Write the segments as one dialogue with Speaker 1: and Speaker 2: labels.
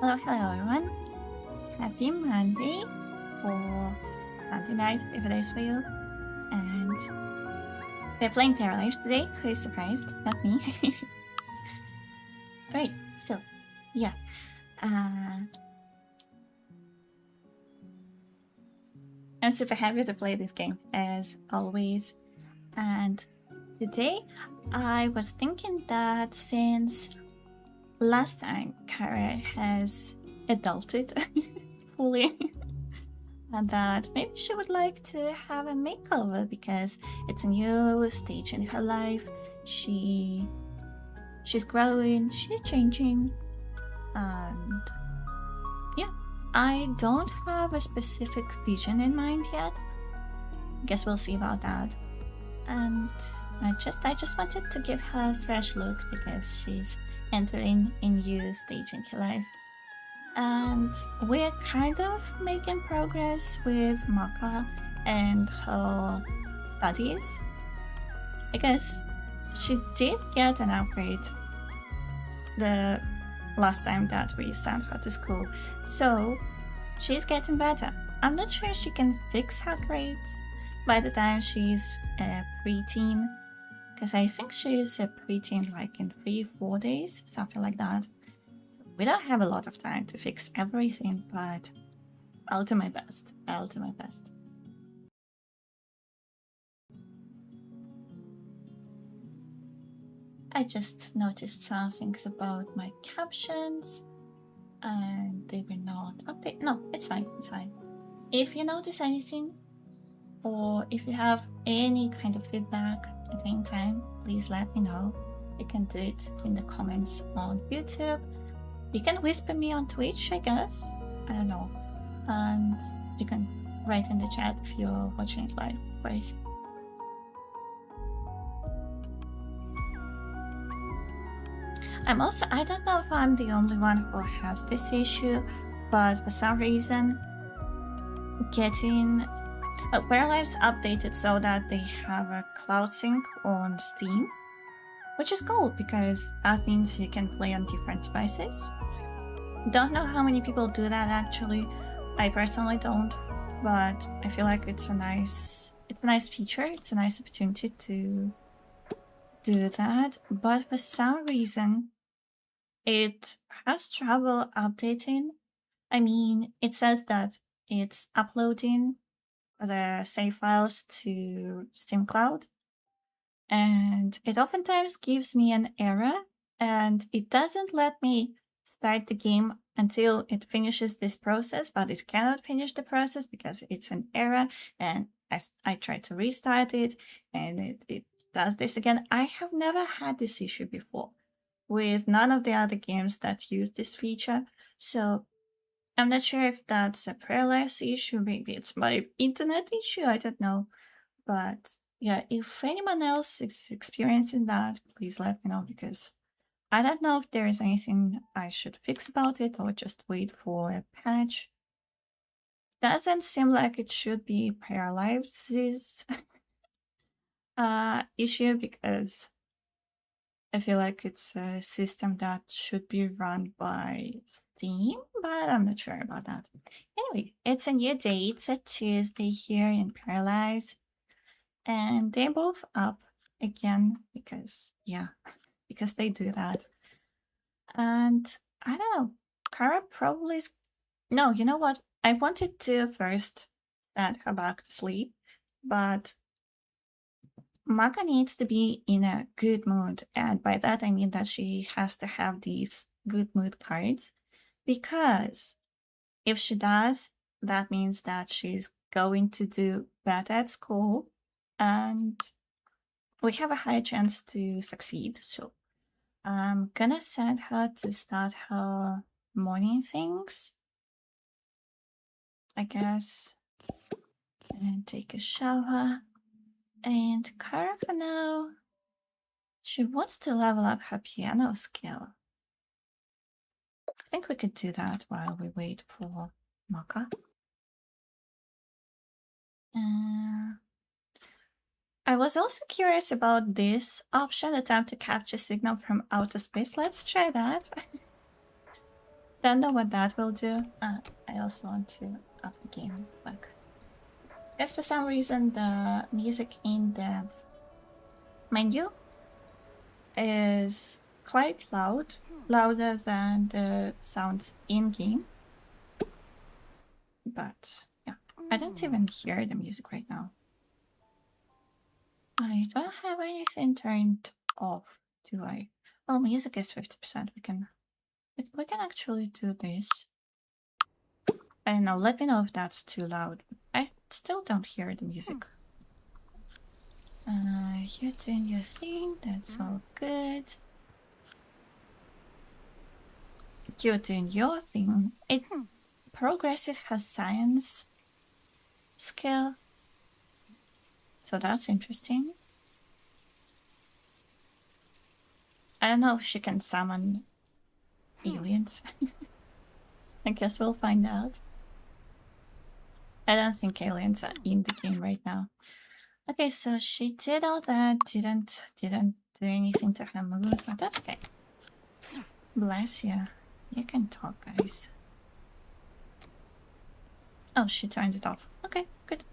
Speaker 1: Hello everyone. Happy Monday or Monday night if it is for you. And we're playing Paralives today. Who is surprised? Not me. Right, so yeah. I'm super happy to play this game as always. And today I was thinking that since last time Cara has adulted fully and that maybe she would like to have a makeover because it's a new stage in her life. She's growing, she's changing, and yeah, I don't have a specific vision in mind yet. Guess we'll see about that. And I just wanted to give her a fresh look because she's entering a new stage in her life. And we're kind of making progress with Maka and her studies. I guess she did get an upgrade the last time that we sent her to school, so she's getting better. I'm not sure she can fix her grades by the time she's a preteen, because I think she's a preteen like in 3-4 days, something like that. So we don't have a lot of time to fix everything, but I'll do my best. I just noticed some things about my captions and they were not updated. No, it's fine. If you notice anything or if you have any kind of feedback at any time, please let me know. You can do it in the comments on YouTube. You can whisper me on Twitch, I guess. I don't know. And you can write in the chat if you're watching it live, of course. I don't know if I'm the only one who has this issue, but for some reason, getting Paralives updated so that they have a cloud sync on Steam, which is cool because that means you can play on different devices. Don't know how many people do that actually. I personally don't, but I feel like it's a nice feature. It's a nice opportunity to do that, but for some reason it has trouble updating. I mean, it says that it's uploading the save files to Steam Cloud, and it oftentimes gives me an error, and it doesn't let me start the game until it finishes this process, but it cannot finish the process because it's an error, and I try to restart it, and it does this again. I have never had this issue before with none of the other games that use this feature, so I'm not sure if that's a Paralives issue, maybe it's my internet issue, I don't know. But yeah, if anyone else is experiencing that, please let me know because I don't know if there is anything I should fix about it or just wait for a patch. Doesn't seem like it should be Paralives' issue because I feel like it's a system that should be run by Steam, but I'm not sure about that. Anyway, it's a new day. It's a Tuesday here in Paralives, and they're both up again because, yeah, because they do that. And I don't know, Cara probably is... No, you know what? I wanted to first send her back to sleep, but Maka needs to be in a good mood, and by that I mean that she has to have these good mood cards, because if she does, that means that she's going to do better at school and we have a higher chance to succeed. So I'm gonna send her to start her morning things, I guess, and take a shower. And Cara, for now, she wants to level up her piano skill. I think we could do that while we wait for Maka. I was also curious about this option, attempt to capture signal from outer space. Let's try that. Don't know what that will do. I also want to up the game back. Guess for some reason the music in the menu is quite loud, louder than the sounds in game. But yeah, I don't even hear the music right now. I don't have anything turned off, do I? Well, music is 50%. We can actually do this. I don't know, let me know if that's too loud. I still don't hear the music. You're doing your thing, that's all good. You're doing your thing. It progresses her science skill. So that's interesting. I don't know if she can summon aliens. I guess we'll find out. I don't think aliens are in the game right now. Okay, so she did all that, didn't do anything to her mood, but that's okay. Bless you. You can talk, guys. Oh, she turned it off. Okay, good.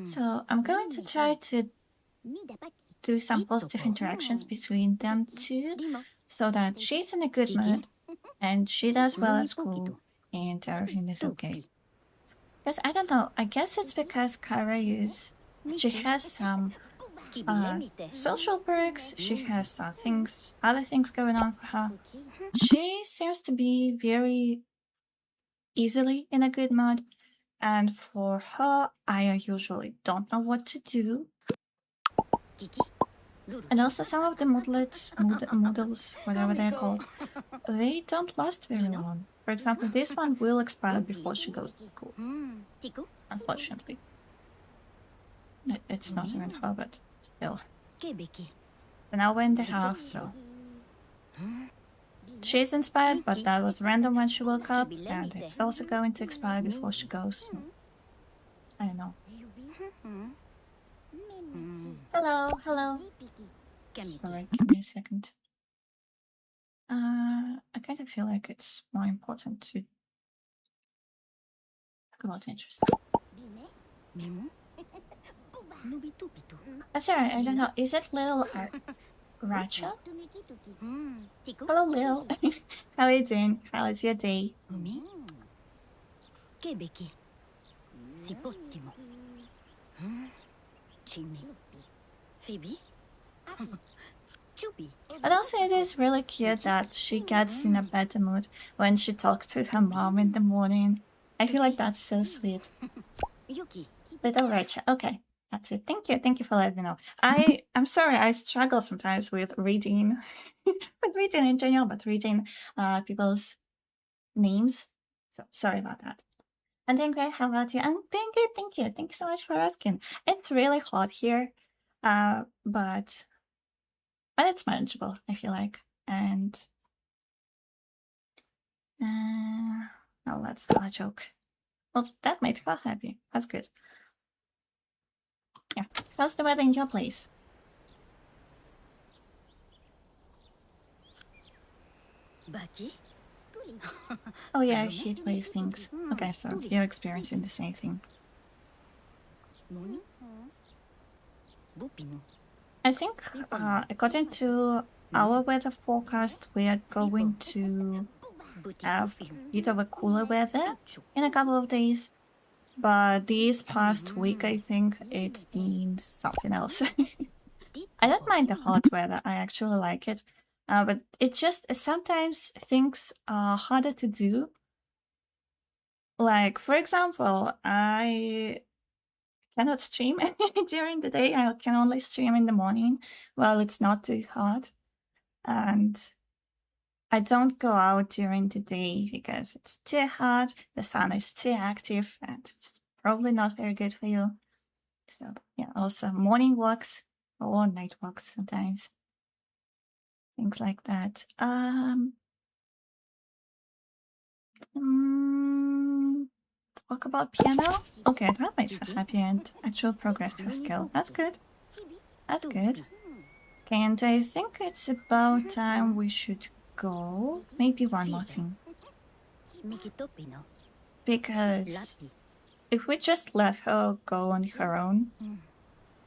Speaker 1: So I'm going to try to do some positive interactions between them two so that she's in a good mood and she does well at school and everything is okay. Because I don't know, I guess it's because Cara she has some social perks, she has other things going on for her. She seems to be very easily in a good mood, and for her, I usually don't know what to do. And also some of the models, whatever they're called, they don't last very long. For example, this one will expire before she goes to school. Unfortunately. It's not even her, but still. So now we're in the house, so... She's inspired, but that was random when she woke up, and it's also going to expire before she goes. I don't know. Hello, hello. Alright, give me a second. I kind of feel like it's more important to talk about interests. Sorry, I don't know. Is it little Racha? Hello, Lil. How are you doing? How is your day? And also it is really cute that she gets in a better mood when she talks to her mom in the morning. I feel like that's so sweet. Little Racha, okay. That's it. Thank you for letting me know. I'm sorry, I struggle sometimes with reading, with reading in general, but reading people's names. So sorry about that. I'm doing great. How about you? I'm doing good. Thank you. Thank you so much for asking. It's really hot here, but it's manageable, I feel like. And now let's tell a joke. Well, that made her happy. That's good. Yeah. How's the weather in your place? Oh yeah, heat wave things. Okay, so you're experiencing the same thing. I think, according to our weather forecast, we are going to have a bit of a cooler weather in a couple of days. But this past week, I think it's been something else. I don't mind the hot weather. I actually like it. But it's just sometimes things are harder to do. Like, for example, I cannot stream during the day. I can only stream in the morning while it's not too hot. And I don't go out during the day because it's too hot, the sun is too active, and it's probably not very good for you. So yeah, also morning walks or night walks sometimes. Things like that. Talk about piano? Okay, that might have happy end. Actual progress to a skill. That's good. That's good. Okay, and I think it's about time we should go. Maybe one more thing. Because if we just let her go on her own,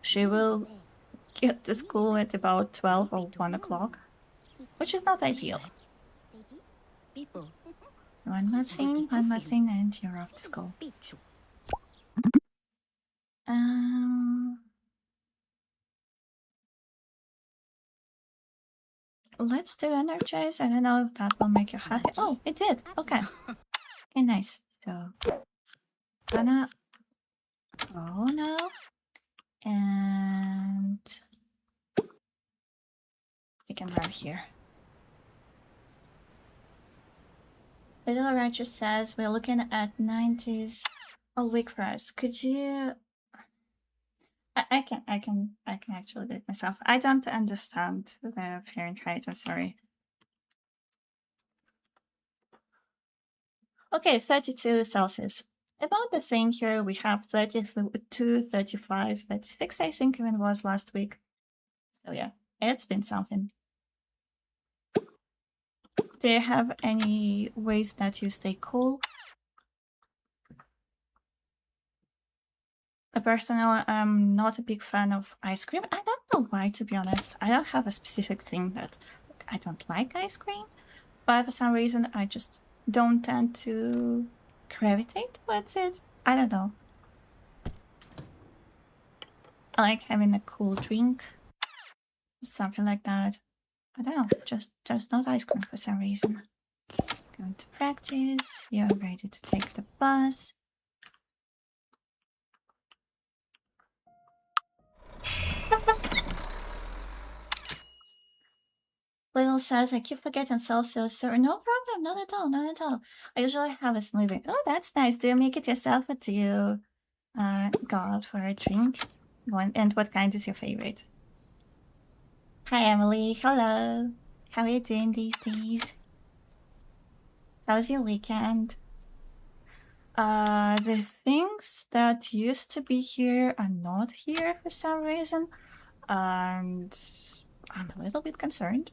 Speaker 1: she will get to school at about 12 or 1 o'clock, which is not ideal. One more thing, and you're off to school. Let's do energize. I don't know if that will make you happy. Oh, it did. Okay. Okay, nice. So, gonna go now. And we can run here. Little Roger says we're looking at 90s all week for us. Could you... I can actually do it myself. I don't understand the Fahrenheit, I'm sorry. Okay, 32 Celsius. About the same here. We have 32, 35, 36, I think even was last week. So yeah, it's been something. Do you have any ways that you stay cool? Personally, I'm not a big fan of ice cream. I don't know why, to be honest. I don't have a specific thing that I don't like ice cream, but for some reason I just don't tend to gravitate towards it. I don't know. I like having a cool drink, something like that. I don't know, just not ice cream for some reason. Going to practice. You're ready to take the bus. Little says, I keep forgetting Celsius, sir. No problem, not at all, not at all. I usually have a smoothie. Oh, that's nice. Do you make it yourself or do you go out for a drink? And what kind is your favorite? Hi, Emily. Hello. How are you doing these days? How was your weekend? The things that used to be here are not here for some reason. And I'm a little bit concerned.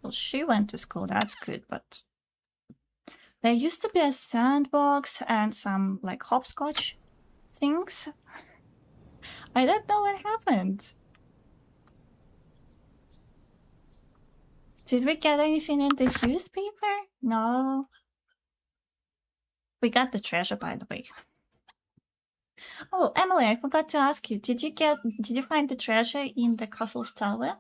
Speaker 1: Well, she went to school, that's good, but there used to be a sandbox and some like hopscotch things. I don't know what happened. Did we get anything in the newspaper? No. We got the treasure, by the way. Oh, Emily, I forgot to ask you. Did you find the treasure in the castle's tower?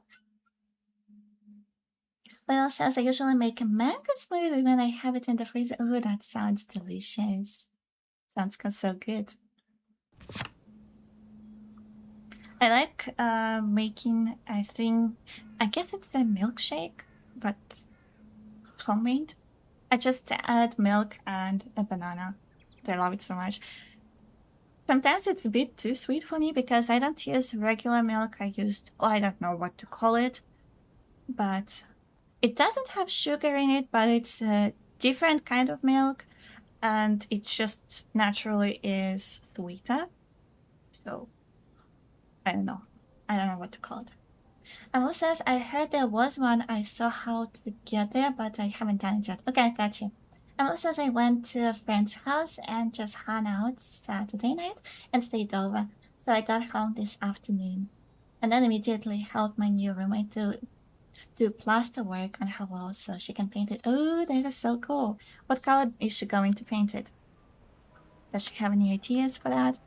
Speaker 1: Little says I usually make a mango smoothie when I have it in the freezer. Oh, that sounds delicious. Sounds so good. I like making a thing. I guess it's a milkshake, but homemade. I just add milk and a banana. I love it so much. Sometimes it's a bit too sweet for me because I don't use regular milk. I used, I don't know what to call it, but it doesn't have sugar in it, but it's a different kind of milk, and it just naturally is sweeter. So, I don't know. I don't know what to call it. Emma says, I heard there was one. I saw how to get there, but I haven't done it yet. Okay, gotcha. Emma says, I went to a friend's house and just hung out Saturday night and stayed over. So I got home this afternoon. And then immediately helped my new roommate to do plaster work on her wall so she can paint it. Oh, that is so cool. What color is she going to paint it? Does she have any ideas for that?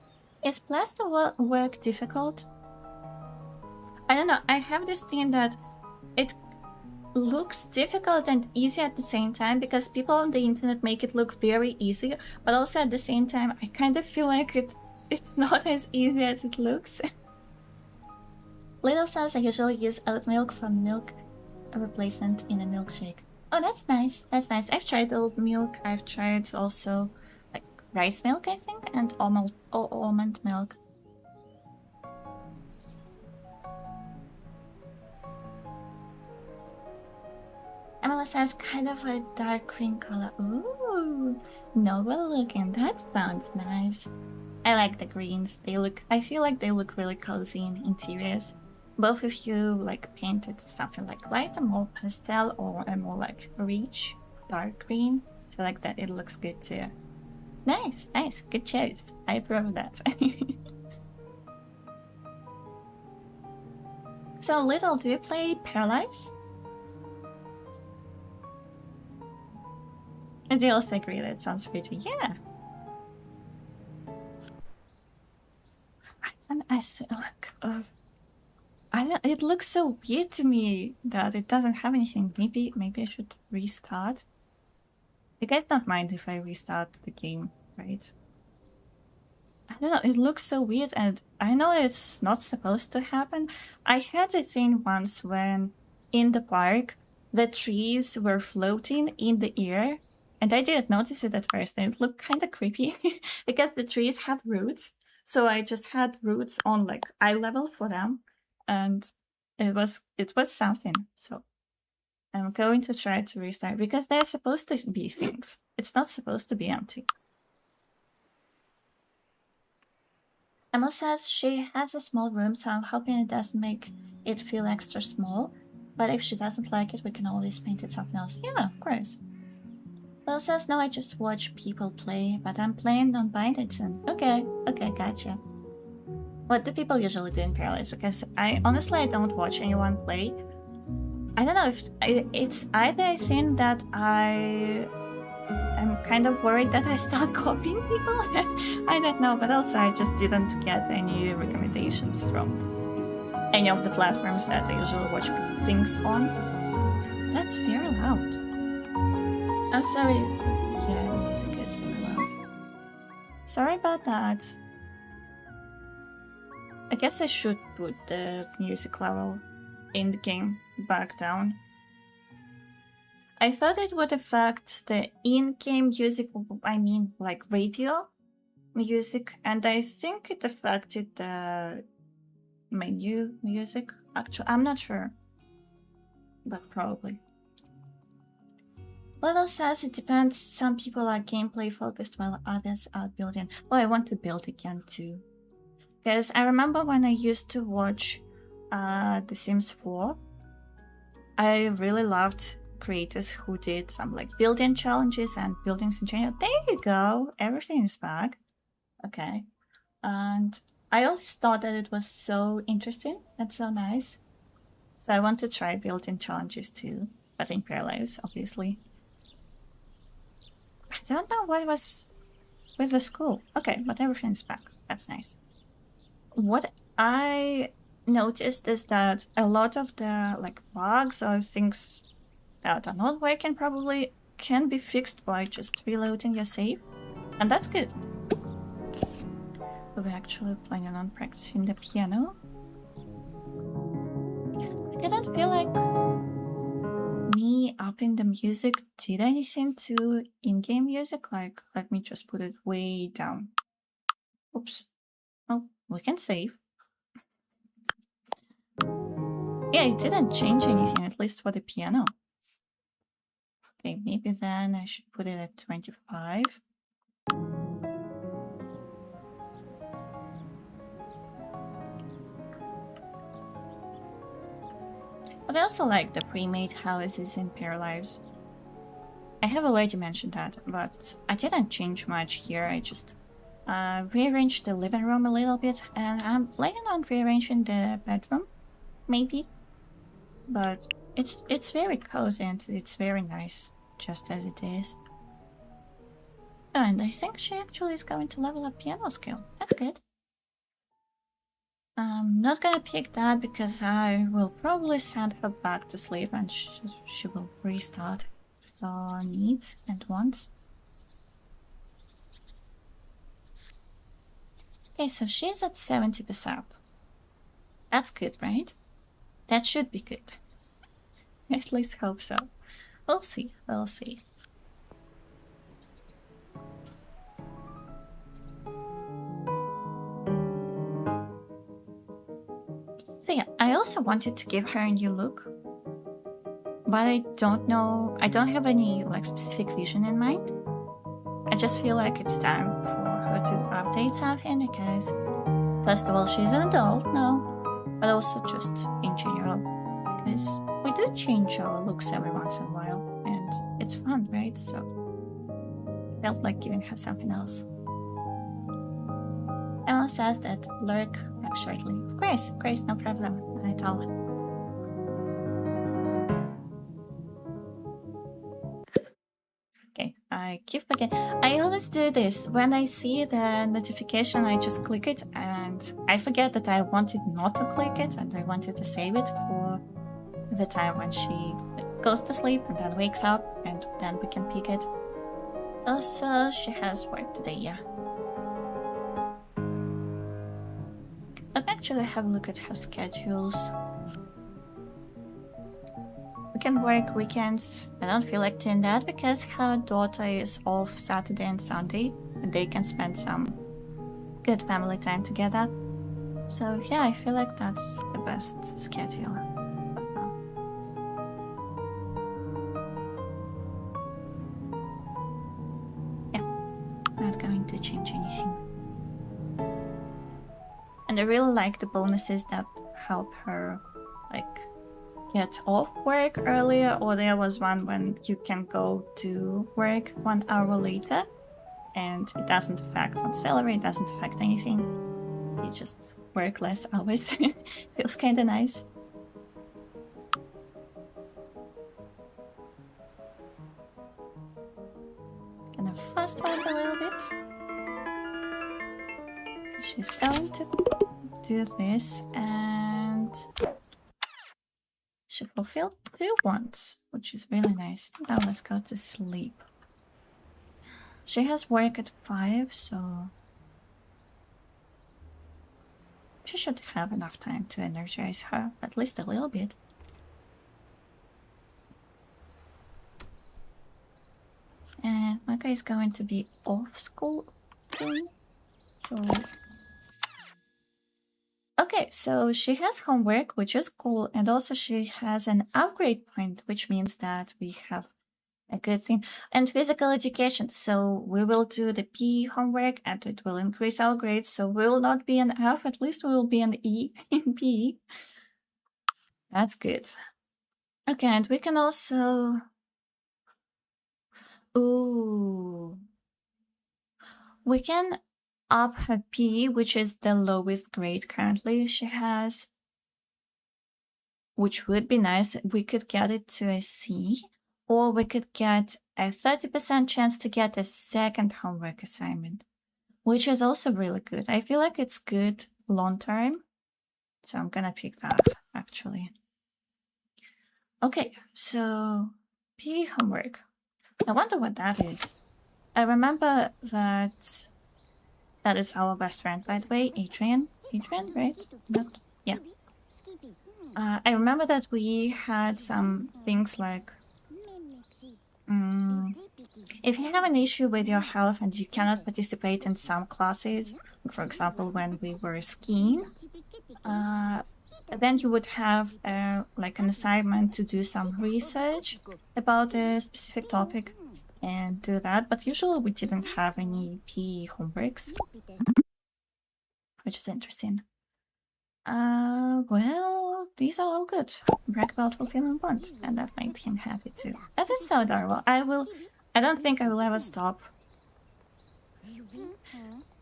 Speaker 1: Is plaster work difficult? I don't know. I have this thing that it looks difficult and easy at the same time because people on the internet make it look very easy, but also at the same time I kind of feel like it's not as easy as it looks. Little says I usually use oat milk for milk replacement in a milkshake. Oh, that's nice. That's nice. I've tried oat milk. I've tried also like rice milk, I think, and almond milk. Emily says kind of a dark green color. Ooh. Ooh, novel looking. That sounds nice. I like the greens. I feel like they look really cozy in interiors. Both of you like painted something like light, a more pastel, or a more like rich, dark green. I feel like that it looks good too. Nice, nice, good choice. I approve of that. So, Little, do you play Paralives? And they also agree that it sounds pretty. Yeah. And I like, I don't, it looks so weird to me that it doesn't have anything. Maybe I should restart. You guys don't mind if I restart the game, right? I don't know, it looks so weird, and I know it's not supposed to happen. I had a thing once when, in the park, the trees were floating in the air, and I didn't notice it at first, and it looked kind of creepy, because the trees have roots, so I just had roots on, like, eye level for them, and it was something, so I'm going to try to restart, because they're supposed to be things. It's not supposed to be empty. Emma says she has a small room, so I'm hoping it doesn't make it feel extra small. But if she doesn't like it, we can always paint it something else. Yeah, of course. Will says, no, I just watch people play, but I'm playing on Binded soon. Okay, gotcha. What do people usually do in Paralives? Because I don't watch anyone play. I don't know if it's either a thing that I'm kind of worried that I start copying people. I don't know, but also I just didn't get any recommendations from any of the platforms that I usually watch things on. That's very loud. I'm sorry. Yeah, the music is very loud. Sorry about that. I guess I should put the music level in the game back down. I thought it would affect the in-game music, I mean like radio music, and I think it affected the menu music. Actually, I'm not sure, but probably. Little says it depends. Some people are gameplay focused while others are building. Well, I want to build again too. Because I remember when I used to watch The Sims 4, I really loved creators who did some like building challenges and buildings in general. There you go, everything is back. Okay, and I always thought that it was so interesting and so nice, so I want to try building challenges too, but in Paralives, obviously. I don't know what was with the school. Okay, but everything's back. That's nice. What I noticed is that a lot of the like bugs or things that are not working probably can be fixed by just reloading your save, and that's good. We're actually planning on practicing the piano. I don't feel like me upping the music did anything to in-game music. Like, let me just put it way down. Oops. Well, we can save. Yeah, it didn't change anything, at least for the piano. Okay, maybe then I should put it at 25. But I also like the pre-made houses in Paralives. I have already mentioned that, but I didn't change much here. I just rearranged the living room a little bit, and I'm planning on rearranging the bedroom, maybe. But it's very cozy and it's very nice, just as it is. And I think she actually is going to level up piano skill. That's good. I'm not gonna pick that because I will probably send her back to sleep and she will restart her needs and wants. Okay, so she's at 70%. That's good, right? That should be good. At least hope so. We'll see, we'll see. So yeah, I also wanted to give her a new look, but I don't know, I don't have any like specific vision in mind. I just feel like it's time for her to update something because, first of all, she's an adult now, but also just in general, because we do change our looks every once in a while, and it's fun, right? So, I felt like giving her something else. Emma says that lurk back shortly. Of course, no problem at all. Okay, I keep forgetting. I always do this. When I see the notification, I just click it, and I forget that I wanted not to click it, and I wanted to save it for the time when she goes to sleep and then wakes up, and then we can pick it. Also, she has work today, yeah. Let me actually have a look at her schedules. We can work weekends. I don't feel like doing that because her daughter is off Saturday and Sunday, and they can spend some good family time together. So yeah, I feel like that's the best schedule. Yeah, not going to change anything. And I really like the bonuses that help her, like, get off work earlier, or there was one when you can go to work 1 hour later and it doesn't affect on salary, it doesn't affect anything. You just work less hours. Feels kind of nice. Gonna fast forward a little bit. She's going to do this, and she fulfilled 2 wants, which is really nice. Now let's go to sleep. She has work at 5, so she should have enough time to energize her, at least a little bit. And Maka is going to be off school soon, so... Okay, so she has homework, which is cool, and also she has an upgrade point, which means that we have a good thing. And physical education, so we will do the PE homework and it will increase our grades, so we will not be an F, at least we will be an E in PE. That's good. Okay, and we can also... Ooh. We can up her PE, which is the lowest grade currently she has, which would be nice. We could get it to a C, or we could get a 30% chance to get a second homework assignment, which is also really good. I feel like it's good long term, so I'm gonna pick that actually. Okay, so PE homework. I wonder what that is. I remember that that is our best friend, by the way, Adrian. Adrian, right? Not, yeah. I remember that we had some things like, if you have an issue with your health and you cannot participate in some classes, for example, when we were skiing, then you would have like an assignment to do some research about a specific topic and do that, but usually we didn't have any PE homeworks, which is interesting. Well, these are all good. Brag about fulfilling bonds, and that made him happy too. That is so adorable. I don't think I will ever stop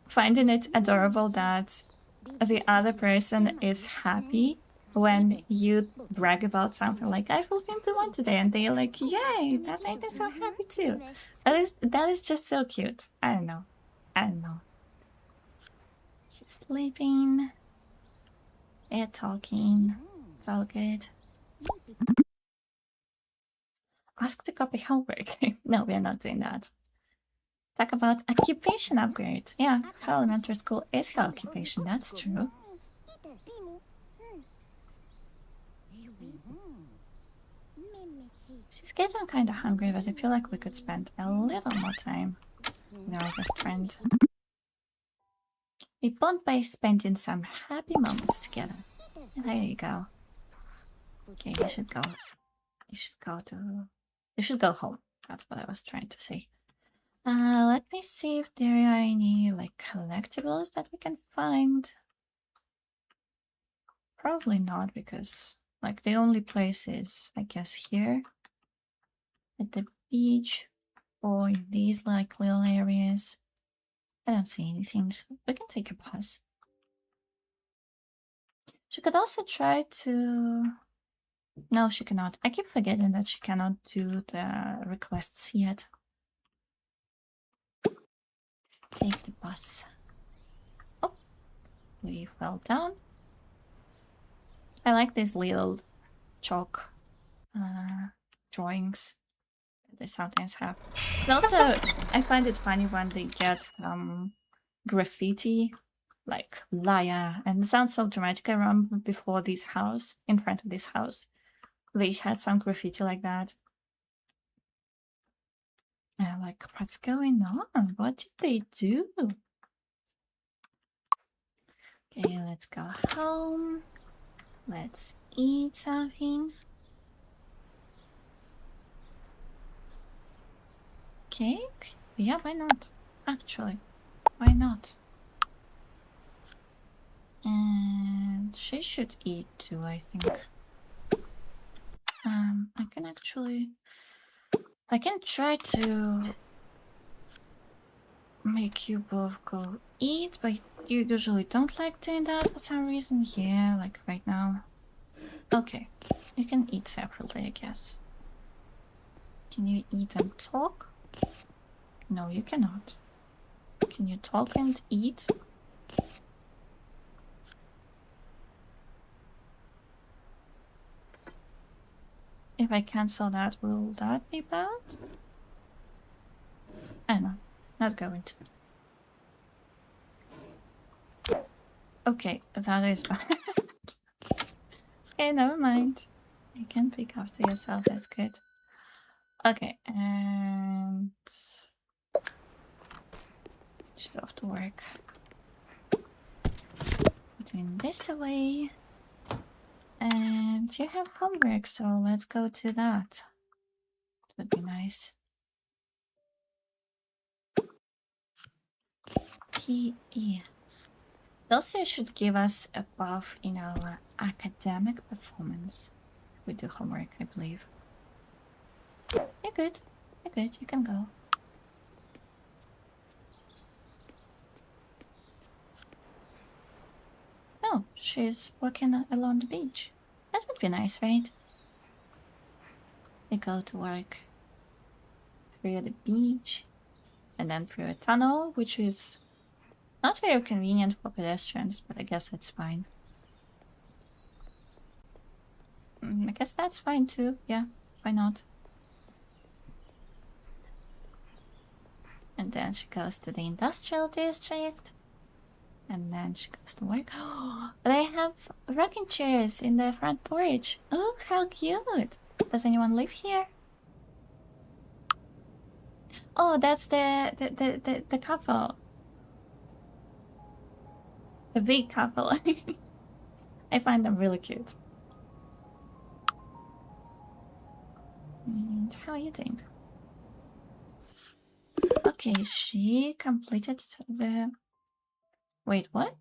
Speaker 1: finding it adorable that the other person is happy when you brag about something like, I fulfilled the one today, and they're like, yay, that made me so happy too. That is just so cute. I don't know. She's sleeping. They're talking. It's all good. Ask to copy homework. No, we're not doing that. Talk about occupation upgrade. Yeah, her elementary school is her occupation, that's true. She's getting kind of hungry, but I feel like we could spend a little more time with our best friend. We bond by spending some happy moments together. There you go. Okay, you should go. You should go home. That's what I was trying to say. Let me see if there are any like collectibles that we can find. Probably not, because like the only place is, I guess, here at the beach or in these like little areas. I don't see anything, so we can take a pause. She could also try to... No, she cannot. I keep forgetting that she cannot do the requests yet. Take the bus. Oh, we fell down. I like these little chalk drawings that they sometimes have. And also, I find it funny when they get some graffiti, like liar, and it sounds so dramatic. I remember before this house, in front of this house, they had some graffiti like that. And I'm like, what's going on? What did they do? Okay, let's go home. Let's eat something. Cake? Yeah, why not? Actually, why not? And she should eat too, I think. I can actually... I can try to make you both go eat, but you usually don't like doing that for some reason. Yeah, like right now. Okay, you can eat separately, I guess. Can you eat and talk? No, you cannot. Can you talk and eat? If I cancel that, will that be bad? I don't know. Not going to. Okay, that is bad. Okay, never mind. You can pick after yourself, that's good. Okay, and... she's off to work. Putting this away. And you have homework, so let's go to that. It would be nice. PE. 𝘗𝘢 should give us a buff in our academic performance. We do homework, I believe. You're good. You're good. You can go. Oh, she's working along the beach. That would be nice, right? We go to work through the beach and then through a tunnel, which is not very convenient for pedestrians, but I guess it's fine. I guess that's fine too. Yeah, why not? And then she goes to the industrial district. And then she goes to work. They have rocking chairs in the front porch. Oh, how cute! Does anyone live here? Oh, that's the couple. The couple. I find them really cute. And how are you doing? Okay, she completed the... Wait, what?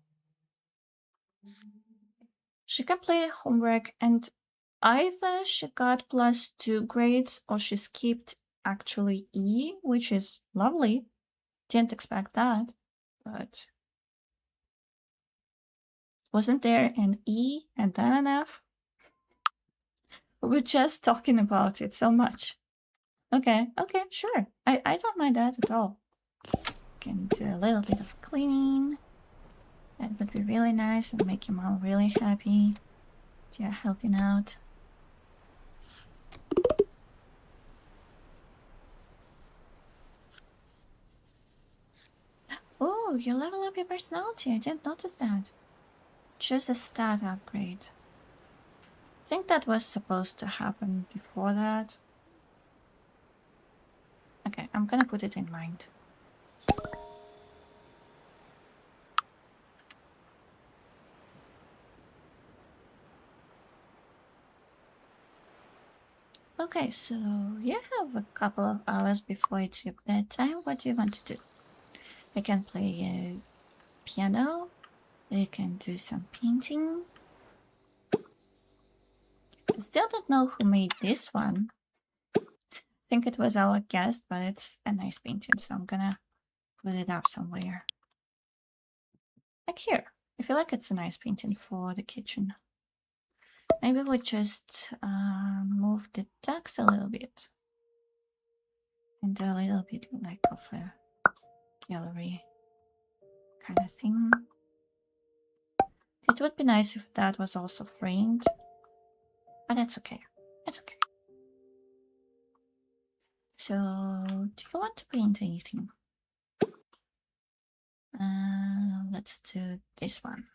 Speaker 1: She completed homework and either she got +2 grades or she skipped actually E, which is lovely. Didn't expect that, but... Wasn't there an E and then an F? We were just talking about it so much. Okay, okay, sure. I don't mind that at all. Can do a little bit of cleaning. That would be really nice and make your mom really happy. Yeah, helping out. Oh, you level up your personality. I didn't notice that. Choose a stat upgrade. I think that was supposed to happen before that. Okay, I'm gonna put it in mind. Okay, so you have a couple of hours before it's your bedtime. What do you want to do? You can play a piano. You can do some painting. I still don't know who made this one. I think it was our guest, but it's a nice painting, so I'm gonna put it up somewhere. Like here. I feel like it's a nice painting for the kitchen. Maybe we just move the ducks a little bit. And do a little bit like of a gallery kind of thing. It would be nice if that was also framed. But that's okay. That's okay. So, do you want to paint anything? Let's do this one.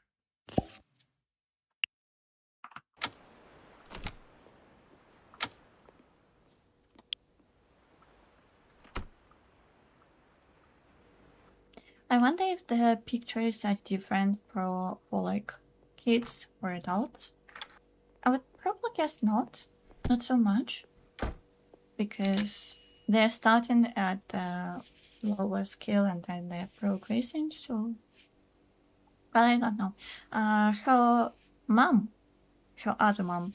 Speaker 1: I wonder if the pictures are different for like kids or adults. I would probably guess not so much, because they're starting at lower skill and then they're progressing. So, but I don't know. Her other mom,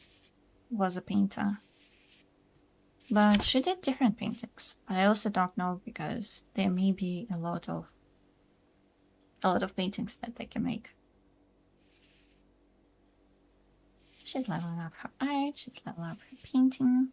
Speaker 1: was a painter, but she did different paintings. But I also don't know, because there may be a lot of paintings that they can make. She's leveling up her art. She's leveling up her painting.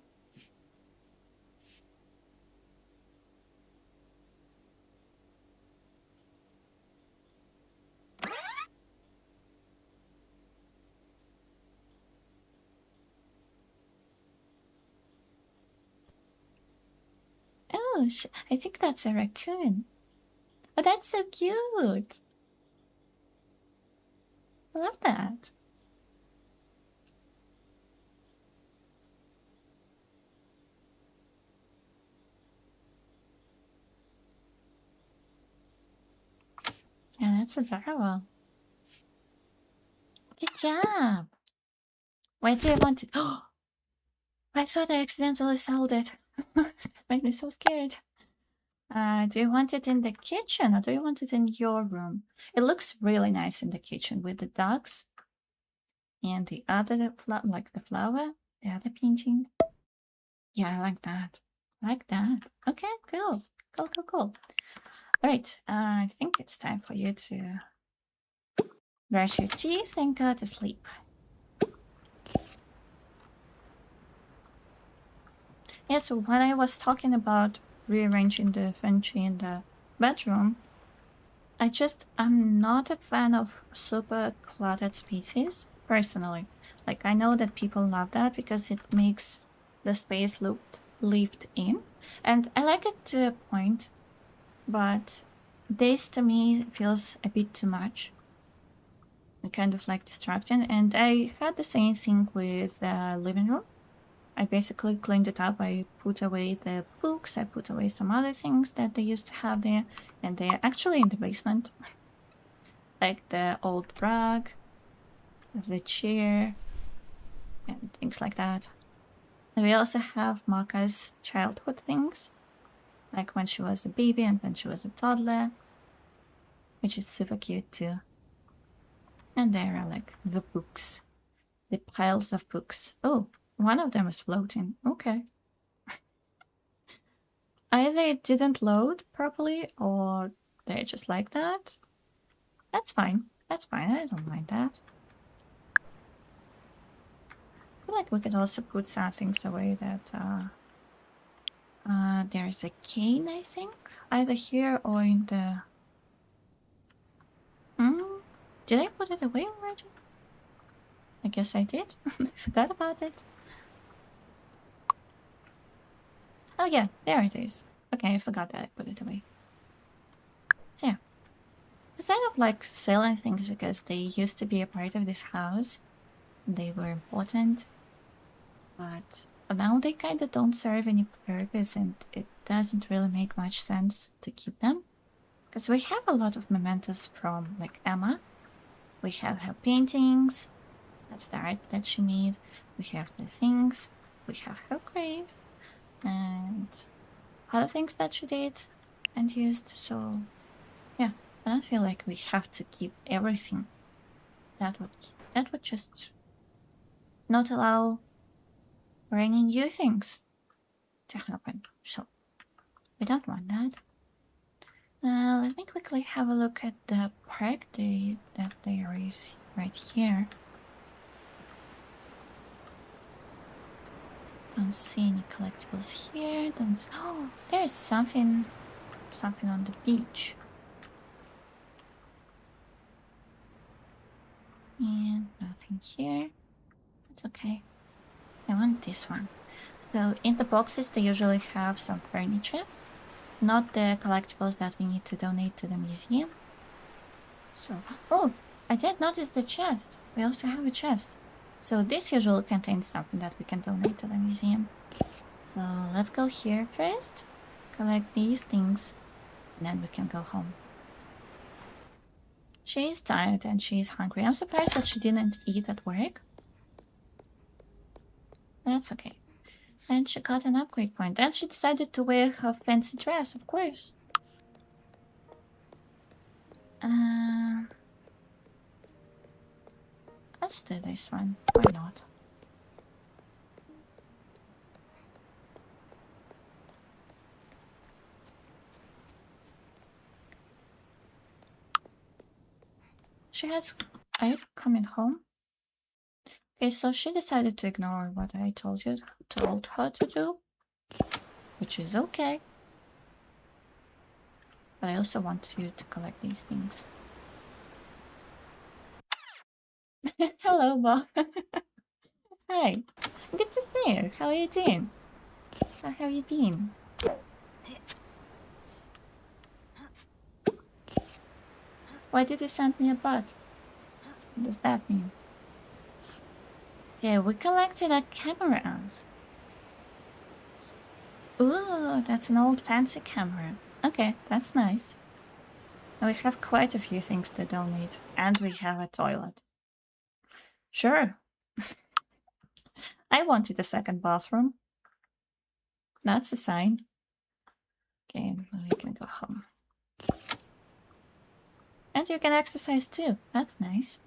Speaker 1: Oh, I think that's a raccoon. Oh, that's so cute. I love that. Yeah, that's adorable. Good job. Why do I want it? Oh, I thought I accidentally sold it. That made me so scared. Do you want it in the kitchen or do you want it in your room? It looks really nice in the kitchen with the ducks and the other like the flower, the other painting. Yeah, I like that. Like that. Okay, cool. Cool. Alright, I think it's time for you to brush your teeth and go to sleep. Yeah, so when I was talking about rearranging the furniture in the bedroom, I'm not a fan of super cluttered spaces, personally. Like, I know that people love that because it makes the space look lived in, and I like it to a point, but this to me feels a bit too much. Kind of like distracting, and I had the same thing with the living room. I basically cleaned it up. I put away the books, I put away some other things that they used to have there, and they're actually in the basement. Like the old rug, the chair, and things like that. And we also have Maka's childhood things, like when she was a baby and when she was a toddler, which is super cute too. And there are like the books, the piles of books. Oh, one of them is floating. Okay. Either it didn't load properly or they're just like that. That's fine. That's fine. I don't mind that. I feel like we could also put some things away that there's a cane, I think, either here or in the... Did I put it away already? I guess I did. I forgot about it. Oh yeah, there it is. Okay, I forgot that I put it away. So yeah. Because I don't like selling things because they used to be a part of this house. And they were important. But now they kind of don't serve any purpose and it doesn't really make much sense to keep them. Because we have a lot of mementos from like Emma. We have her paintings. That's the art that she made. We have the things. we have her grave and other things that she did and used. So yeah, I don't feel like we have to keep everything. That would just not allow for any new things to happen. So we don't want that. Let me quickly have a look at the park that there is right here. Don't see any collectibles here. Oh, there's something on the beach. And nothing here. That's okay. I want this one. So in the boxes they usually have some furniture, not the collectibles that we need to donate to the museum. So, oh, I did notice the chest. We also have a chest. So this usually contains something that we can donate to the museum. So let's go here first, collect these things, and then we can go home. She's tired and she's hungry. I'm surprised that she didn't eat at work. That's okay. And she got an upgrade point. And she decided to wear her fancy dress, of course. Let's do this one. Why not? She has... Are you coming home? Okay, so she decided to ignore what I told her to do, which is okay. But I also want you to collect these things. Hello, Bob. Hi. Good to see you. How are you doing? How have you been? Why did you send me a butt? What does that mean? Okay, we collected a camera. Ooh, that's an old fancy camera. Okay, that's nice. And we have quite a few things to donate. And we have a toilet. Sure. I wanted a second bathroom. That's a sign. Okay, we can go home. And you can exercise too. That's nice.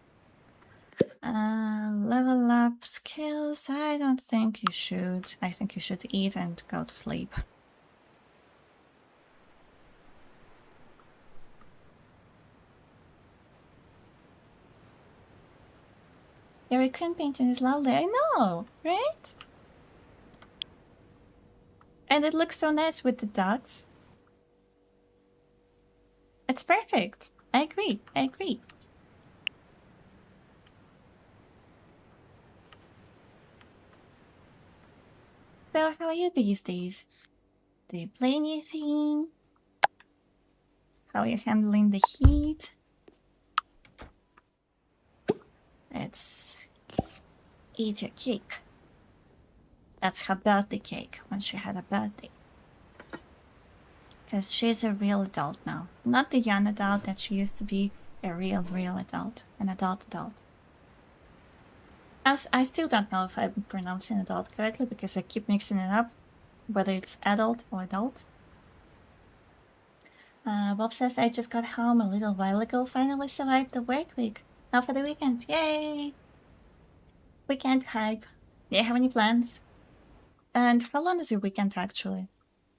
Speaker 1: Level up skills. I don't think you should. I think you should eat and go to sleep. Your raccoon painting is lovely. I know, right? And it looks so nice with the dots. It's perfect. I agree. I agree. So how are you these days? Do you play anything? How are you handling the heat? Let's eat your cake. That's her birthday cake when she had a birthday. Because she's a real adult now. Not the young adult that she used to be, a real adult. An adult. As I still don't know if I'm pronouncing adult correctly because I keep mixing it up, whether it's adult or adult. Bob says, I just got home a little while ago, finally survived the work week. Now for the weekend, yay! Weekend hype. Do you have any plans? And how long is your weekend actually?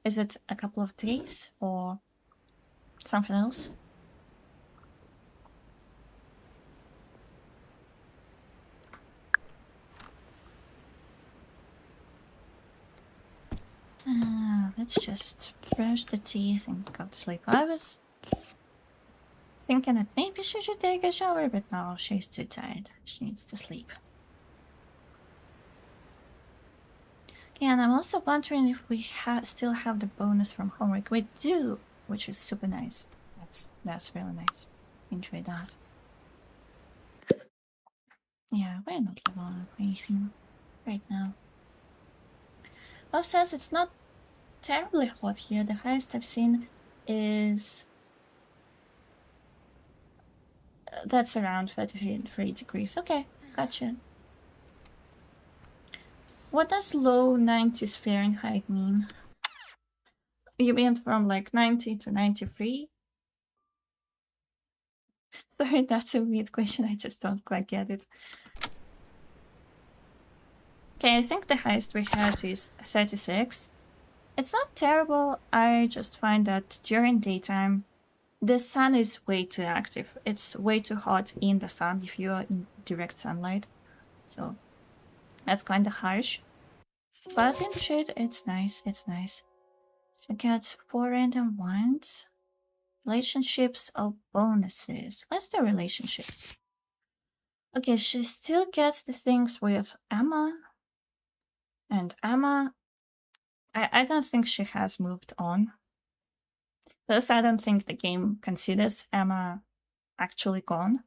Speaker 1: Is it a couple of days or something else? Let's just brush the teeth and go to sleep. I was thinking that maybe she should take a shower, but no, she's too tired. She needs to sleep. Okay, and I'm also wondering if we still have the bonus from homework. We do, which is super nice. That's really nice. Enjoy that. Yeah, we're not leveling up anything right now. Bob says it's not terribly hot here. The highest I've seen is... that's around 33 degrees. Okay, gotcha. What does low 90s Fahrenheit mean? You mean from like 90 to 93? Sorry, that's a weird question. I just don't quite get it. Okay, I think the highest we had is 36. It's not terrible. I just find that during daytime, the sun is way too active. It's way too hot in the sun if you are in direct sunlight. So that's kind of harsh. But in the shade, it's nice. It's nice. She gets 4 random ones. Relationships or bonuses. Let's do relationships. Okay, she still gets the things with Emma. And Emma, I don't think she has moved on. Thus, I don't think the game considers Emma actually gone.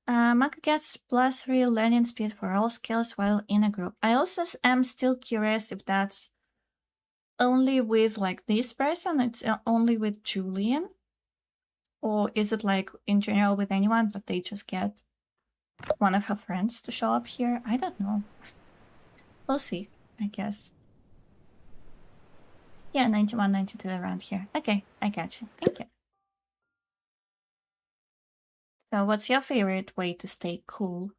Speaker 1: Maka gets +3 learning speed for all skills while in a group. I also am still curious if that's only with like this person, it's only with Julian, or is it like in general with anyone, but they just get one of her friends to show up here? I don't know. We'll see, I guess. Yeah, 91, 92 around here. Okay, I got you. Thank you. So what's your favorite way to stay cool?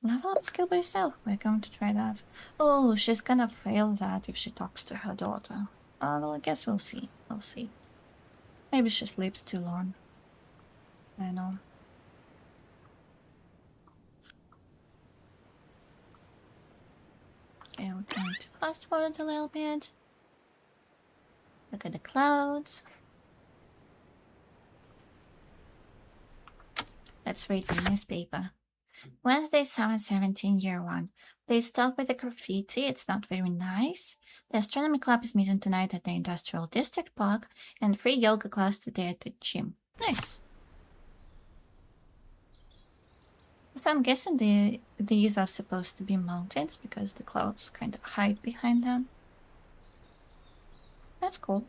Speaker 1: Level up skill by yourself. We're going to try that. Oh, she's gonna fail that if she talks to her daughter. Well, I guess we'll see. We'll see. Maybe she sleeps too long. I don't know. Okay, we're going to fast forward a little bit. Look at the clouds. Let's read the newspaper. Wednesday, 7/17, year 1. Please stop with the graffiti. It's not very nice. The astronomy club is meeting tonight at the Industrial District Park, and free yoga class today at the gym. Nice. So I'm guessing these are supposed to be mountains because the clouds kind of hide behind them. That's cool.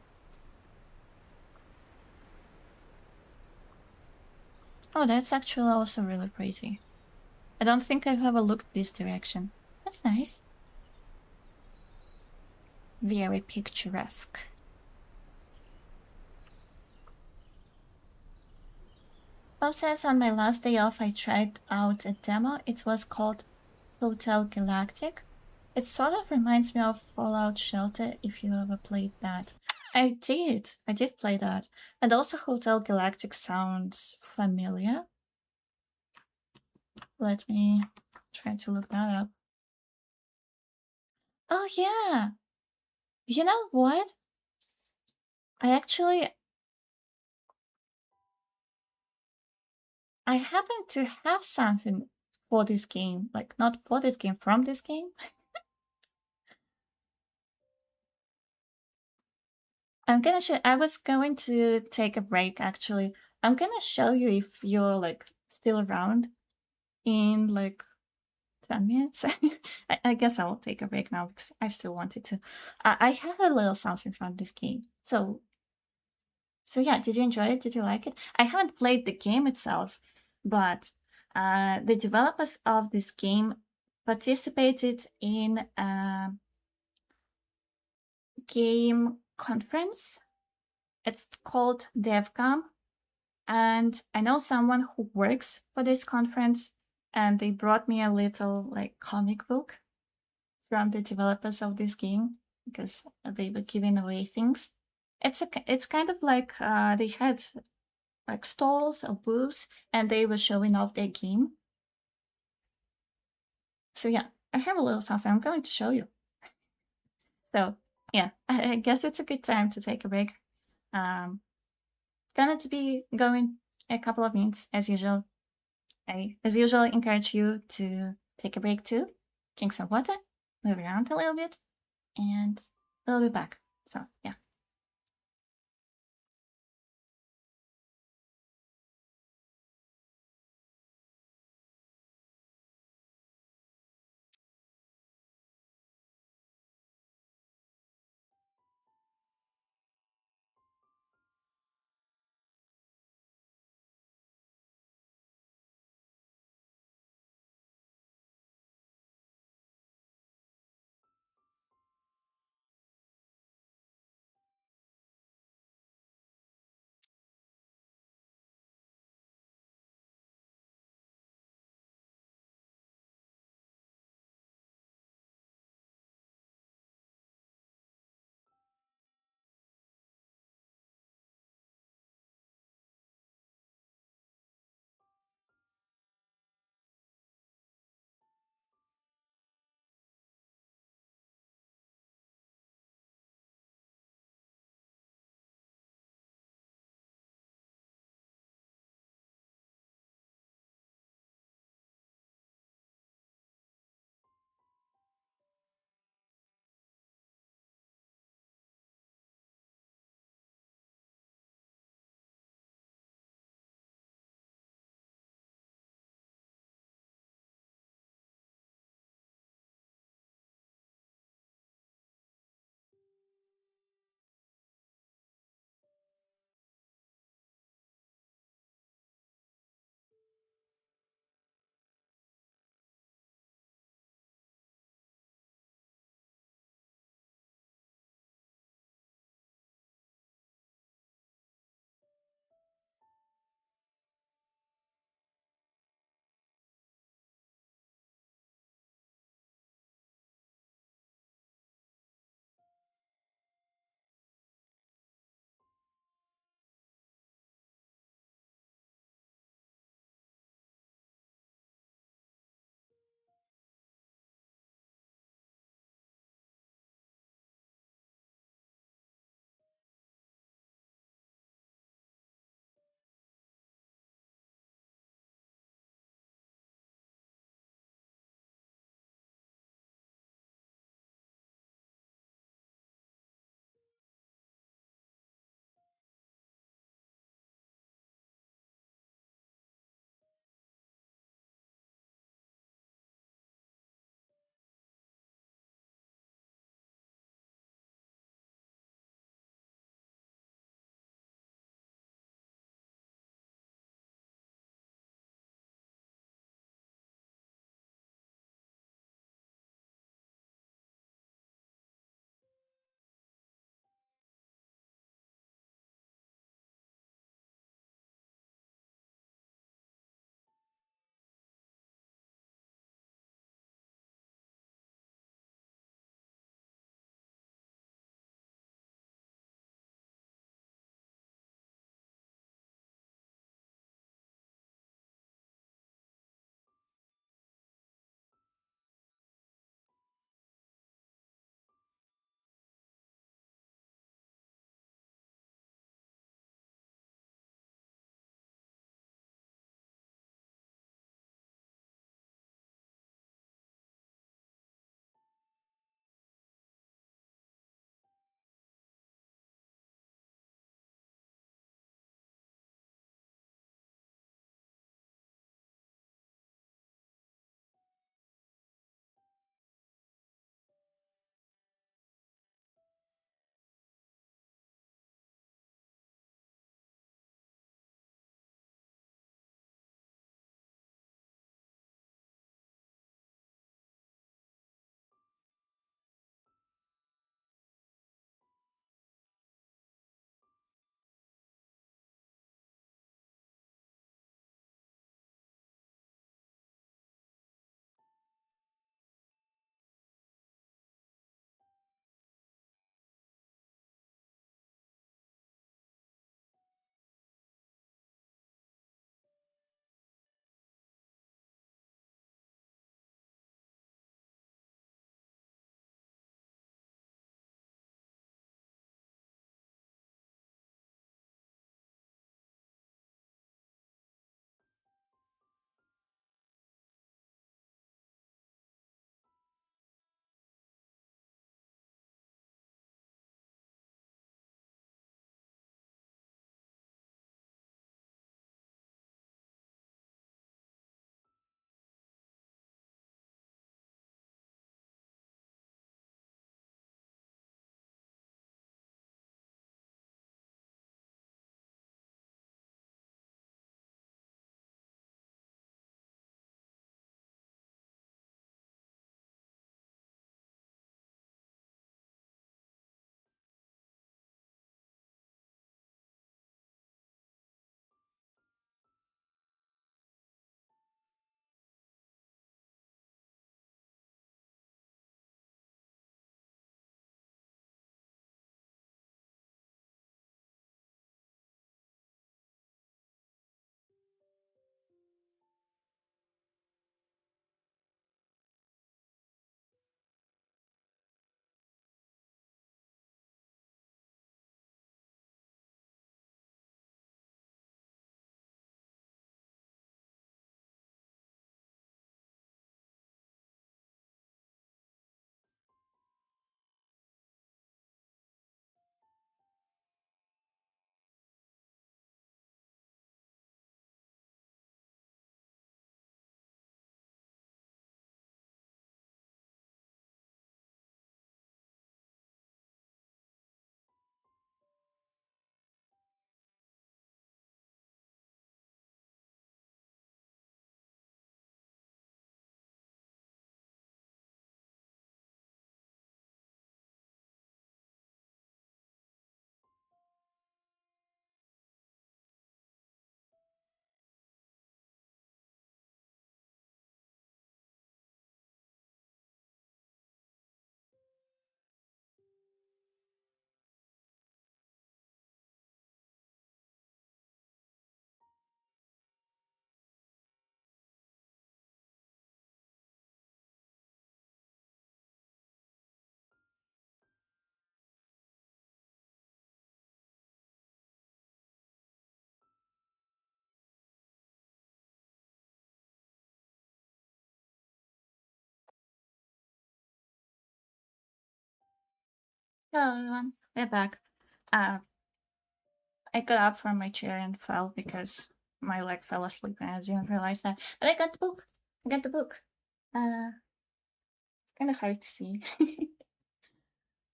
Speaker 1: Oh, that's actually also really pretty. I don't think I've ever looked this direction. That's nice. Very picturesque. Bob says on my last day off I tried out a demo. It was called Hotel Galactic. It sort of reminds me of Fallout Shelter if you ever played that. I did play that. And also Hotel Galactic sounds familiar. Let me try to look that up. Oh yeah! You know what? I happen to have something for this game. Like, not for this game, from this game. I was going to take a break, actually. I'm gonna show you if you're, like, still around in, like, 10 minutes. I guess I'll take a break now because I still wanted to. I have a little something from this game. So yeah, did you enjoy it? Did you like it? I haven't played the game itself, but the developers of this game participated in a game conference. It's called DevCon, and I know someone who works for this conference, and they brought me a little like comic book from the developers of this game because they were giving away things. It's kind of like they had like stalls or booths, and they were showing off their game. So yeah, I have a little something I'm going to show you. So yeah, I guess it's a good time to take a break. Gonna to be going a couple of minutes as usual. I, as usual, encourage you to take a break too, drink some water, move around a little bit, and we'll be back. So yeah. Hello everyone, we're back. I got up from my chair and fell because my leg fell asleep and I didn't realize that. But I got the book. I got the book. It's kind of hard to see.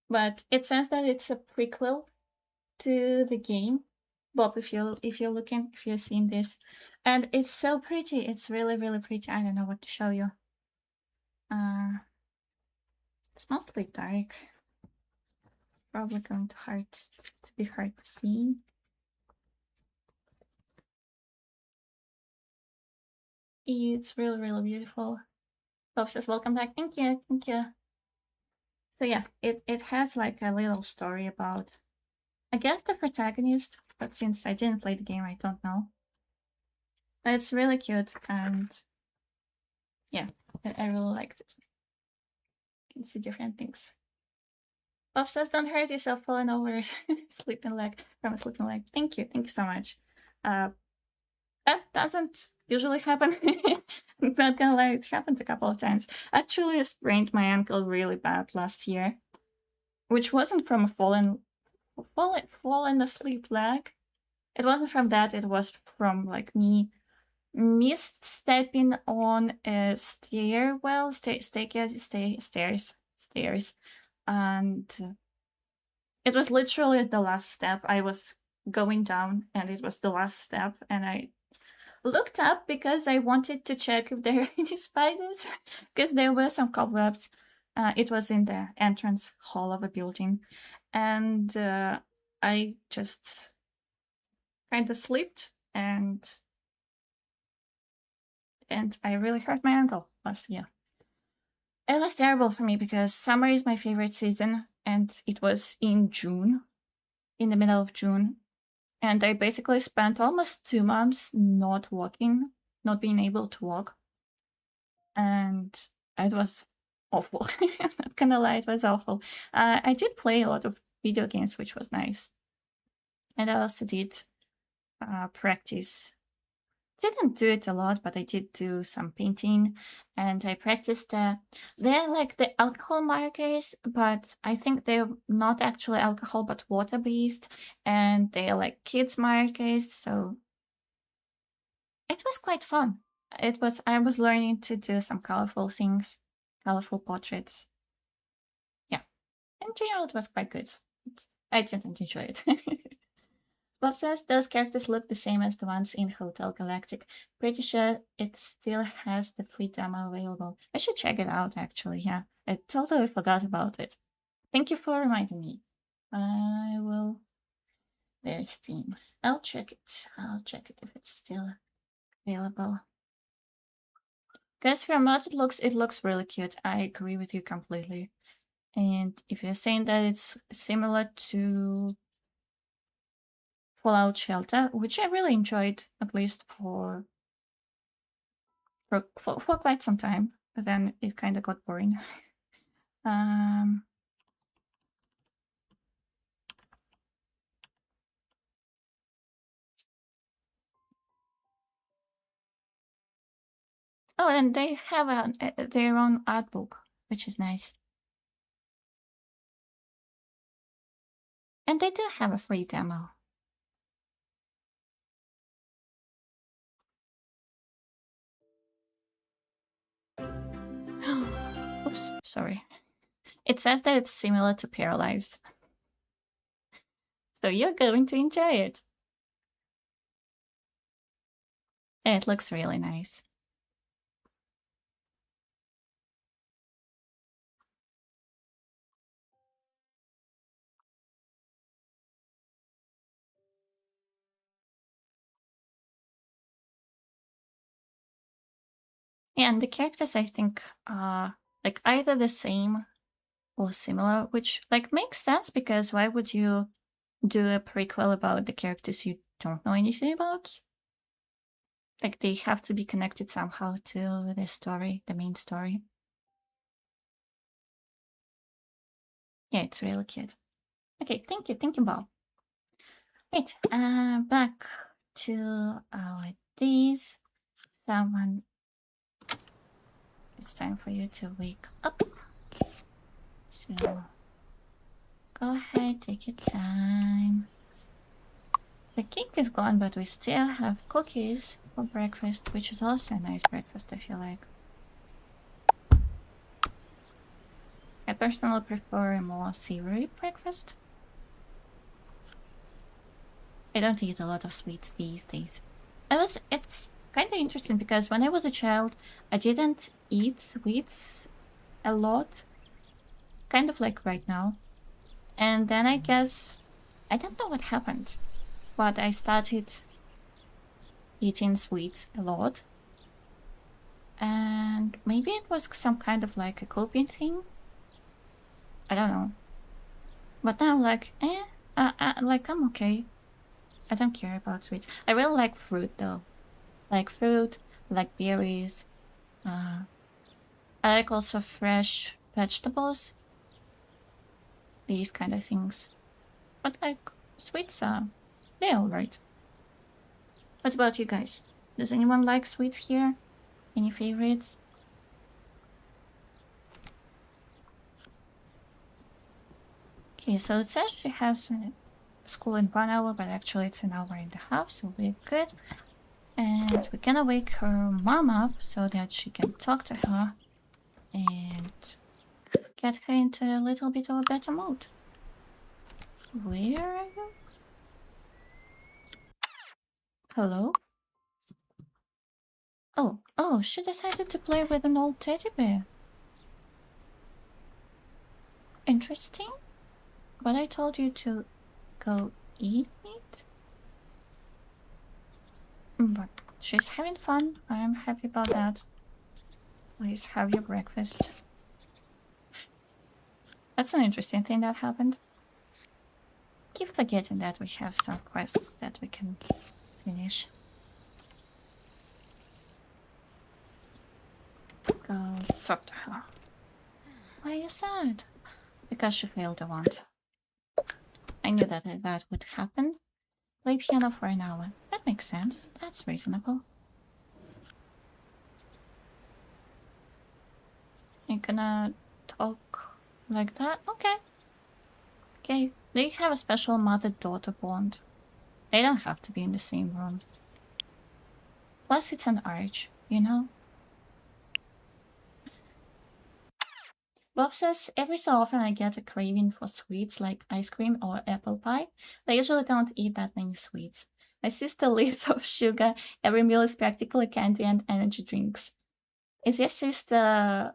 Speaker 1: But it says that it's a prequel to the game. Bob, if you're looking, if you're seeing this. And it's so pretty. It's really, really pretty. I don't know what to show you. It's mostly dark. Probably going to be hard to see. It's really, really beautiful. Bob says, welcome back. Thank you. Thank you. So yeah, it has like a little story about, I guess, the protagonist, but since I didn't play the game, I don't know. But it's really cute, and yeah, I really liked it. You can see different things. Bob says, don't hurt yourself falling over sleeping leg from a sleeping leg. Thank you so much. That doesn't usually happen. Not gonna lie, it happened a couple of times. Actually, I sprained my ankle really bad last year, which wasn't from a fallen asleep leg. It wasn't from that. It was from like me misstepping on a stairwell, stairs, and it was literally the last step. I was going down, and it was the last step, and I looked up because I wanted to check if there are any spiders, because there were some cobwebs. It was in the entrance hall of a building, and I just kind of slipped, and I really hurt my ankle last year. It was terrible for me because summer is my favorite season, and it was in June, in the middle of June, and I basically spent almost 2 months not walking, not being able to walk, and it was awful. I'm not gonna lie, it was awful. I did play a lot of video games, which was nice, and I also did practice. Didn't do it a lot, but I did do some painting, and I practiced. They're like the alcohol markers, but I think they're not actually alcohol, but water-based, and they're like kids markers, so it was quite fun. I was learning to do some colorful things, colorful portraits. Yeah, in general, it was quite good. I didn't enjoy it. Bob says those characters look the same as the ones in Hotel Galactic. Pretty sure it still has the free demo available. I should check it out, actually, yeah. I totally forgot about it. Thank you for reminding me. I will... There's Steam. I'll check it. I'll check it if it's still available. Because from what it looks really cute. I agree with you completely. And if you're saying that it's similar to Fallout Shelter, which I really enjoyed, at least for quite some time, but then it kind of got boring. Oh, and they have their own art book, which is nice. And they do have a free demo. Oops, sorry. It says that it's similar to Paralives. So you're going to enjoy it. It looks really nice. Yeah, and the characters, I think, are like either the same or similar, which like makes sense, because why would you do a prequel about the characters you don't know anything about? Like, they have to be connected somehow to the story, the main story. Yeah, it's really cute. Okay, thank you, Bob. Wait, back to our days. Someone... It's time for you to wake up. So... Go ahead, take your time. The cake is gone, but we still have cookies for breakfast, which is also a nice breakfast, I feel like. I personally prefer a more savory breakfast. I don't eat a lot of sweets these days. It's kind of interesting because when I was a child, I didn't eat sweets a lot. Kind of like right now. And then I guess, I don't know what happened, but I started eating sweets a lot. And maybe it was some kind of like a coping thing. I don't know. But now, like, like I'm okay. I don't care about sweets. I really like fruit though. Like fruit, like berries. I like also fresh vegetables. These kind of things. But like sweets they're alright. What about you guys? Does anyone like sweets here? Any favorites? Okay, so it says she has school in 1 hour, but actually it's an hour and a half, so we're good. And we're gonna wake her mom up so that she can talk to her and get her into a little bit of a better mood. Where are you? Hello? Oh, she decided to play with an old teddy bear. Interesting. But I told you to go eat it? But she's having fun. I'm happy about that. Please have your breakfast. That's an interesting thing that happened. Keep forgetting that we have some quests that we can finish. Go talk to her. Why are you sad? Because she failed the wand. I knew that that would happen. Play piano for an hour. That makes sense. That's reasonable. You're gonna talk like that? Okay. Okay. They have a special mother-daughter bond. They don't have to be in the same room. Plus, it's an arch, you know? Bob says, every so often I get a craving for sweets like ice cream or apple pie. I usually don't eat that many sweets. My sister lives off sugar. Every meal is practically candy and energy drinks. Is your sister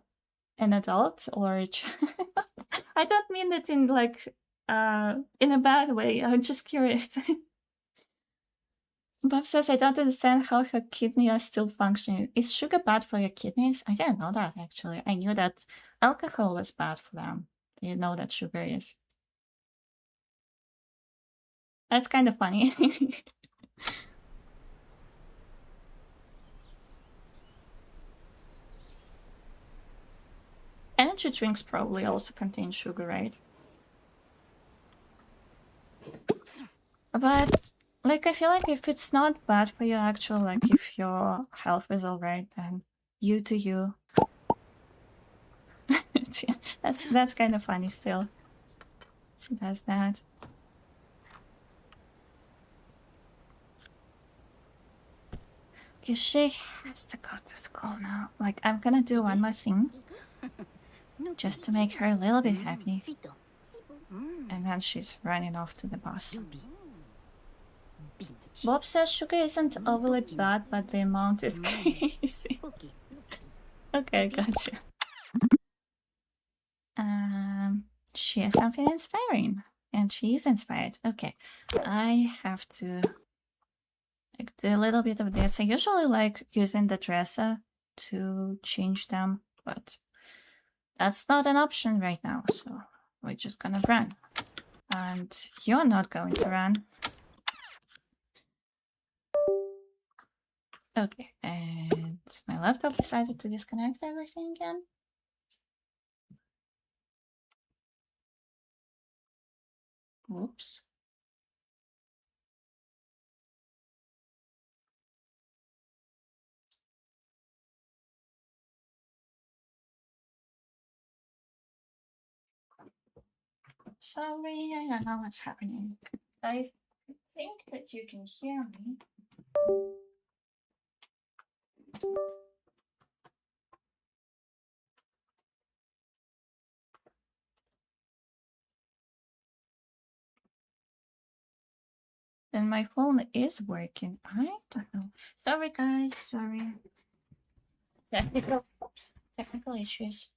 Speaker 1: an adult or a child? I don't mean it in like in a bad way. I'm just curious. Bob says, I don't understand how her kidneys are still functioning. Is sugar bad for your kidneys? I didn't know that, actually. I knew that alcohol was bad for them. I didn't know that sugar is. That's kind of funny. Energy drinks probably also contain sugar, right? But, like, I feel like if it's not bad for you, actually, like, if your health is alright, then you do you. That's kind of funny still. She does that. Okay, she has to go to school now. Like, I'm gonna do one more thing. Just to make her a little bit happy. And then she's running off to the bus. Bob says sugar isn't overly bad, but the amount is crazy. Okay, gotcha. She has something inspiring. And she is inspired. Okay, I have to like do a little bit of this. I usually like using the dresser to change them, but that's not an option right now, so we're just gonna run. And you're not going to run. Okay, and my laptop decided to disconnect everything again. Whoops. sorry, I don't know what's happening. I think that you can hear me. And my phone is working. I don't know. Sorry, guys. Sorry. Technical issues.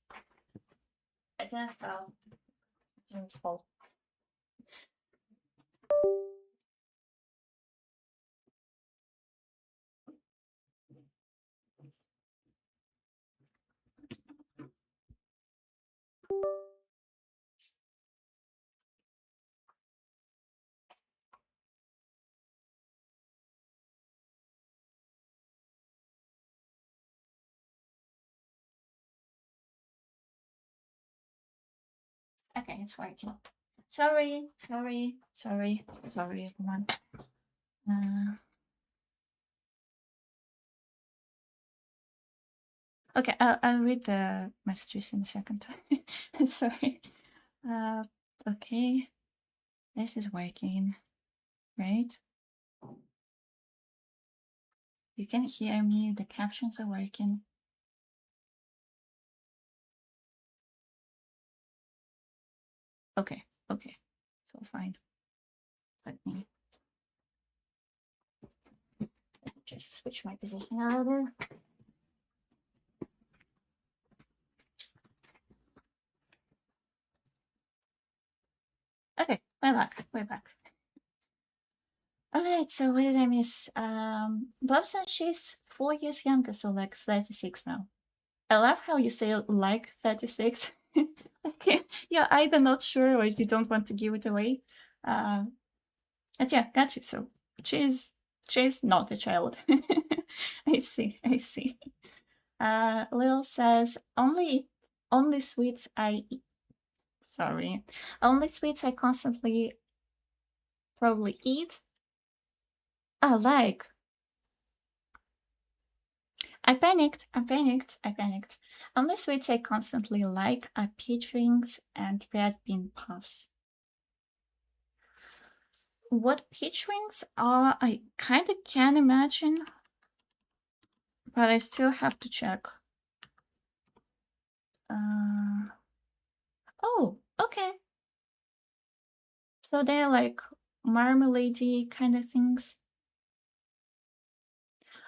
Speaker 1: I didn't fall. I didn't fall. Okay, it's working. Sorry, everyone. Okay, I'll read the messages in a second. Sorry. Okay, this is working, right? You can hear me. The captions are working. Okay, so fine. Let me just switch my position a little bit. Okay, we're back. All right, so what did I miss? Bob says she's 4 years younger, so like 36 now. I love how you say like 36. Okay, you're either not sure or you don't want to give it away. But yeah, got you. So she's not a child. I see. Lil says only sweets I eat. Sorry, only sweets I constantly probably eat. Like. I panicked. Only sweets I constantly like are peach rings and red bean puffs. What peach rings are, I kind of can imagine, but I still have to check. Oh, okay. So they're like marmalade-y kind of things.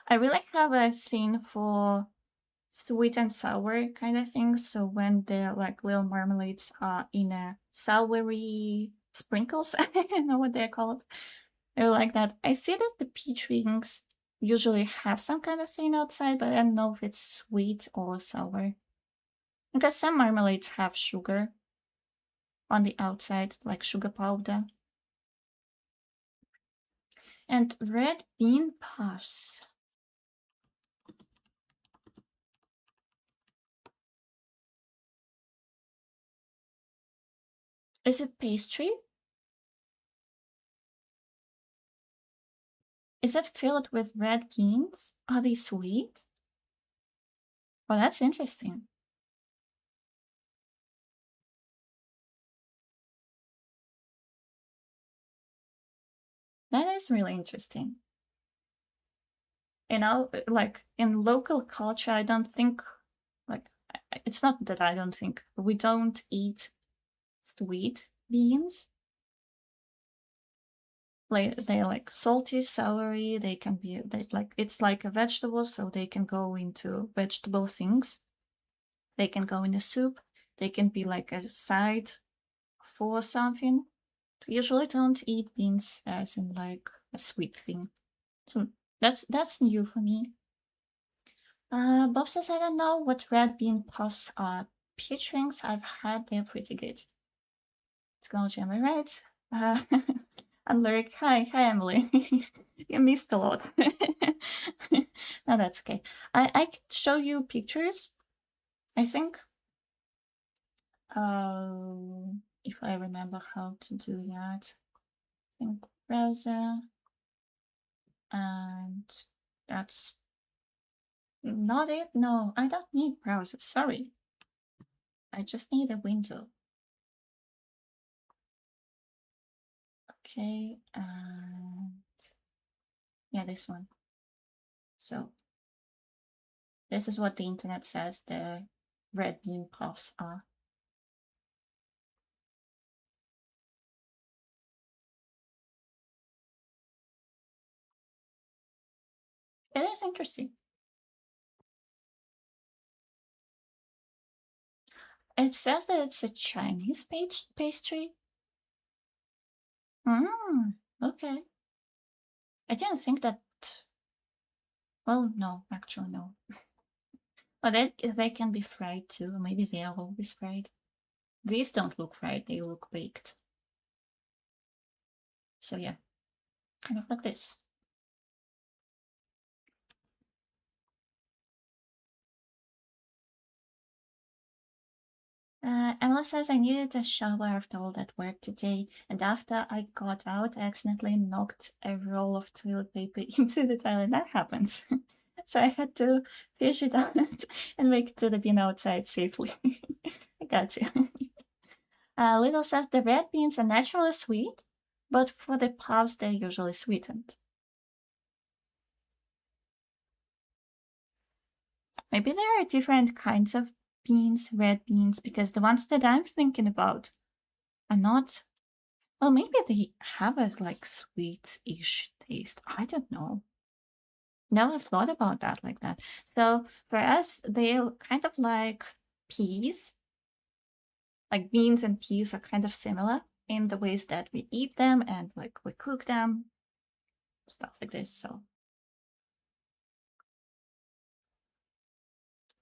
Speaker 1: I really have a thing for sweet and sour kind of things. So when they're like little marmalades are in a soury sprinkles, I don't know what they're called. I like that. I see that the peach rings usually have some kind of thing outside, but I don't know if it's sweet or sour. Because some marmalades have sugar on the outside, like sugar powder. And red bean puffs. Is it pastry? Is it filled with red beans? Are they sweet? Well, that's interesting. That is really interesting. You know, like in local culture, I don't think, like, it's not that I don't think, we don't eat sweet beans. Like they're like salty, soury. They can be like, it's like a vegetable, so they can go into vegetable things. They can go in a soup. They can be like a side for something. We usually don't eat beans as in like a sweet thing. So that's new for me. Bob says I don't know what red bean puffs are. Peach rings I've had, they're pretty good. Technology, am I right? And Lyric, hi Emily. You missed a lot. No, that's okay. I can show you pictures, I think. If I remember how to do that. I think browser. And that's not it. No, I don't need browser, sorry. I just need a window. Okay, and yeah, this one. So this is what the internet says the red bean puffs are. It is interesting. It says that it's a Chinese pastry. Okay. I didn't think that. Well, no, actually, no. But they can be fried too. Maybe they are always fried. These don't look fried, they look baked. So yeah, kind of like this. Emily says, I needed a shower after all that work today, and after I got out, I accidentally knocked a roll of toilet paper into the toilet. That happens. So I had to fish it out and make it to the bin outside safely. I got you. Little says, the red beans are naturally sweet, but for the puffs, they're usually sweetened. Maybe there are different kinds of beans, red beans, because the ones that I'm thinking about are not. Well, maybe they have a like sweet-ish taste. I don't know. Never thought about that like that. So for us, they're kind of like peas. Like beans and peas are kind of similar in the ways that we eat them and like we cook them, stuff like this. So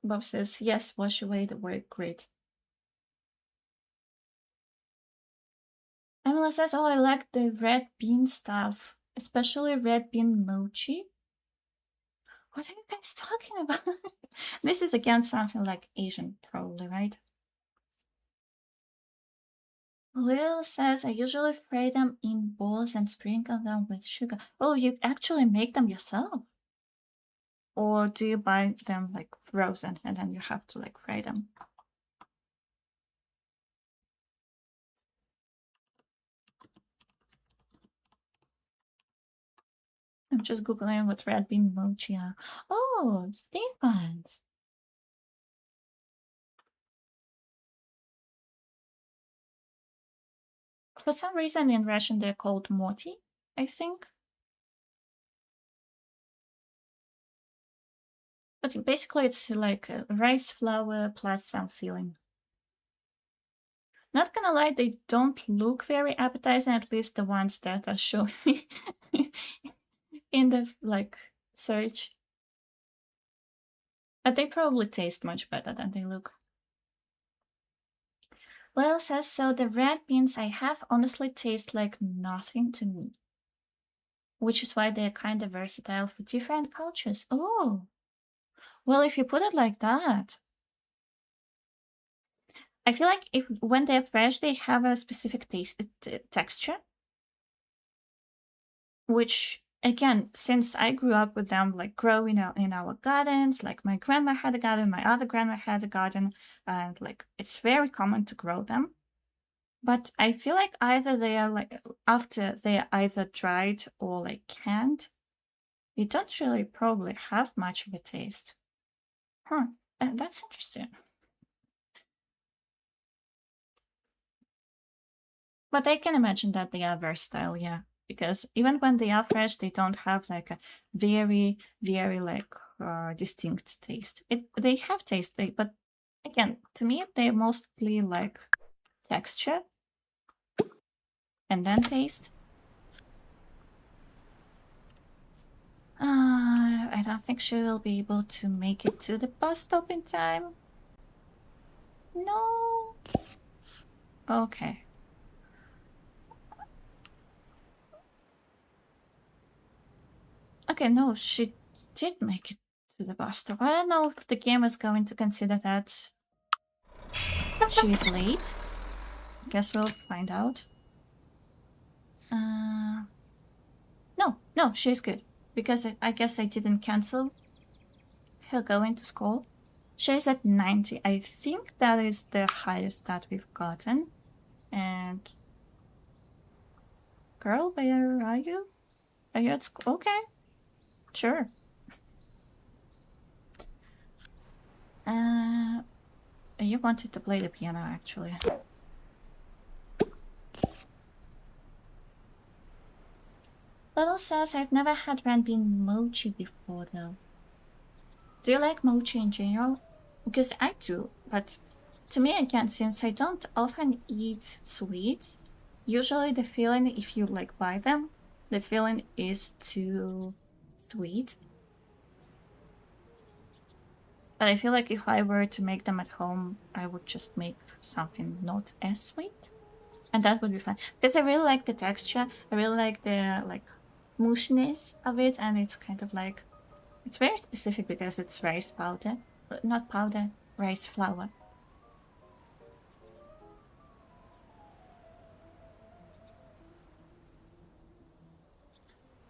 Speaker 1: Bob says, yes, wash away the word great. Emily says, oh, I like the red bean stuff, especially red bean mochi. What are you guys talking about? This is again something like Asian, probably, right? Lil says, I usually fry them in bowls and sprinkle them with sugar. Oh, you actually make them yourself? Or do you buy them like frozen and then you have to like fry them? I'm just googling what red bean mochi are. Oh, these ones. For some reason in Russian they're called moti, I think. But basically it's like rice flour plus some filling. Not gonna lie, they don't look very appetizing, at least the ones that are showing in the like search. But they probably taste much better than they look. Well says, so the red beans I have honestly taste like nothing to me. Which is why they're kind of versatile for different cultures. Oh, well, if you put it like that, I feel like when they're fresh, they have a specific texture. Which, again, since I grew up with them, like growing out in our gardens, like my grandma had a garden, my other grandma had a garden, and like it's very common to grow them. But I feel like either they are like after they are either dried or like canned, you don't really probably have much of a taste. That's interesting. But I can imagine that they are versatile, yeah. Because even when they are fresh, they don't have like a very, very like distinct taste. They have taste, but again, to me, they're mostly like texture and then taste. I don't think she will be able to make it to the bus stop in time. No. Okay. Okay, no, she did make it to the bus stop. I don't know if the game is going to consider that she is late. Guess we'll find out. No, she's good. Because I guess I didn't cancel her going to school. She's at 90. I think that is the highest that we've gotten. And Girl, where are you? Are you at school? Okay. Sure. You wanted to play the piano, actually. Little says, I've never had ramen mochi before, though. Do you like mochi in general? Because I do, but to me, again, since I don't often eat sweets, usually the feeling, if you like buy them, the feeling is too sweet. But I feel like if I were to make them at home, I would just make something not as sweet. And that would be fun. Because I really like the texture. I really like the mushiness of it. And it's kind of like... It's very specific because it's rice powder. Not powder, rice flour.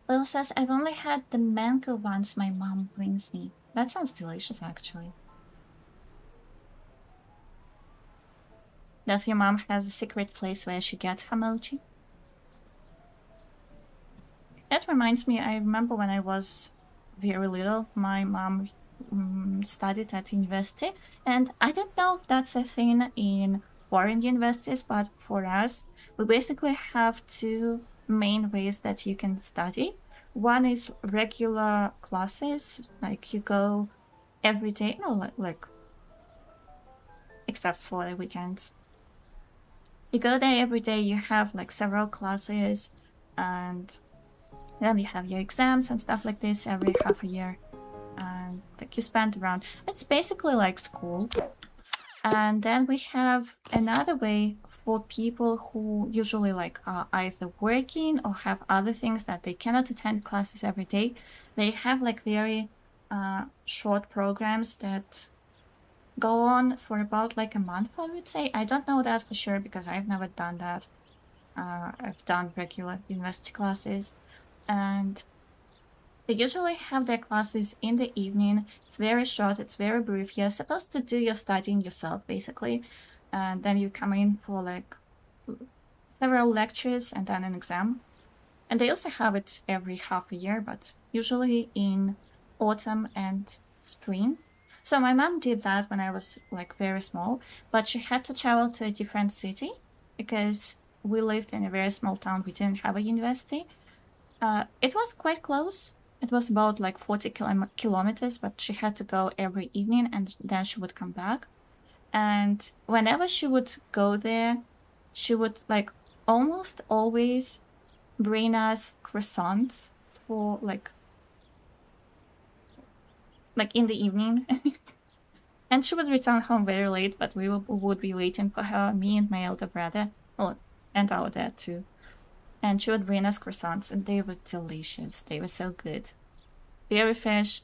Speaker 1: Lil says, I've only had the mango ones my mom brings me. That sounds delicious, actually. Does your mom have a secret place where she gets her mochi? That reminds me, I remember when I was very little, my mom studied at university, and I don't know if that's a thing in foreign universities, but for us, we basically have two main ways that you can study. One is regular classes, like you go every day, no, like except for the weekends. You go there every day, you have like several classes, and then you have your exams and stuff like this every half a year. And like you spend around, it's basically like school. And then we have another way for people who usually like are either working or have other things that they cannot attend classes every day. They have like very short programs that go on for about like a month, I would say. I don't know that for sure because I've never done that. I've done regular university classes, and they usually have their classes in the evening. It's very short, it's very brief. You're supposed to do your studying yourself, basically. And then you come in for like several lectures and then an exam. And they also have it every half a year, but usually in autumn and spring. So my mom did that when I was like very small, but she had to travel to a different city because we lived in a very small town. We didn't have a university. It was quite close. It was about like 40 kilometers, but she had to go every evening and then she would come back. And whenever she would go there, she would like almost always bring us croissants for like in the evening. And she would return home very late, but we would be waiting for her, me and my elder brother, and our dad too. And she would bring us croissants, and they were delicious. They were so good. Very fresh.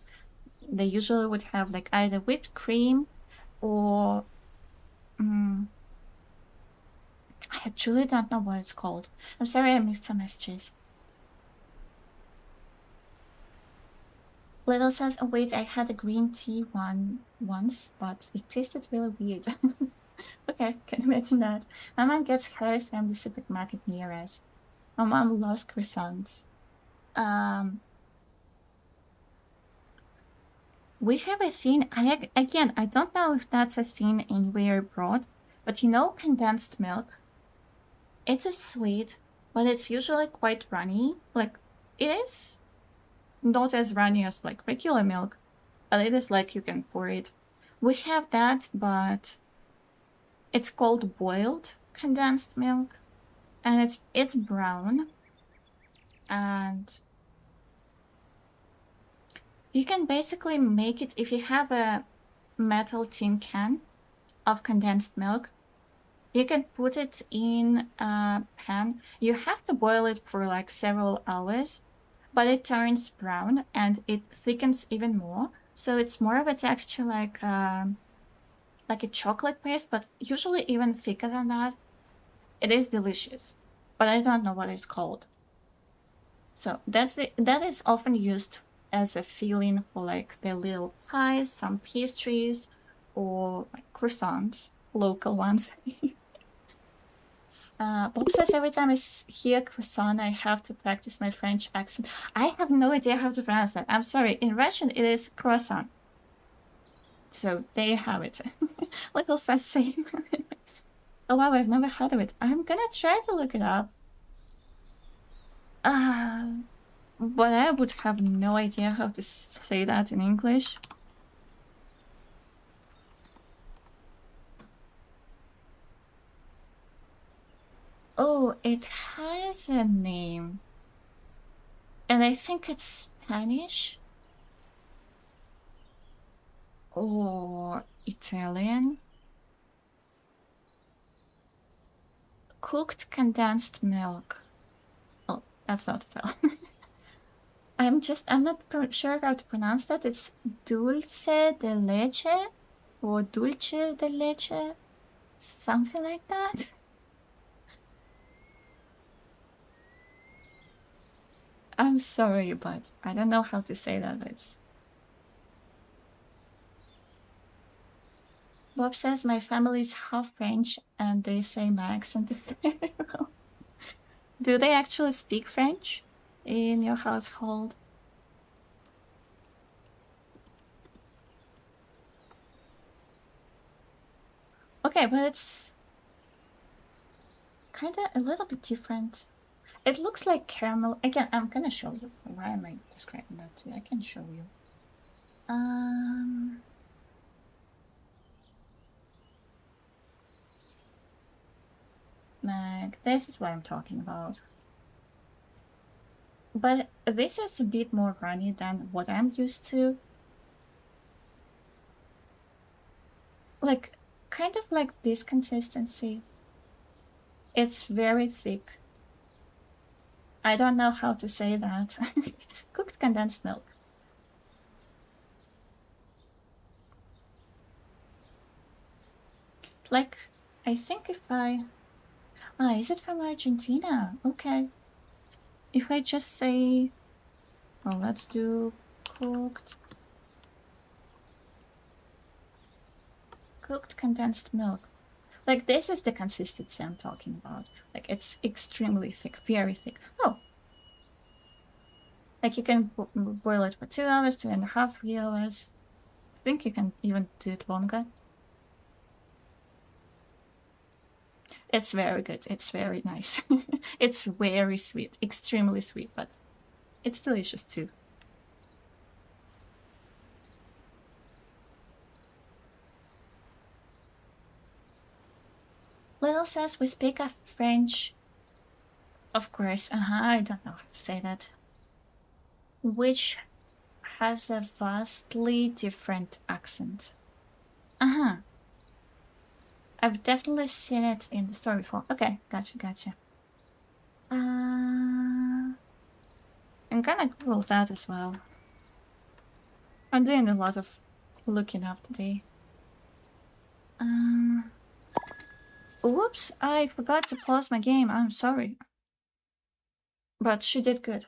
Speaker 1: They usually would have like either whipped cream or... I actually don't know what it's called. I'm sorry I missed some messages. Little says, oh wait, I had a green tea one once, but it tasted really weird. Okay, can imagine that. My mom gets hers from the supermarket near us. My mom loves croissants. We have a thing, again, I don't know if that's a thing anywhere abroad, but you know condensed milk? It's a sweet, but it's usually quite runny. Like, it is not as runny as like regular milk, but it is like you can pour it. We have that, but it's called boiled condensed milk, and it's brown, and you can basically make it if you have a metal tin can of condensed milk. You can put it in a pan. You have to boil it for like several hours, but it turns brown and it thickens even more. So it's more of a texture like a chocolate paste, but usually even thicker than that. It is delicious, but I don't know what it's called. So that is often used as a filling for like the little pies, some pastries, or like croissants, local ones. Bob says every time I hear croissant, I have to practice my French accent. I have no idea how to pronounce that. I'm sorry. In Russian, it is croissant. So there you have it. Little sassy. Oh wow, I've never heard of it. I'm gonna try to look it up. But I would have no idea how to say that in English. Oh, it has a name. And I think it's Spanish. Or Italian. Cooked condensed milk. Oh, that's not Italian. I'm not sure how to pronounce that. It's dulce de leche or dulce de leche. Something like that. I'm sorry, but I don't know how to say that. It's... Bob says my family is half French and they say my accent is terrible. Do they actually speak French in your household? Okay, but it's kind of a little bit different. It looks like caramel. Again, I'm gonna show you. Why am I describing that to you? I can show you. Like, this is what I'm talking about. But this is a bit more runny than what I'm used to. Like, kind of like this consistency. It's very thick. I don't know how to say that. Cooked condensed milk. Like, I think if I... is it from Argentina? Okay. If I just say... Well, let's do cooked condensed milk. Like, this is the consistency I'm talking about. Like, it's extremely thick, very thick. Oh! Like, you can boil it for 2 hours, 2.5, 3 hours. I think you can even do it longer. It's very good. It's very nice. It's very sweet, extremely sweet, but it's delicious too. Little says we speak a French. Of course, I don't know how to say that. Which has a vastly different accent. I've definitely seen it in the story before. Okay, gotcha. I'm gonna Google that as well. I'm doing a lot of looking up today. Whoops, I forgot to pause my game. I'm sorry. But she did good.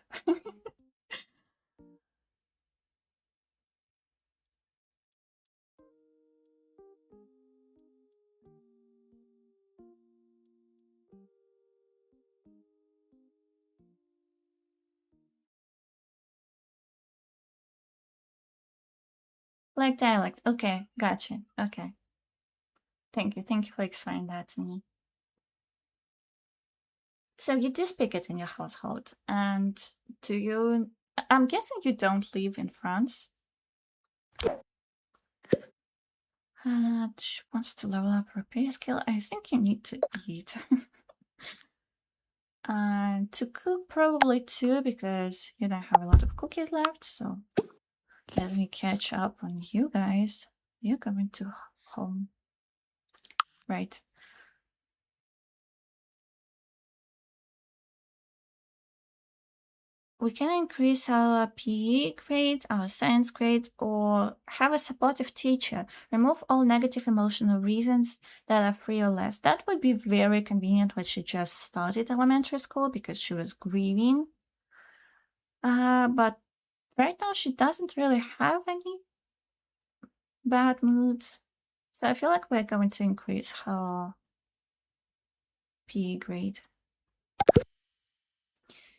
Speaker 1: Like dialect. Okay, gotcha. Okay. Thank you for explaining that to me. So you do speak it in your household, and do you... I'm guessing you don't live in France? She wants to level up her pay skill. I think you need to eat. And to cook probably too, because you don't have a lot of cookies left, so let me catch up on you guys. You're coming to home. Right. We can increase our PE grade, our science grade, or have a supportive teacher. Remove all negative emotional reasons that are 3 or less. That would be very convenient when she just started elementary school because she was grieving. But right now she doesn't really have any bad moods. So I feel like we're going to increase her PE grade.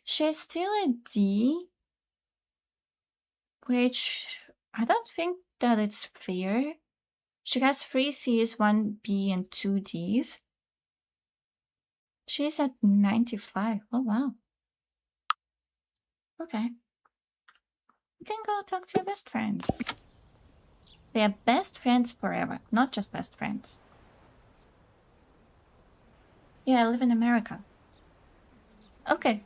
Speaker 1: She's still a D, which I don't think that it's fair. She has 3 Cs, 1 B, and 2 Ds. She's at 95. Oh, wow. Okay. You can go talk to your best friend. They are best friends forever, not just best friends. Yeah, I live in America. Okay.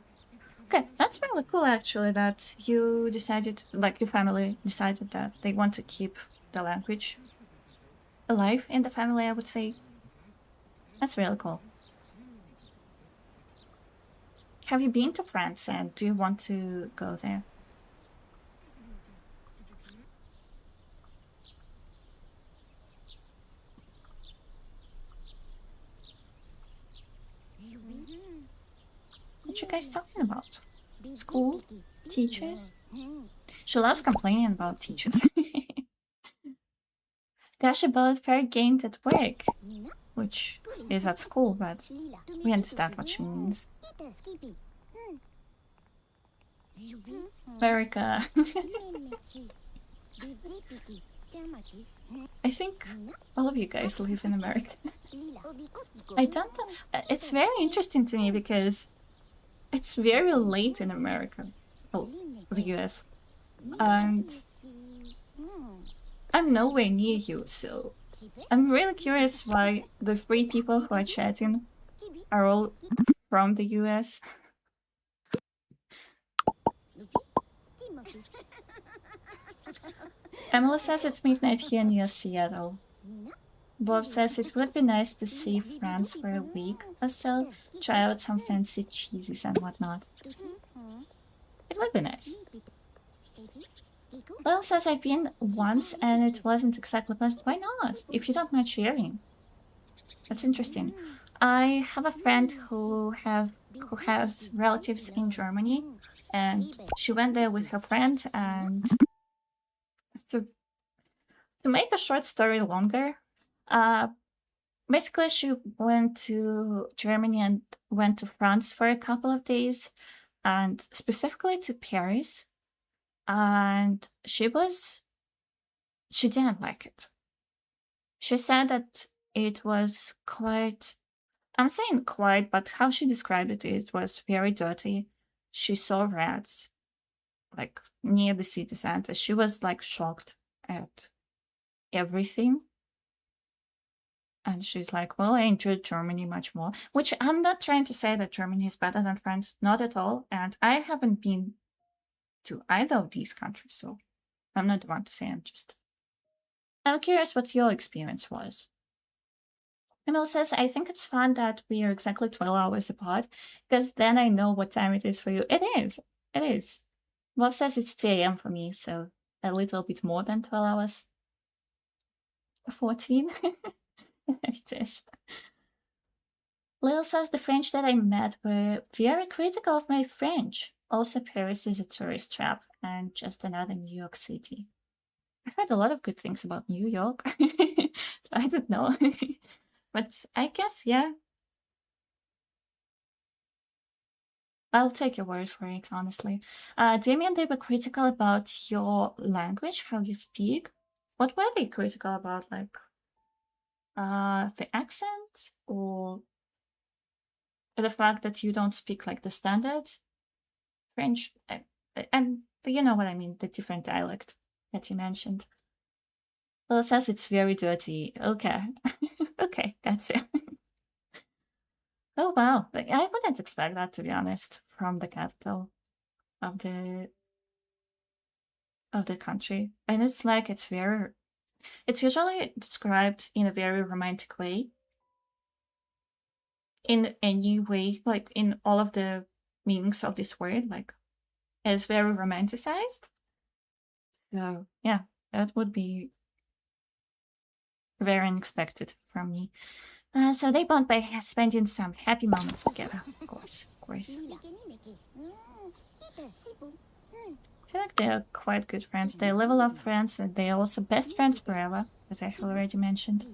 Speaker 1: Okay, that's really cool actually that you decided, like your family decided that they want to keep the language alive in the family, I would say. That's really cool. Have you been to France and do you want to go there? What you guys talking about? School? Teachers? She loves complaining about teachers. 𝘨𝘂𝘏𝘬𝘏 gained at work, which is at school, but we understand what she means. America. I think all of you guys live in America. I don't know. It's very interesting to me because it's very late in America. Oh, the US. And I'm nowhere near you, so I'm really curious why the 3 people who are chatting are all from the US. Emily says it's midnight here near Seattle. Bob says it would be nice to see France for a week or so, try out some fancy cheeses and whatnot. It would be nice. Will says I've been once and it wasn't exactly pleasant. Why not? If you don't mind sharing. That's interesting. I have a friend who has relatives in Germany, and she went there with her friend, and to make a short story longer, basically she went to Germany and went to France for a couple of days, and specifically to Paris, and she didn't like it. She said that it was quite, I'm saying quite, but how she described it, it was very dirty. She saw rats, like, near the city center. She was, like, shocked at everything. And she's like, well, I enjoyed Germany much more. Which I'm not trying to say that Germany is better than France. Not at all. And I haven't been to either of these countries, so I'm not the one to say. I'm curious what your experience was. Emil says, I think it's fun that we are exactly 12 hours apart, because then I know what time it is for you. It is. It is. Bob says it's 2 a.m. for me, so a little bit more than 12 hours. 14. It is. Lil says the French that I met were very critical of my French. Also, Paris is a tourist trap and just another New York City. I've heard a lot of good things about New York. So I don't know. But I guess, yeah. I'll take your word for it, honestly. Damien, they were critical about your language, how you speak. What were they critical about? Like, the accent? Or the fact that you don't speak like the standard French? And you know what I mean, the different dialect that you mentioned. Well, it says it's very dirty. Okay. Okay, gotcha. Oh, wow. Like, I wouldn't expect that, to be honest, from the capital of the country. And it's like, it's usually described in a very romantic way. In any way, like in all of the meanings of this word, like, it's very romanticized. So, yeah, that would be very unexpected from me. So they bond by spending some happy moments together, of course. I feel like they're quite good friends. They level up friends, and they're also best friends forever, as I have already mentioned.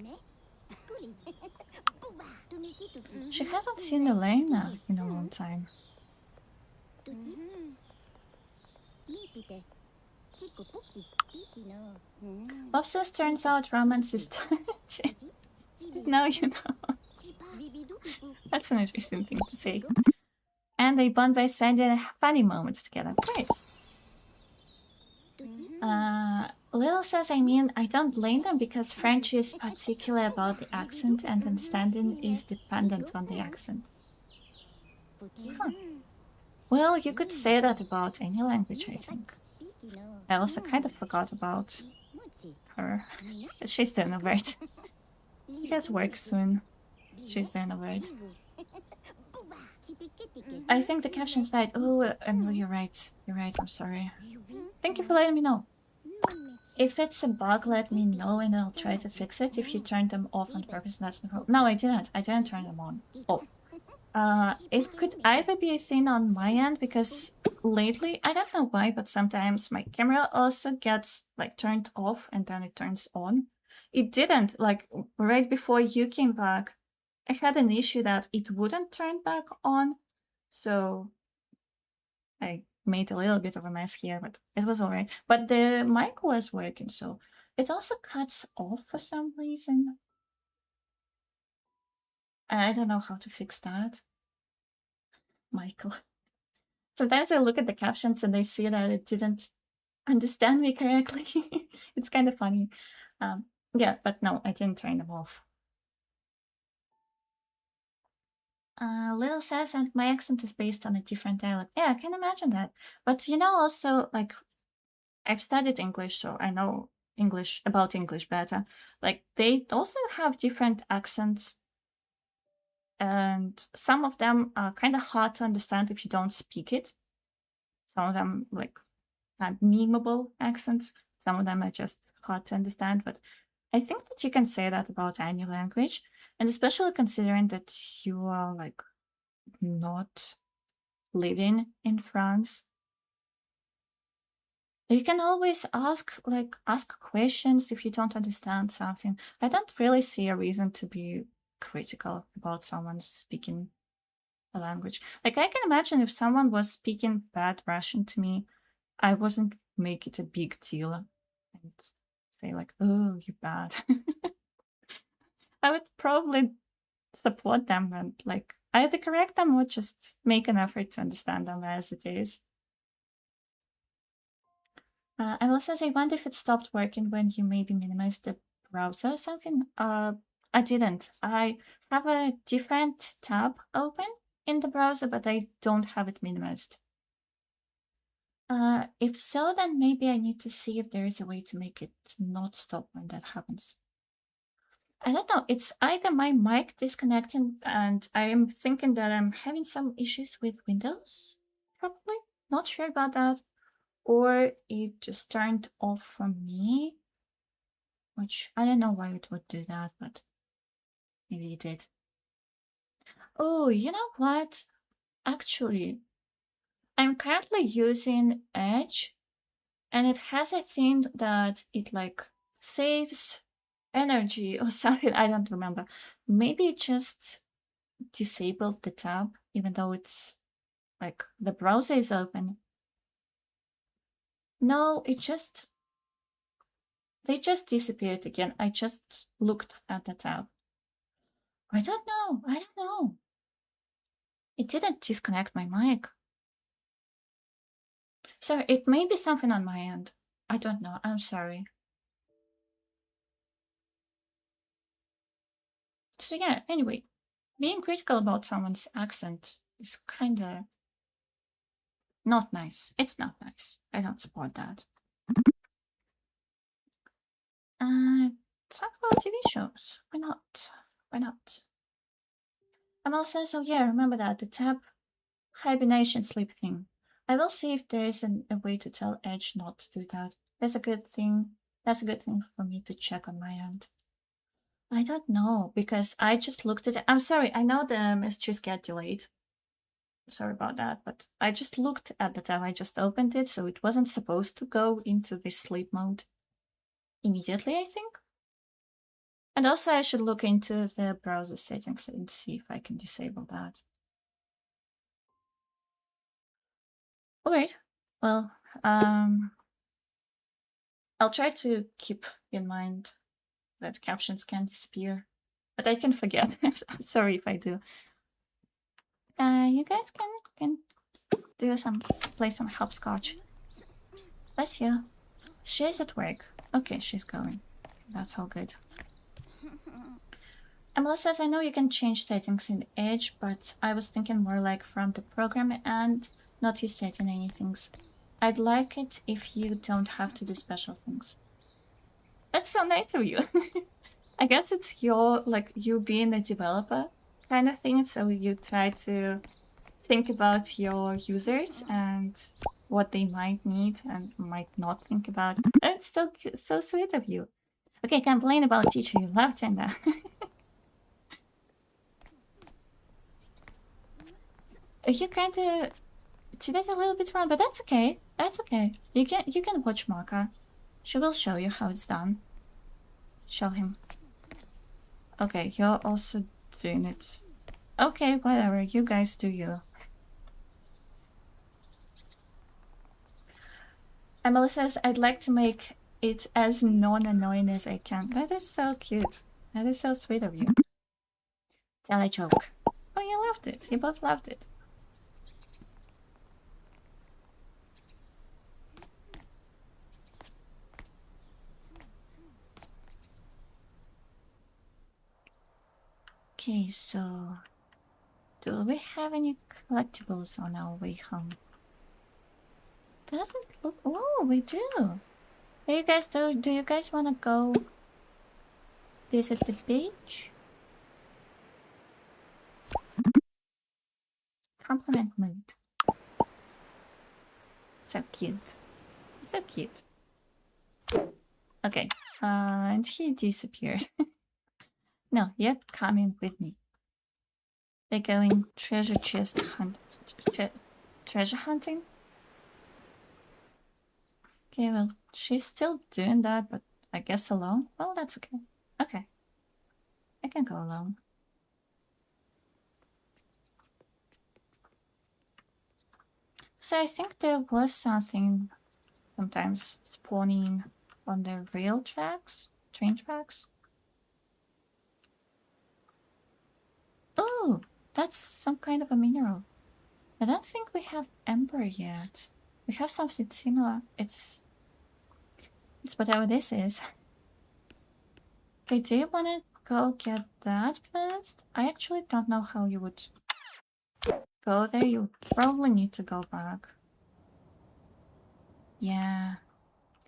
Speaker 1: She hasn't seen Elena in a long time. Bob says turns out romance is now you know. That's an interesting thing to say. And they bond by spending funny moments together. Nice. Lil says, I mean, I don't blame them because French is particular about the accent and understanding is dependent on the accent. Huh. Well, you could say that about any language, I think. I also kind of forgot about her. But she's doing alright. She has work soon. She's doing alright. I think the captions died. Oh, no, you're right. You're right, I'm sorry. Thank you for letting me know. If it's a bug, let me know and I'll try to fix it. If you turned them off on purpose, that's the problem. No, I didn't. I didn't turn them on. Oh. It could either be a thing on my end because lately, I don't know why, but sometimes my camera also gets like turned off and then it turns on. It didn't, like right before you came back, I had an issue that it wouldn't turn back on. So I made a little bit of a mess here, but it was alright. But the mic was working, so it also cuts off for some reason. I don't know how to fix that. Michael. Sometimes I look at the captions and I see that it didn't understand me correctly. It's kind of funny. Yeah, but no, I didn't turn them off. Lil says, and my accent is based on a different dialect. Yeah, I can imagine that. But you know, also, like, I've studied English, so I know English better. Like, they also have different accents. And some of them are kind of hard to understand if you don't speak it. Some of them, like, have memeable accents. Some of them are just hard to understand. But I think that you can say that about any language. And especially considering that you are, like, not living in France. You can always ask questions if you don't understand something. I don't really see a reason to be critical about someone speaking a language. Like, I can imagine if someone was speaking bad Russian to me, I wouldn't make it a big deal and say like, oh, you're bad. I would probably support them and like either correct them or just make an effort to understand them as it is. And also, I wonder if it stopped working when you maybe minimized the browser or something. I didn't. I have a different tab open in the browser, but I don't have it minimized. If so, then maybe I need to see if there is a way to make it not stop when that happens. I don't know. It's either my mic disconnecting and I am thinking that I'm having some issues with Windows, probably. Not sure about that. Or it just turned off for me, which I don't know why it would do that, but maybe it did. Oh, you know what? Actually, I'm currently using Edge, and it has a thing that it like saves energy or something. I don't remember. Maybe it just disabled the tab, even though it's like the browser is open. No, they just disappeared again. I just looked at the tab. I don't know. It didn't disconnect my mic. Sorry, it may be something on my end. I don't know. I'm sorry. So yeah, anyway, being critical about someone's accent is kinda not nice. It's not nice. I don't support that. Talk about TV shows. Why not? Why not? I'm also, so yeah, remember that, the tab hibernation sleep thing. I will see if there is a way to tell Edge not to do that. That's a good thing. That's a good thing for me to check on my end. I don't know, because I just looked at it. I'm sorry, I know the messages get delayed. Sorry about that, but I just looked at the tab. I just opened it, so it wasn't supposed to go into this sleep mode immediately, I think. And also I should look into the browser settings and see if I can disable that. Alright, well, I'll try to keep in mind that captions can disappear, but I can forget. I'm sorry if I do. You guys can do play some hopscotch. Bless you. She's at work. Okay, she's going. That's all good. Emily says, I know you can change settings in Edge, but I was thinking more like from the program and not you setting anything. I'd like it if you don't have to do special things. That's so nice of you. I guess it's your, like, you being a developer kind of thing, so you try to think about your users and what they might need and might not think about. It's so sweet of you. Okay, complain about teacher you love, Tenda. You kind of did it a little bit wrong, but that's okay. That's okay. You can watch Maka. She will show you how it's done. Show him. Okay, you're also doing it. Okay, whatever. You guys do you. Emily says, I'd like to make it as non-annoying as I can. That is so cute. That is so sweet of you. Tell a joke. Oh, you loved it. You both loved it. Okay, so do we have any collectibles on our way home? Doesn't look. Oh, we do. Do you guys want to go visit the beach? Compliment mood. So cute. So cute. Okay. And he disappeared. No, you're coming with me. We're going treasure chest hunt. Treasure hunting? Okay, well, she's still doing that, but I guess alone? Well, that's okay. Okay. I can go alone. So I think there was something sometimes spawning on the rail tracks? Train tracks? Oh, that's some kind of a mineral. I don't think we have amber yet. We have something similar. It's whatever this is. Okay, do you want to go get that first? I actually don't know how you would go there. You probably need to go back. Yeah.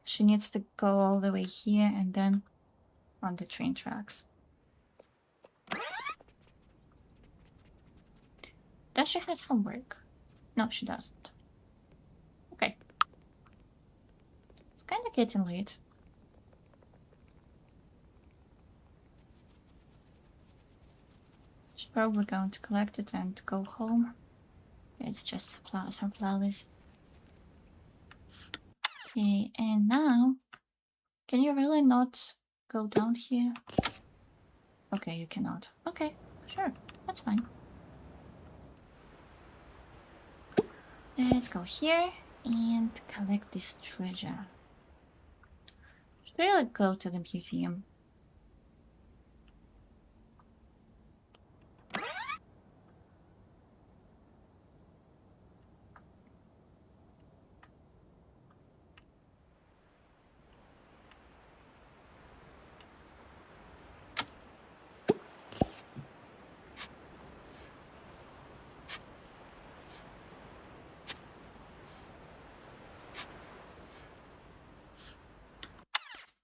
Speaker 1: She needs to go all the way here and then on the train tracks. Does she have homework? No, she doesn't. Okay. It's kind of getting late. She's probably going to collect it and go home. It's just some flowers. Okay, and now, can you really not go down here? Okay, you cannot. Okay, sure, that's fine. Let's go here and collect this treasure. Should really go to the museum.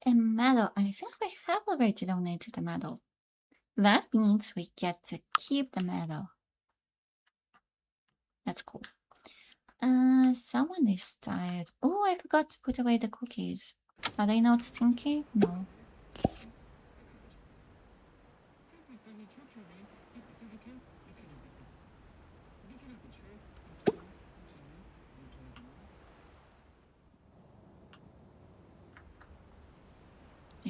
Speaker 1: A medal. I think we have already donated a medal. That means we get to keep the medal. That's cool. Someone is tired. Oh, I forgot to put away the cookies. Are they not stinky? No.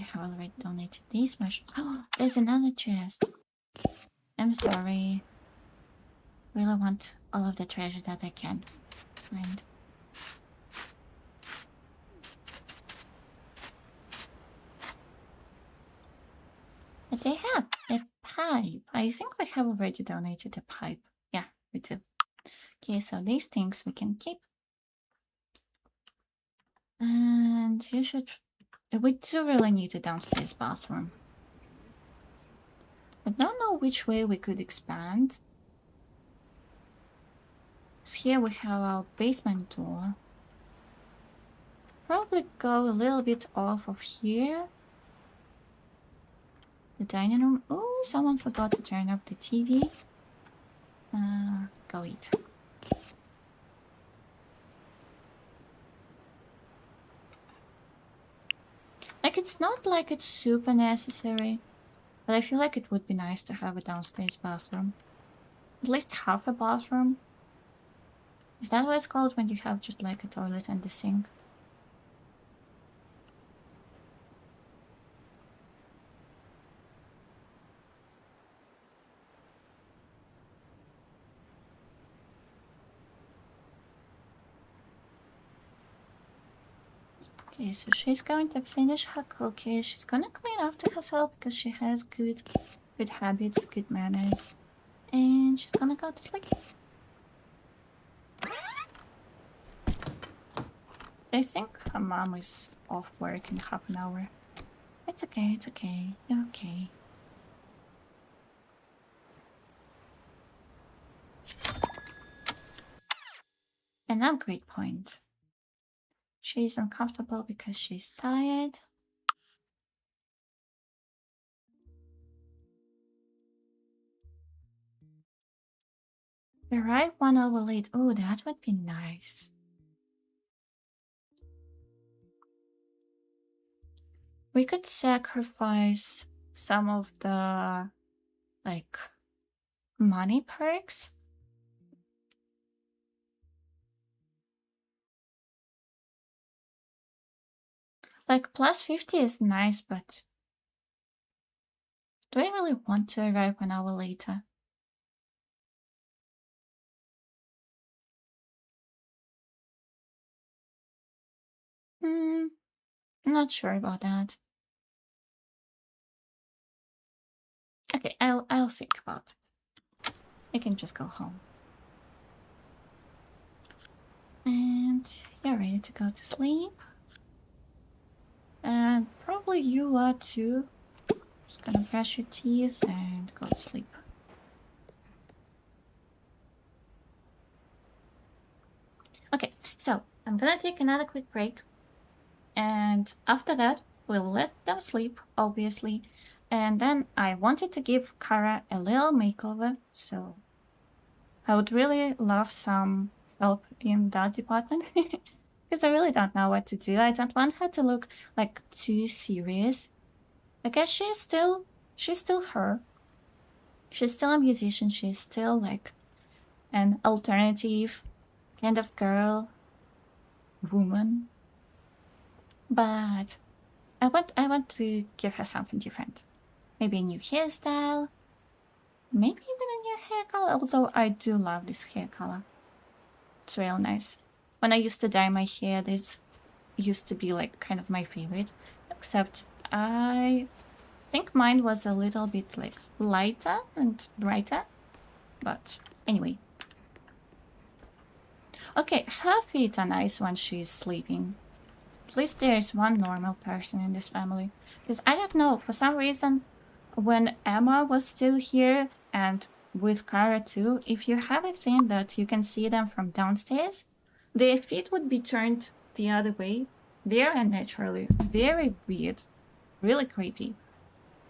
Speaker 1: you have already donated these mushrooms. Oh, there's another chest. I'm sorry. Really want all of the treasure that I can find. But they have a pipe. I think we have already donated a pipe. Yeah, we do. Okay, so these things we can keep. And you should... We do really need a downstairs bathroom. I don't know which way we could expand. So here we have our basement door. Probably go a little bit off of here. The dining room. Oh, someone forgot to turn off the TV. Go eat. Like, it's not like it's super necessary, but I feel like it would be nice to have a downstairs bathroom. At least half a bathroom. Is that what it's called when you have just like a toilet and a sink? Okay, so she's going to finish her cookies. She's gonna clean after herself because she has good habits, good manners. And she's gonna go to sleep. I think her mom is off work in half an hour. It's okay, it's okay. You're okay. An upgrade point. She's uncomfortable because she's tired. The right one overlaid. Oh, that would be nice. We could sacrifice some of the, like, money perks. Like, plus 50 is nice, but do I really want to arrive an hour later? I'm not sure about that. Okay, I'll think about it. I can just go home. And you're ready to go to sleep. And probably you are too. Just gonna brush your teeth and go to sleep. Okay, so I'm gonna take another quick break. And after that, we'll let them sleep, obviously. And then I wanted to give Cara a little makeover, so I would really love some help in that department. Because I really don't know what to do. I don't want her to look like too serious. Because she's still her. She's still a musician. She's still like an alternative kind of girl, woman. But I want to give her something different. Maybe a new hairstyle. Maybe even a new hair color. Although I do love this hair color. It's real nice. When I used to dye my hair, this used to be like kind of my favorite. Except I think mine was a little bit like lighter and brighter. But anyway. Okay, her feet are nice when she's sleeping. At least there's one normal person in this family. Because I don't know, for some reason, when Emma was still here, and with Cara too, if you have a thing that you can see them from downstairs, their feet would be turned the other way. Very unnaturally, very weird, really creepy.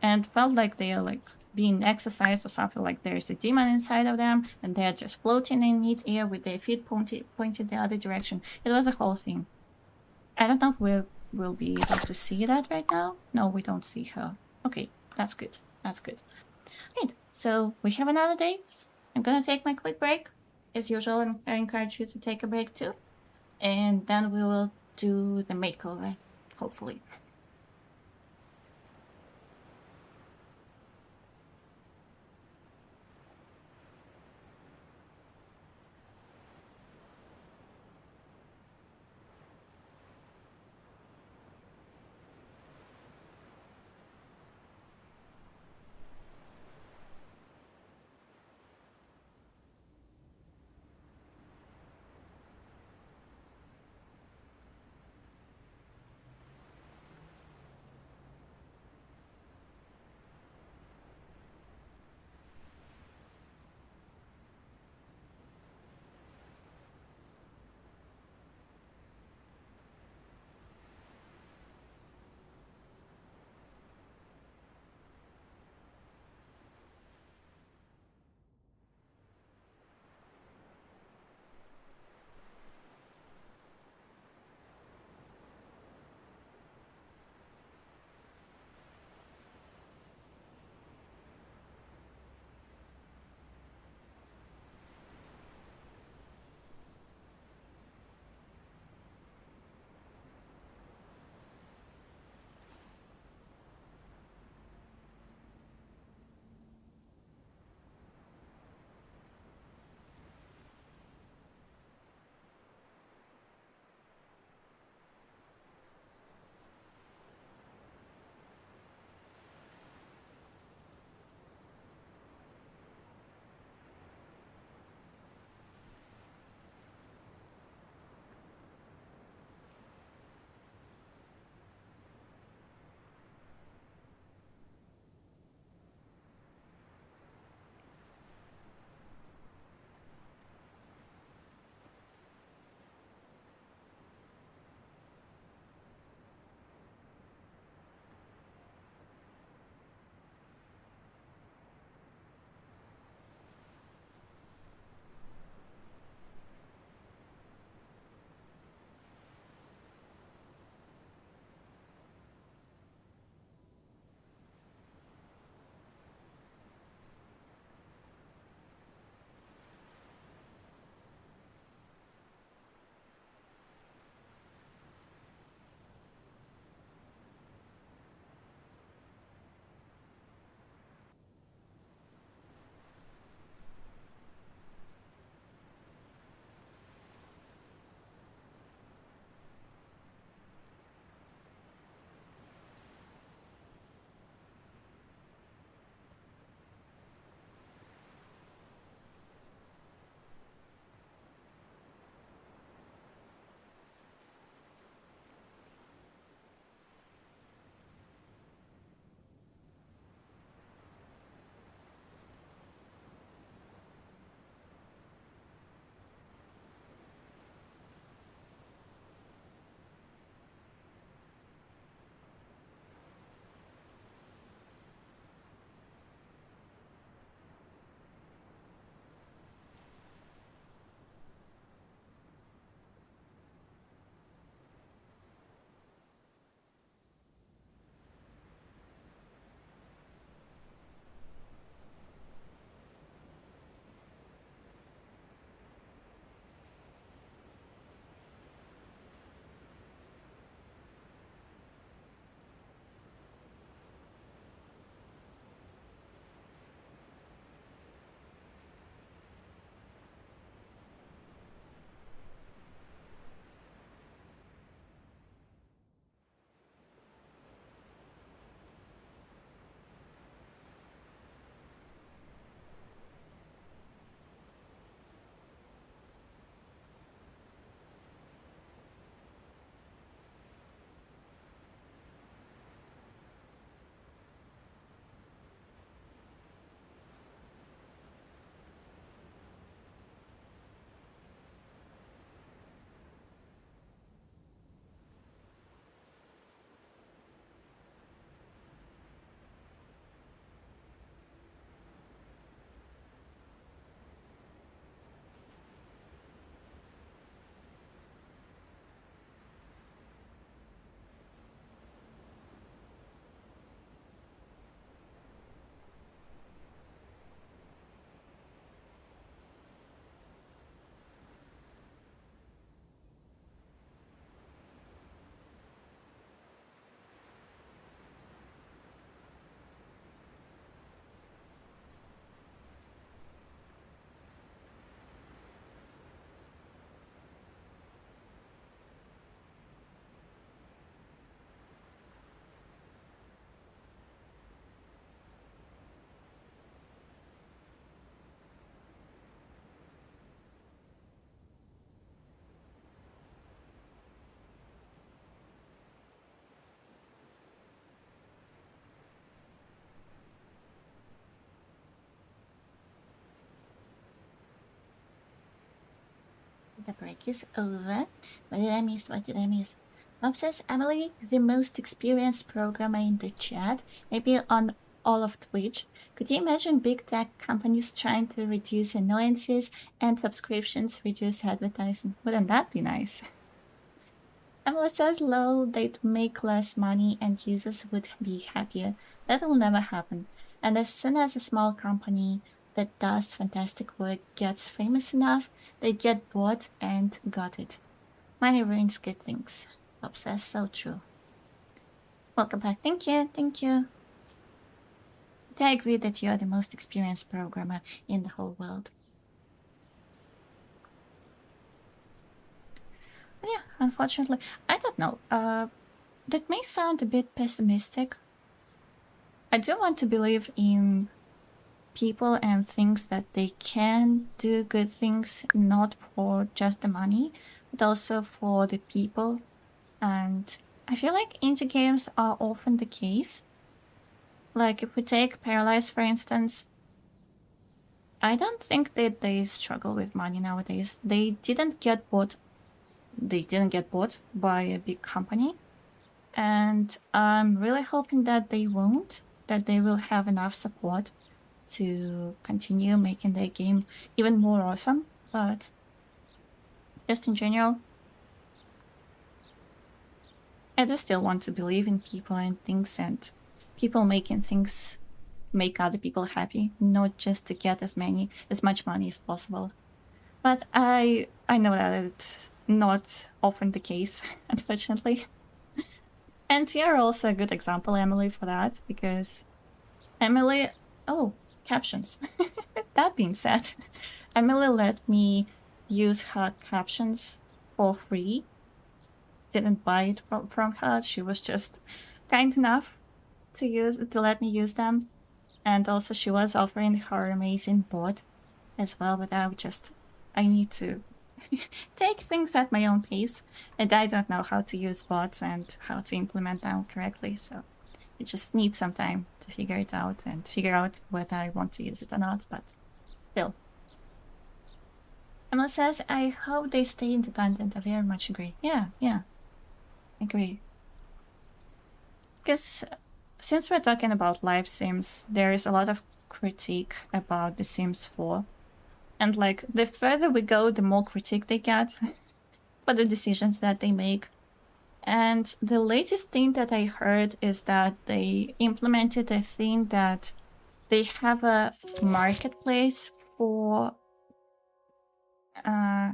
Speaker 1: And felt like they are like being exercised or something, like there's a demon inside of them and they're just floating in mid-air with their feet pointed the other direction. It was a whole thing. I don't know if we'll be able to see that right now. No, we don't see her. Okay, that's good. That's good. Right, so we have another day. I'm gonna take my quick break. As usual, I encourage you to take a break too. And then we will do the makeover, hopefully. The break is over. What did I miss? What did I miss? Bob says, Emily, the most experienced programmer in the chat, maybe on all of Twitch. Could you imagine big tech companies trying to reduce annoyances and subscriptions, reduce advertising? Wouldn't that be nice? Emily says, lol, they'd make less money and users would be happier. That will never happen. And as soon as a small company that does fantastic work gets famous enough, they get bought and got it. Money ruins good things. Bob says, so true. Welcome back. Thank you. Thank you. I agree that you are the most experienced programmer in the whole world. But yeah, unfortunately, I don't know. That may sound a bit pessimistic. I do want to believe in people and things that they can do good things, not for just the money, but also for the people. And I feel like indie games are often the case. Like if we take Paralives, for instance, I don't think that they struggle with money nowadays. They didn't get bought by a big company. And I'm really hoping that they won't, that they will have enough support to continue making their game even more awesome. But just in general, I do still want to believe in people and things, and people making things to make other people happy, not just to get as much money as possible. But I know that it's not often the case, unfortunately. And you're also a good example, Emily, for that, because Emily... Oh, captions. That being said, Emily let me use her captions for free. Didn't buy it from her. She was just kind enough to let me use them. And also she was offering her amazing bot as well, but I need to take things at my own pace, and I don't know how to use bots and how to implement them correctly, so I just need some time to figure it out and figure out whether I want to use it or not, but still. Emma says, I hope they stay independent. I very much agree. Yeah, agree. Because since we're talking about live sims, there is a lot of critique about The Sims 4. And like, the further we go, the more critique they get for the decisions that they make. And the latest thing that I heard is that they implemented a thing that they have a marketplace for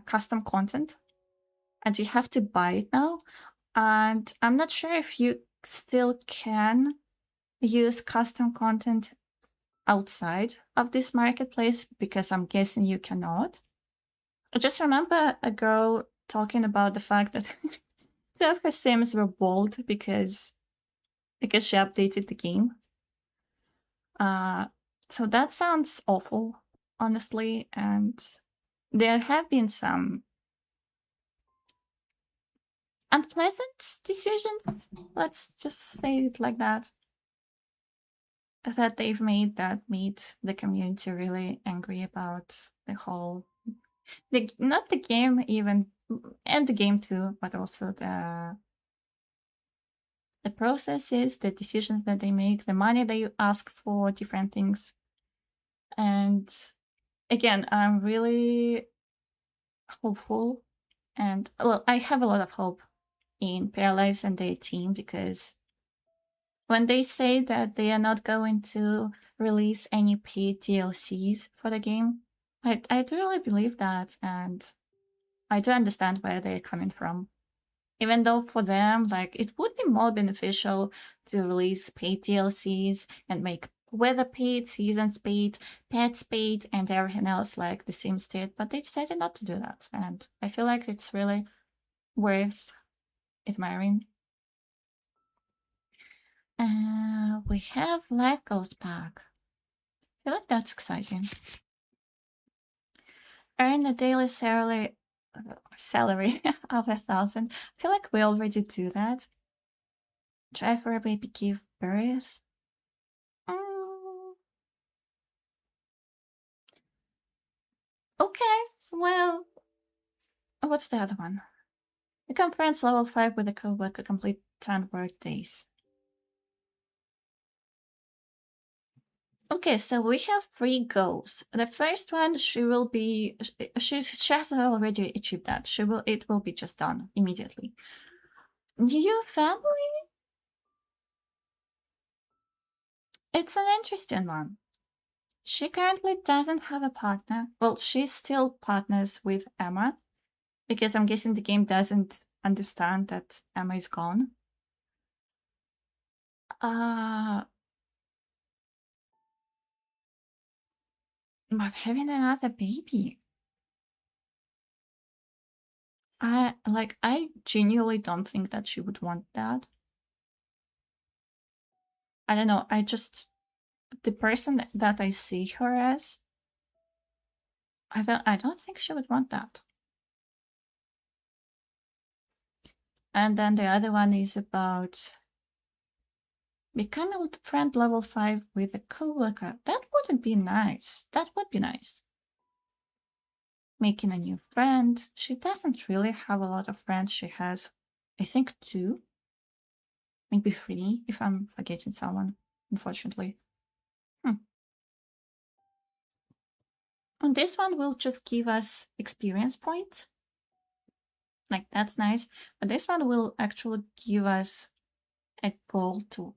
Speaker 1: custom content, and you have to buy it now. And I'm not sure if you still can use custom content outside of this marketplace, because I'm guessing you cannot. I just remember a girl talking about the fact that two of her sims were bald because she updated the game. So that sounds awful, honestly, and there have been some unpleasant decisions, let's just say it like that they've made that made the community really angry about the whole, not the game even, and the game too, but also the processes, the decisions that they make, the money they ask for different things. And again, I'm really hopeful, and well, I have a lot of hope in Paralives and their team, because when they say that they are not going to release any paid DLCs for the game, I do really believe that, and I do understand where they're coming from. Even though for them, like, it would be more beneficial to release paid DLCs and make weather paid, seasons paid, pets paid, and everything else like The Sims did, but they decided not to do that, and I feel like it's really worth admiring. We have life goals back. I feel like that's exciting. Earn a daily salary of 1,000. I feel like we already do that. Try for a baby, give birth. Okay, well, Oh, what's the other one? Become friends level 5 with a coworker, complete 10 work days. Okay, so we have 3 goals. The first one, she has already achieved that. It will be just done immediately. New family? It's an interesting one. She currently doesn't have a partner. Well, she still partners with 𝘴𝘏, because I'm guessing the game doesn't understand that 𝘴𝘏 is gone. But having another baby, I genuinely don't think that she would want that. I don't know. The person that I see her as, I don't think she would want that. And then the other one is about becoming friend level 5 with a coworker. That wouldn't be nice. That would be nice. Making a new friend. She doesn't really have a lot of friends. She has, I think, 2, maybe 3, if I'm forgetting someone, unfortunately. And this one will just give us experience points. Like, that's nice. But this one will actually give us a goal to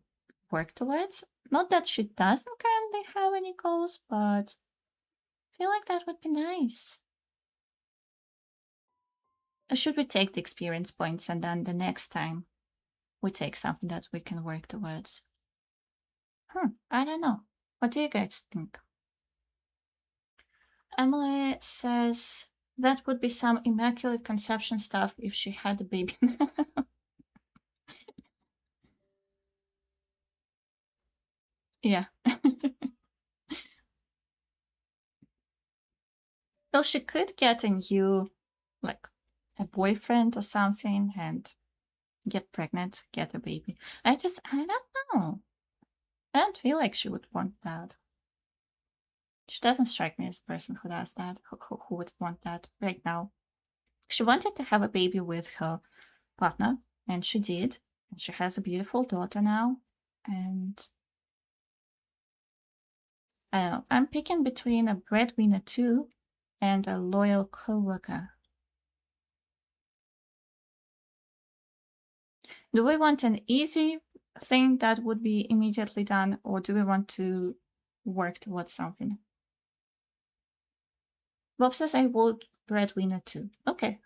Speaker 1: work towards. Not that she doesn't currently have any goals, but I feel like that would be nice. Should we take the experience points and then the next time we take something that we can work towards? I don't know. What do you guys think? Emily says that would be some immaculate conception stuff if she had a baby. Yeah. Well, she could get a new, like, a boyfriend or something and get pregnant, get a baby. I don't know. I don't feel like she would want that. She doesn't strike me as a person who does that, who would want that right now. She wanted to have a baby with her partner, and she did. And she has a beautiful daughter now. And I don't know. I'm picking between a breadwinner 2 and a loyal coworker. Do we want an easy thing that would be immediately done, or do we want to work towards something? Bob says I would breadwinner 2. Okay.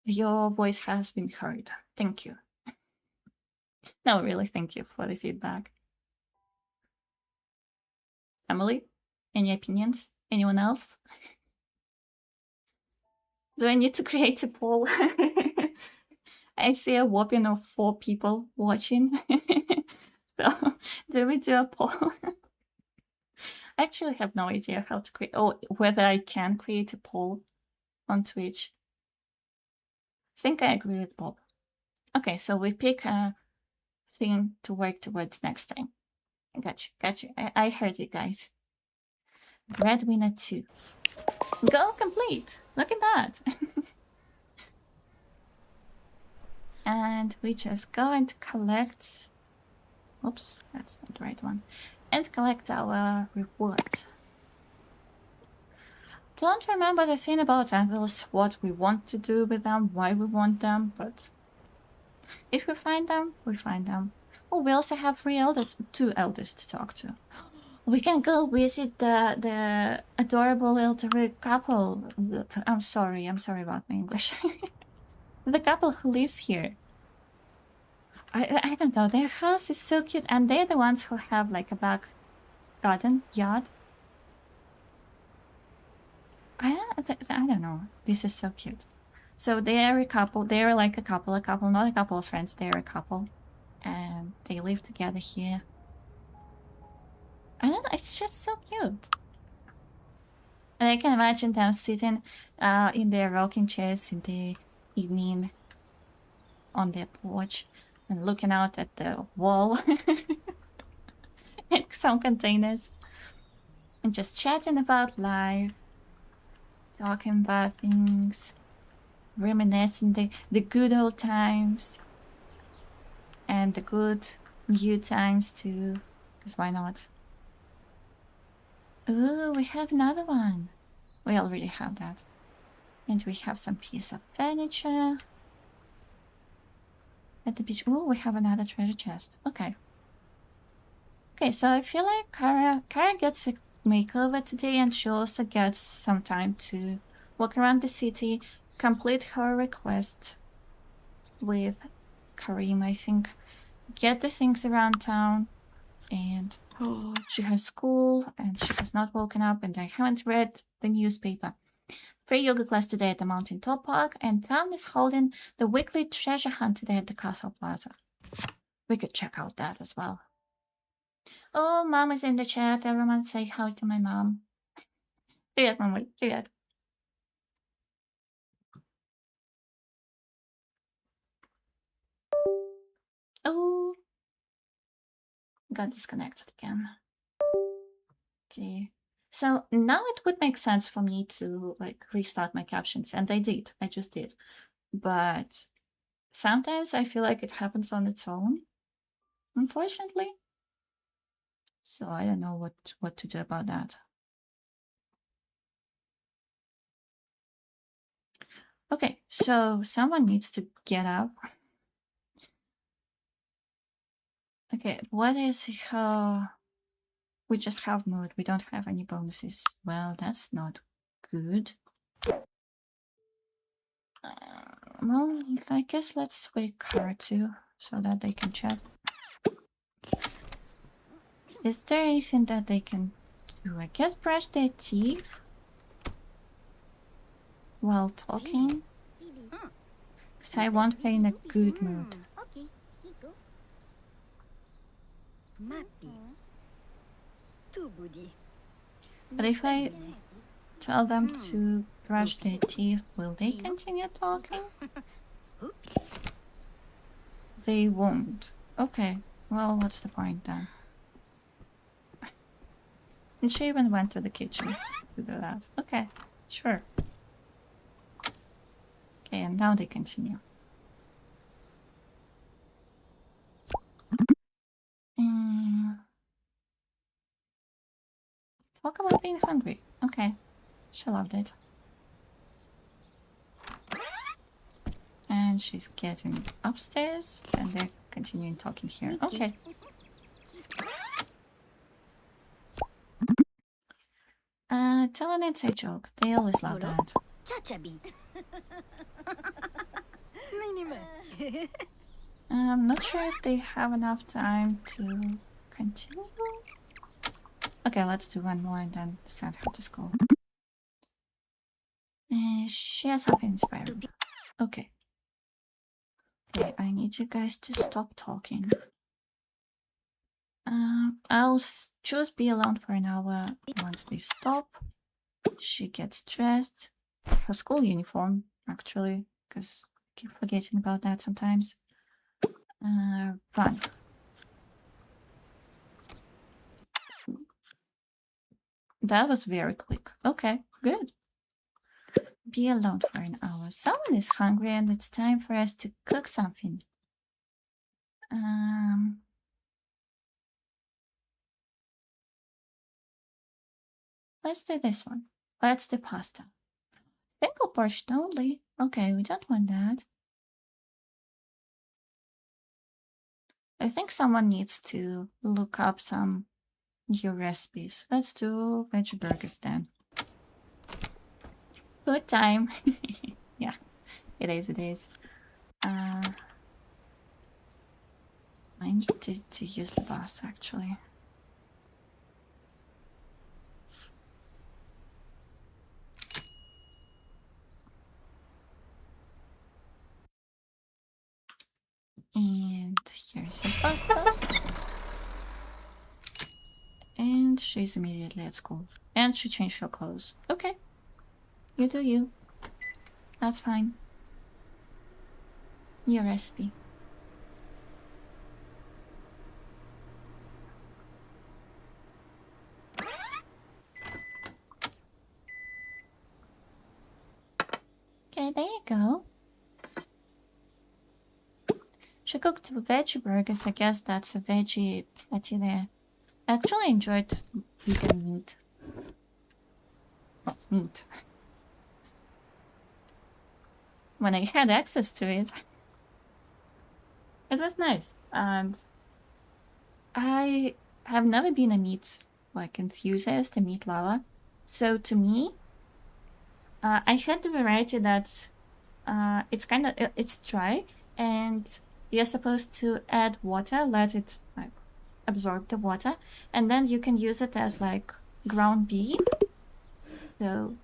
Speaker 1: Your voice has been heard. Thank you. No, really, thank you for the feedback. Emily, any opinions? Anyone else? Do I need to create a poll? I see a whopping of 4 people watching. So, do we do a poll? I actually have no idea how to create, or whether I can create a poll on Twitch. I think I agree with Bob. Okay, so we pick a thing to work towards next time. Gotcha. I heard you guys. Breadwinner 2. Goal complete! Look at that! And we just go and collect... Oops, that's not the right one. And collect our reward. Don't remember the thing about anvils, what we want to do with them, why we want them, but if we find them, we find them. Oh, we also have 2 elders to talk to. We can go visit the adorable elderly couple. I'm sorry about my English. The couple who lives here. I don't know, their house is so cute, and they're the ones who have like a back garden, yard. I don't know, this is so cute. So they are a couple, they're like a couple, not a couple of friends, they're a couple. And they live together here. I don't know, it's just so cute. And I can imagine them sitting in their rocking chairs in the evening on their porch and looking out at the wall and some containers and just chatting about life, talking about things. reminiscing the good old times and the good new times too, because why not? Ooh, we have another one. We already have that. And we have some piece of furniture at the beach. Ooh, we have another treasure chest. Okay. Okay, so I feel like Cara gets a makeover today, and she also gets some time to walk around the city, complete her request with Karim, I think, get the things around town, and she has school, and she has not woken up, and I haven't read the newspaper. Free yoga class today at the Mountain Top Park, and town is holding the weekly treasure hunt today at the Castle Plaza. We could check out that as well. Oh, mom is in the chat. Everyone say hi to my mom. Привет, мамуль. Привет. Oh, got disconnected again. Okay. So now it would make sense for me to like restart my captions, and I did. I just did. But sometimes I feel like it happens on its own, unfortunately. So I don't know what to do about that. Okay, so someone needs to get up. Okay, what is we just have mood. We don't have any bonuses. Well, that's not good. Well, I guess let's wake Cara too, so that they can chat. Is there anything that they can do? I guess brush their teeth while talking. Because I want her in a good mood. But if I tell them to brush their teeth, will they continue talking? They won't. Okay, well, what's the point then? And she even went to the kitchen to do that. Okay, sure. Okay, and now they continue. Talk about being hungry. Okay, she loved it. And she's getting upstairs, and they're continuing talking here. Okay. Tell an inside joke. They always love that. I'm not sure if they have enough time to continue. Okay, let's do one more and then send her to school. She has something inspiring. Okay. Okay, I need you guys to stop talking. I'll choose be alone for an hour. Once they stop, she gets dressed. Her school uniform, actually, because I keep forgetting about that sometimes. Run. That was very quick. Okay, good. Be alone for an hour. Someone is hungry and it's time for us to cook something. Let's do this one. Let's do pasta. Single portion only. Okay, we don't want that. I think someone needs to look up some new recipes. Let's do veggie burgers then. Food time. Yeah, it is. I need to use the bus actually. And here's your pasta. And she's immediately at school. And she changed her clothes. Okay. You do you. That's fine. Your recipe. Okay, Okay, there you go. She cooked veggie burgers. I guess that's a veggie patty there. I actually enjoyed vegan meat. Oh, meat. When I had access to it. It was nice. And I have never been a meat enthusiast, a meat lover. So to me, I had the variety that it's dry, and you're supposed to add water, let it absorb the water, and then you can use it as ground beef. So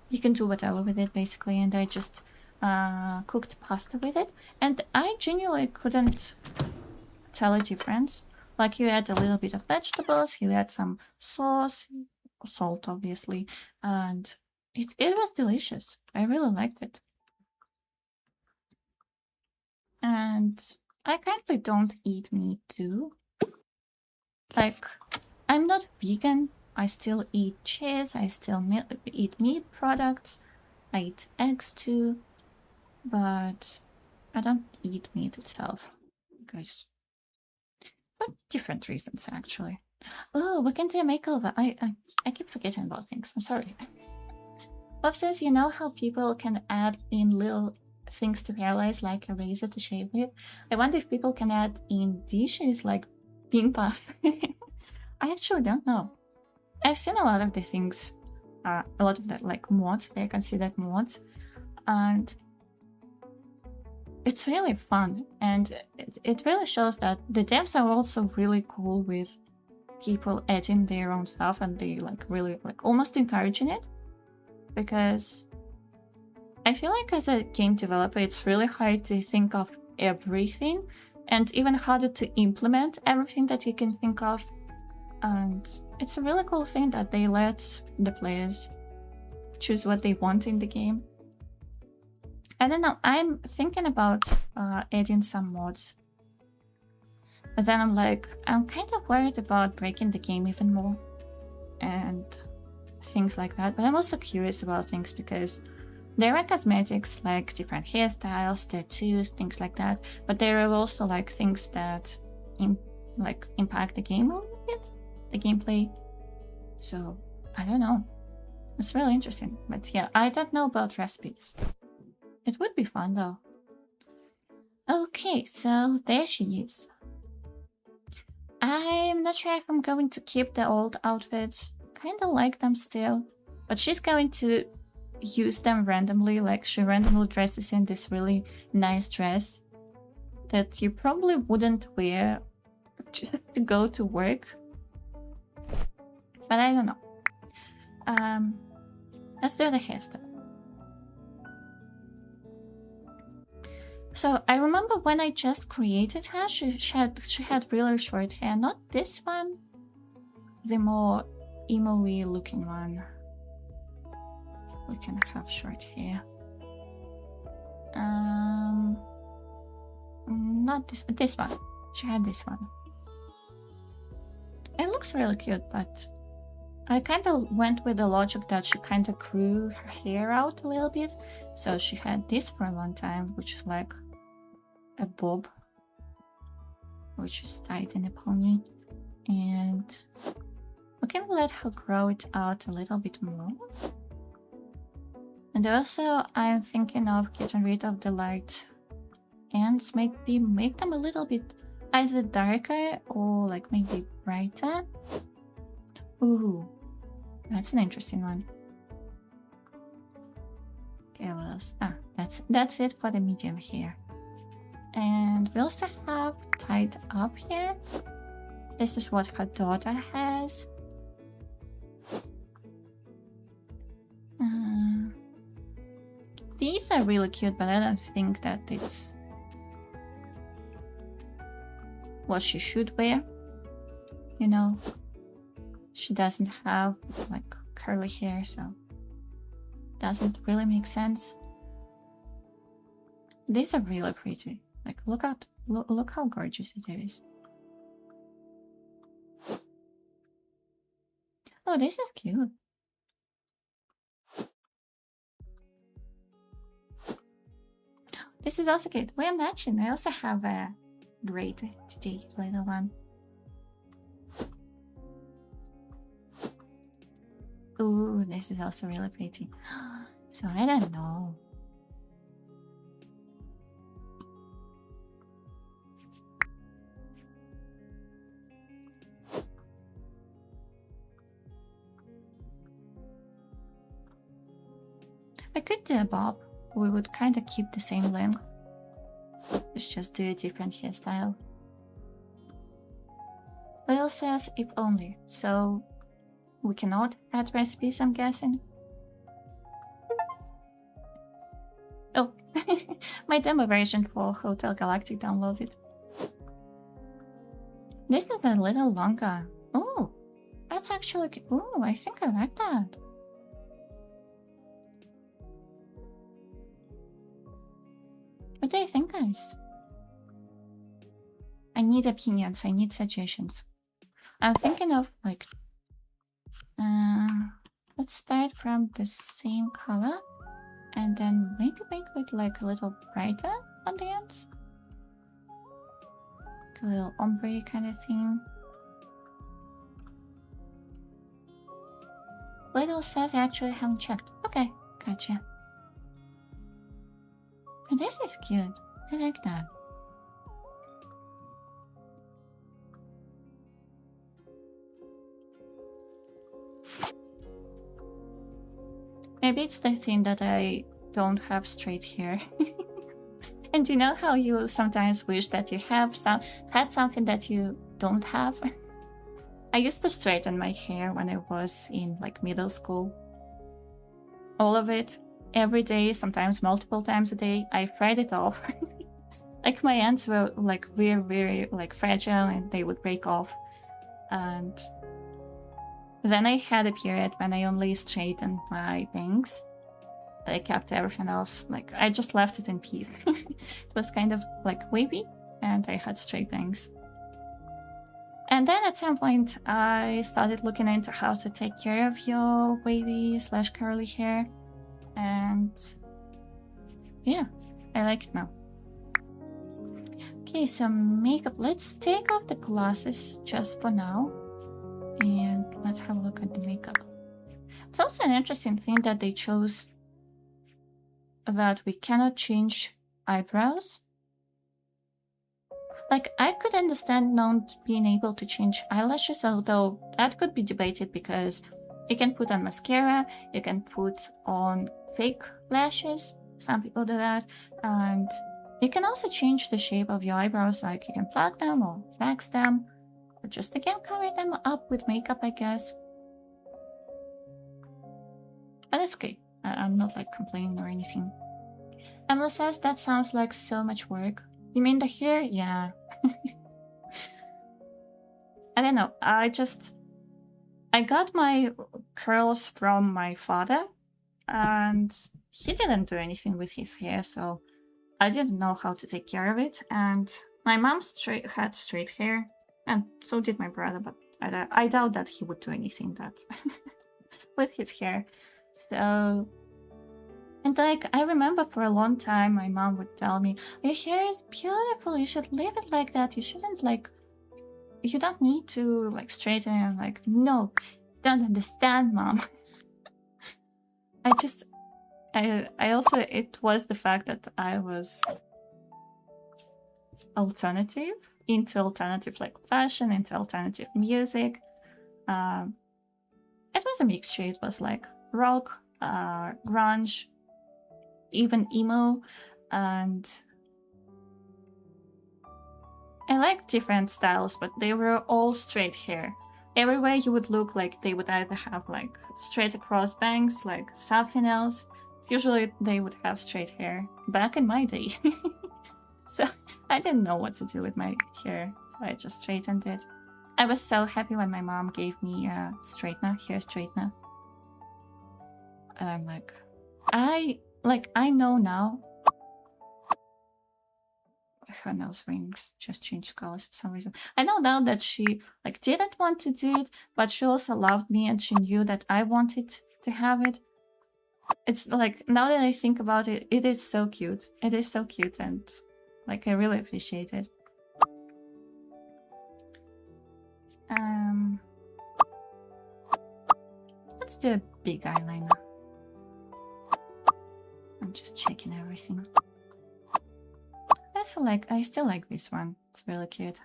Speaker 1: you can do whatever with it basically, and I just cooked pasta with it, and I genuinely couldn't tell a difference. You add a little bit of vegetables, you add some sauce, salt obviously, and it was delicious. I really liked it. And I currently don't eat meat too. I'm not vegan. I still eat cheese, I still eat meat products, I eat eggs too, but I don't eat meat itself because for different reasons actually. Oh, we can do a makeover. I keep forgetting about things. I'm sorry. Bob says, you know how people can add in little things to Paralives like a razor to shave with? I wonder if people can add in dishes like bean puffs. I actually don't know. I've seen a lot of the things, a lot of that mods, they're considered mods, and it's really fun, and it really shows that the devs are also really cool with people adding their own stuff, and they really almost encouraging it, because I feel like as a game developer it's really hard to think of everything, and even harder to implement everything that you can think of, and it's a really cool thing that they let the players choose what they want in the game. I don't know, I'm thinking about adding some mods, but then I'm kind of worried about breaking the game even more and things like that. But I'm also curious about things because there are cosmetics like different hairstyles, tattoos, things like that, but there are also things that impact the game a little bit, the gameplay. So I don't know, it's really interesting. But yeah, I don't know about recipes. It would be fun though. Okay, so there she is. I'm not sure if I'm going to keep the old outfits. Kinda like them still, but she's going to use them randomly. She randomly dresses in this really nice dress that you probably wouldn't wear just to go to work. But I don't know. Let's do the hairstyle. So I remember when I just created her, she had really short hair. Not this one, the more emo-y looking one. We can have short hair. Not this, but this one. She had this one. It looks really cute, but I kind of went with the logic that she kind of grew her hair out a little bit. So she had this for a long time, which is like a bob, which is tied in a pony. And we can let her grow it out a little bit more. And also, I'm thinking of getting rid of the light ends, maybe make them a little bit either darker or maybe brighter. Ooh, that's an interesting one. Okay, what else? That's it for the medium hair. And we also have tied up here. This is what her daughter has. These are really cute, but I don't think that it's what she should wear. You know, she doesn't have curly hair, so doesn't really make sense. These are really pretty. Look how gorgeous it is. Oh, this is cute. This is also good. We are matching. I also have a braid today, little one. Ooh, this is also really pretty. So I don't know. I could do a bob. We would kind of keep the same length. Let's just do a different hairstyle. Lil says if only, so we cannot add recipes, I'm guessing. Oh, my demo version for Hotel Galactic downloaded. This is a little longer. Oh, that's actually good. Oh, I think I like that. What do you think, guys? I need opinions, I need suggestions. I'm thinking of like... let's start from the same color and then maybe make it like a little brighter on the ends. Like a little ombre kind of thing. Little says I actually haven't checked. Okay, gotcha. And this is cute. I like that. Maybe it's the thing that I don't have straight hair. And you know how you sometimes wish that you had something that you don't have? I used to straighten my hair when I was in like middle school. All of it, every day, sometimes multiple times a day. I fried it off. Like my ends were like very like fragile and they would break off. And then I had a period when I only straightened my bangs. I kept everything else, like I just left it in peace. It was kind of like wavy and I had straight bangs. And then at some point I started looking into how to take care of your wavy/curly hair. And yeah, I like it now. Okay, so makeup. Let's take off the glasses just for now. And let's have a look at the makeup. It's also an interesting thing that they chose that we cannot change eyebrows. Like, I could understand not being able to change eyelashes, although that could be debated because you can put on mascara, you can put on fake lashes, some people do that, and you can also change the shape of your eyebrows, like you can plug them or wax them, or just again cover them up with makeup, I guess. But it's okay, I'm not like complaining or anything. Emily says that sounds like so much work. You mean the hair? Yeah. I don't know, I got my curls from my father, and he didn't do anything with his hair, so I didn't know how to take care of it. And my mom had straight hair, and so did my brother, but I doubt that he would do anything that with his hair. So, and like, I remember for a long time my mom would tell me, your hair is beautiful, you should leave it like that, you shouldn't like, you don't need to like straighten it. I'm like, no, you don't understand, Mom. I also, it was the fact that I was into alternative like fashion, into alternative music. It was a mixture. It was like rock, grunge, even emo, and I like different styles, but they were all straight hair. Everywhere you would look like they would either have like straight across bangs, like something else. Usually they would have straight hair back in my day. So I didn't know what to do with my hair, so I just straightened it. I was so happy when my mom gave me a hair straightener. And I'm like, I know now. Her nose rings just changed colors for some reason. I know now that she like didn't want to do it, but she also loved me and she knew that I wanted to have it. It's like, now that I think about it, it is so cute. It is so cute, and like I really appreciate it. Let's do a big eyeliner. I'm just checking everything. I still like this one. It's really cute.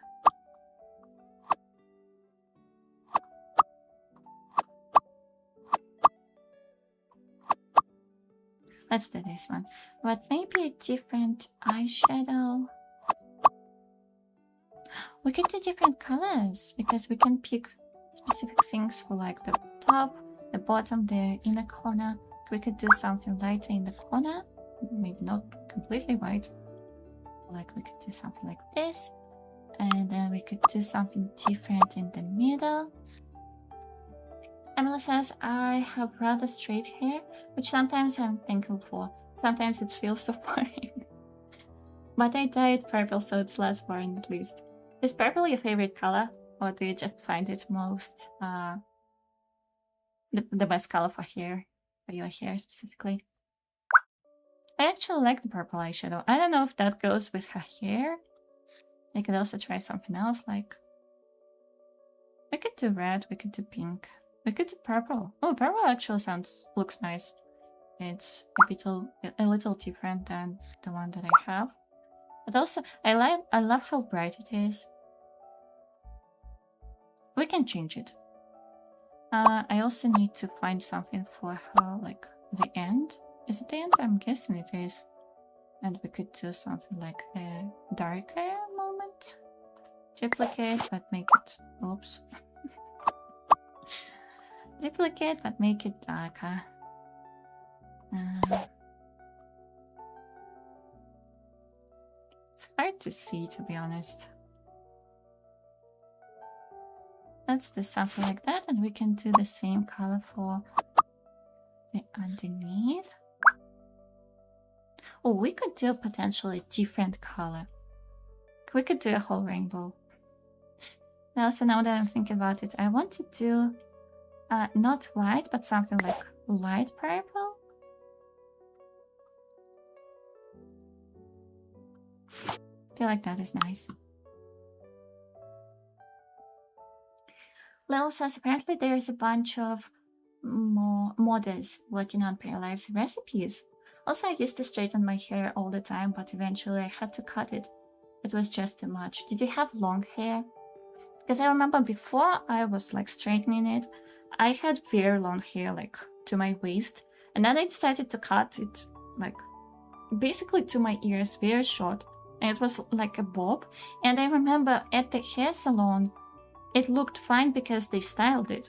Speaker 1: Let's do this one. But maybe a different eyeshadow. We can do different colors because we can pick specific things for like the top, the bottom, the inner corner. We could do something lighter in the corner. Maybe not completely white. Like we could do something like this. And then we could do something different in the middle. Emily says, I have rather straight hair, which sometimes I'm thankful for. Sometimes it feels so boring. But I dye it purple, so it's less boring at least. Is purple your favorite color? Or do you just find it most, the best color for hair? For your hair specifically? I actually like the purple eyeshadow. I don't know if that goes with her hair. I could also try something else, like... We could do red, we could do pink. We could do purple. Oh, purple actually looks nice. It's a little different than the one that I have. But also, I love how bright it is. We can change it. I also need to find something for her, like the end. Is it the end? I'm guessing it is. And we could do something like a darker moment. Duplicate, but make it... Oops. Duplicate, but make it darker. It's hard to see, to be honest. Let's do something like that, and we can do the same color for the underneath. Oh, we could do potentially a different color. We could do a whole rainbow. Now, so now that I'm thinking about it, I want to do not white, but something like light purple. I feel like that is nice. Lil says apparently there is a bunch of modders working on Paralives recipes. Also, I used to straighten my hair all the time, but eventually I had to cut it. It was just too much. Did you have long hair? Because I remember before I was like straightening it, I had very long hair, like to my waist, and then I decided to cut it like basically to my ears, very short, and it was like a bob. And I remember at the hair salon it looked fine because they styled it,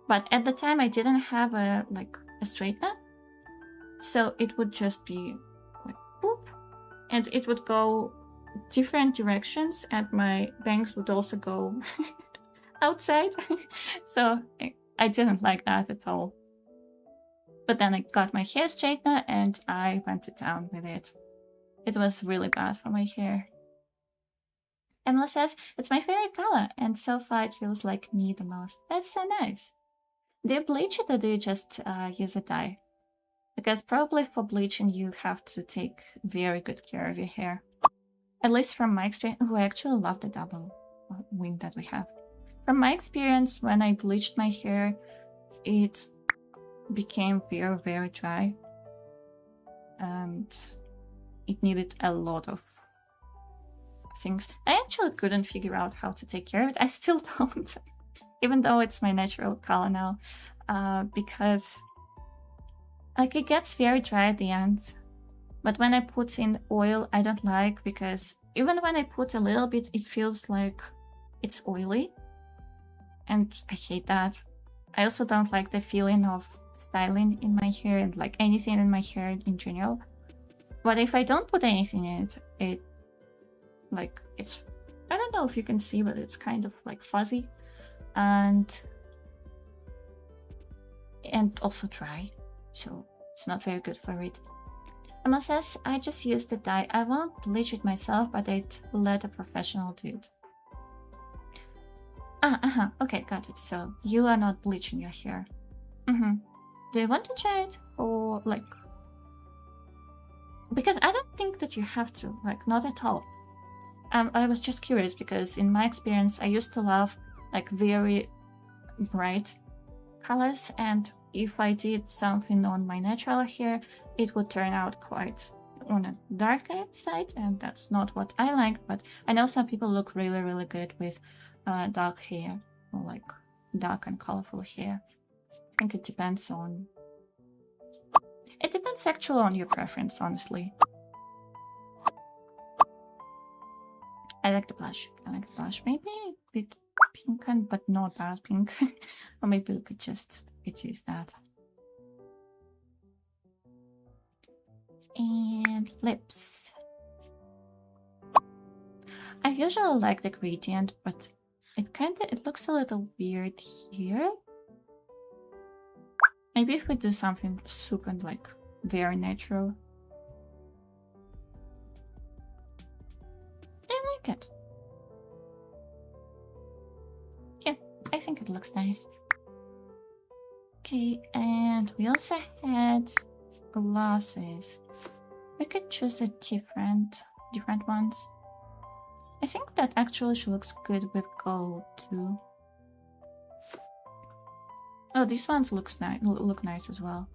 Speaker 1: but at the time I didn't have a straightener, so it would just be like boop, and it would go different directions, and my bangs would also go outside. So I didn't like that at all. But then I got my hair straightener and I went to town with it. It was really bad for my hair. Emma says, it's my favorite color, and so far it feels like me the most. That's so nice. Do you bleach it or do you just use a dye? Because probably for bleaching you have to take very good care of your hair. At least from my experience. Oh, I actually love the double wing that we have. From my experience, when I bleached my hair, it became very, very dry. And it needed a lot of things. I actually couldn't figure out how to take care of it. I still don't, even though it's my natural color now, because like it gets very dry at the end. But when I put in oil, I don't like, because even when I put a little bit, it feels like it's oily, and I hate that. I also don't like the feeling of styling in my hair and like anything in my hair in general. But if I don't put anything in it, it's, I don't know if you can see, but it's kind of like fuzzy and also dry, so it's not very good for it. Emma says, I just use the dye. I won't bleach it myself, but I'd let a professional do it. Okay, got it. So you are not bleaching your hair. Do you want to try it? Or like... Because I don't think that you have to, like, not at all. I was just curious because in my experience, I used to love like very bright colors, and if I did something on my natural hair, it would turn out quite on a darker side, and that's not what I like. But I know some people look really, really good with dark hair, or like dark and colorful hair. I think it depends on... It depends actually on your preference, honestly. I like the blush. I like the blush. Maybe a bit pink, but not that pink. Or maybe we could just use that. And lips. I usually like the gradient, but it looks a little weird here. Maybe if we do something super like very natural. I like it. Yeah, I think it looks nice. Okay, and we also had glasses. We could choose a different ones. I think that actually she looks good with gold too. Oh, these ones look nice as well.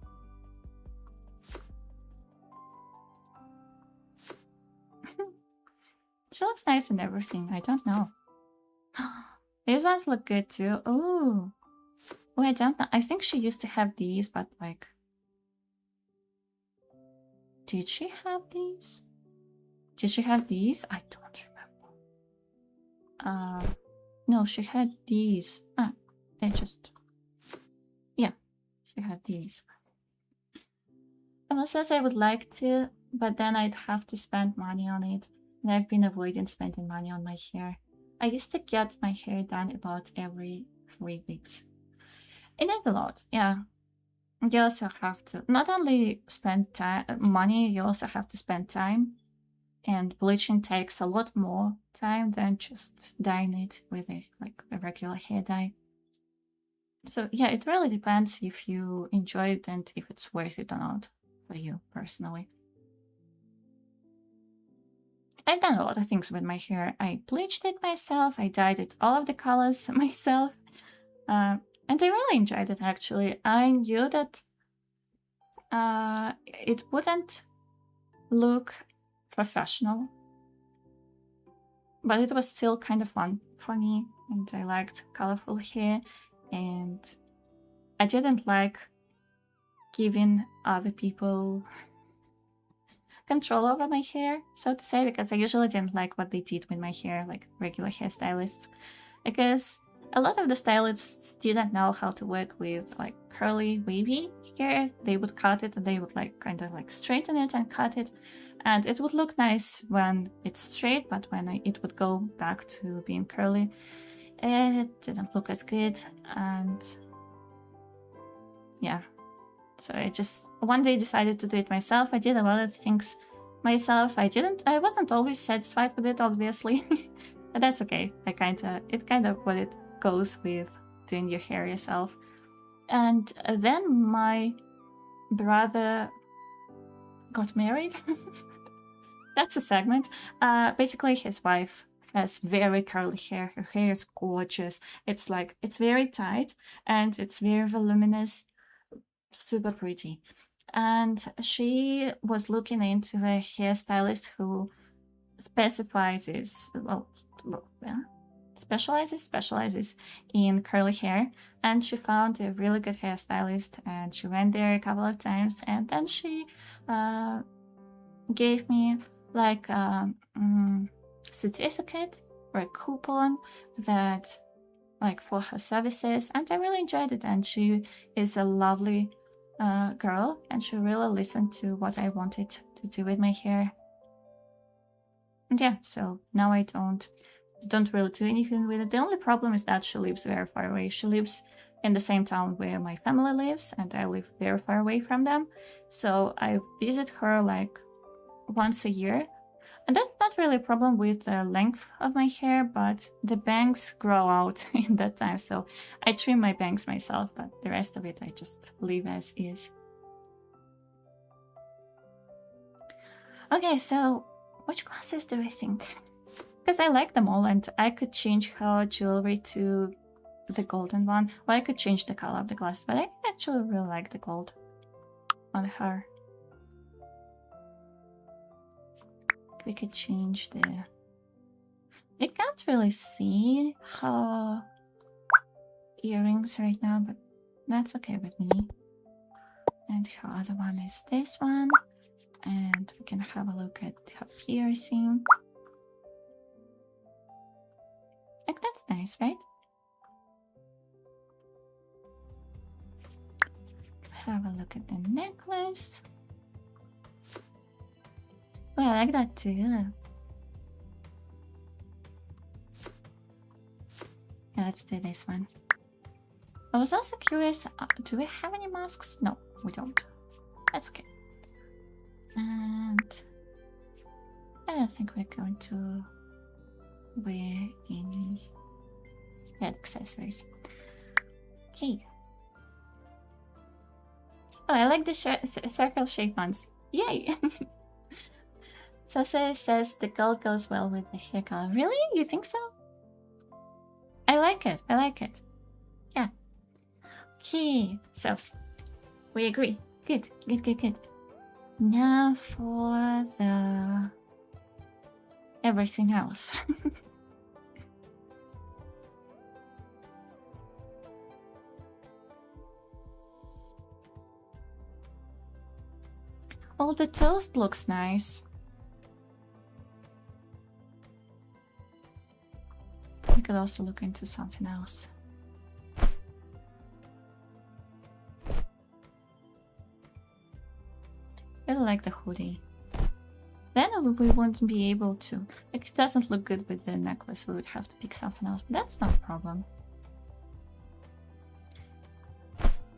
Speaker 1: She looks nice and everything. I don't know. These ones look good too. Oh, I don't know. I think she used to have these, but like, did she have these? Did she have these? I don't remember. No, she had these. They just... Yeah, she had these. Someone says I would like to, but then I'd have to spend money on it. And I've been avoiding spending money on my hair. I used to get my hair done about every 3 weeks. It is a lot, yeah. You also have to not only spend money, you also have to spend time. And bleaching takes a lot more time than just dyeing it with a regular hair dye. So yeah, it really depends if you enjoy it and if it's worth it or not for you personally. I've done a lot of things with my hair. I bleached it myself, I dyed it all of the colors myself, and I really enjoyed it actually. I knew that it wouldn't look professional, but it was still kind of fun for me, and I liked colorful hair, and I didn't like giving other people control over my hair, so to say, because I usually didn't like what they did with my hair, like regular hairstylists, because a lot of the stylists didn't know how to work with like curly, wavy hair. They would cut it and they would like kind of like straighten it and cut it, and it would look nice when it's straight, but when it would go back to being curly, it didn't look as good. And yeah, so I just one day decided to do it myself. I did a lot of things myself. I wasn't always satisfied with it, obviously, but that's okay. It kind of what it goes with doing your hair yourself. And then my brother got married. That's a segment. Basically, his wife has very curly hair. Her hair is gorgeous. It's very tight and it's very voluminous, super pretty. And she was looking into a hairstylist who specializes in curly hair, and she found a really good hairstylist, and she went there a couple of times, and then she gave me like a certificate or a coupon that like for her services, and I really enjoyed it. And she is a lovely girl, and she really listened to what I wanted to do with my hair. And yeah, so now I don't really do anything with it. The only problem is that she lives very far away. She lives in the same town where my family lives, and I live very far away from them. So I visit her like once a year, And that's not really a problem with the length of my hair, but the bangs grow out in that time, so I trim my bangs myself, but the rest of it I just leave as is. Okay, so which glasses do I think? Because I like them all, and I could change her jewelry to the golden one, or I could change the color of the glasses, but I actually really like the gold on her. We could change the... I can't really see her earrings right now, but that's okay with me. And her other one is this one. And we can have a look at her piercing. Like, that's nice, right? Have a look at the necklace. Oh, I like that too. Yeah, let's do this one. I was also curious, do we have any masks? No, we don't. That's okay. And I don't think we're going to wear any head accessories. Okay. Oh, I like the circle shape ones. Yay! Cosy says the gold goes well with the hair color. Really? You think so? I like it. I like it. Yeah. Okay. So, we agree. Good. Good, good, good. Now for the... everything else. Oh, the toast looks nice. We could also look into something else. I really like the hoodie. Then we wouldn't be able to... Like, it doesn't look good with the necklace. We would have to pick something else. But that's not a problem.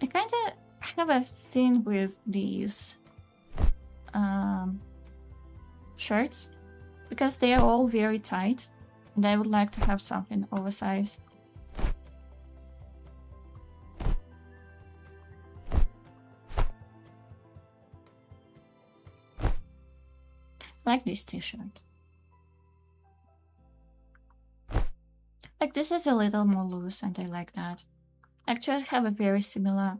Speaker 1: I kind of have a thing with these shirts. Because they are all very tight. And I would like to have something oversized. Like this t-shirt. Like, this is a little more loose and I like that. Actually, I have a very similar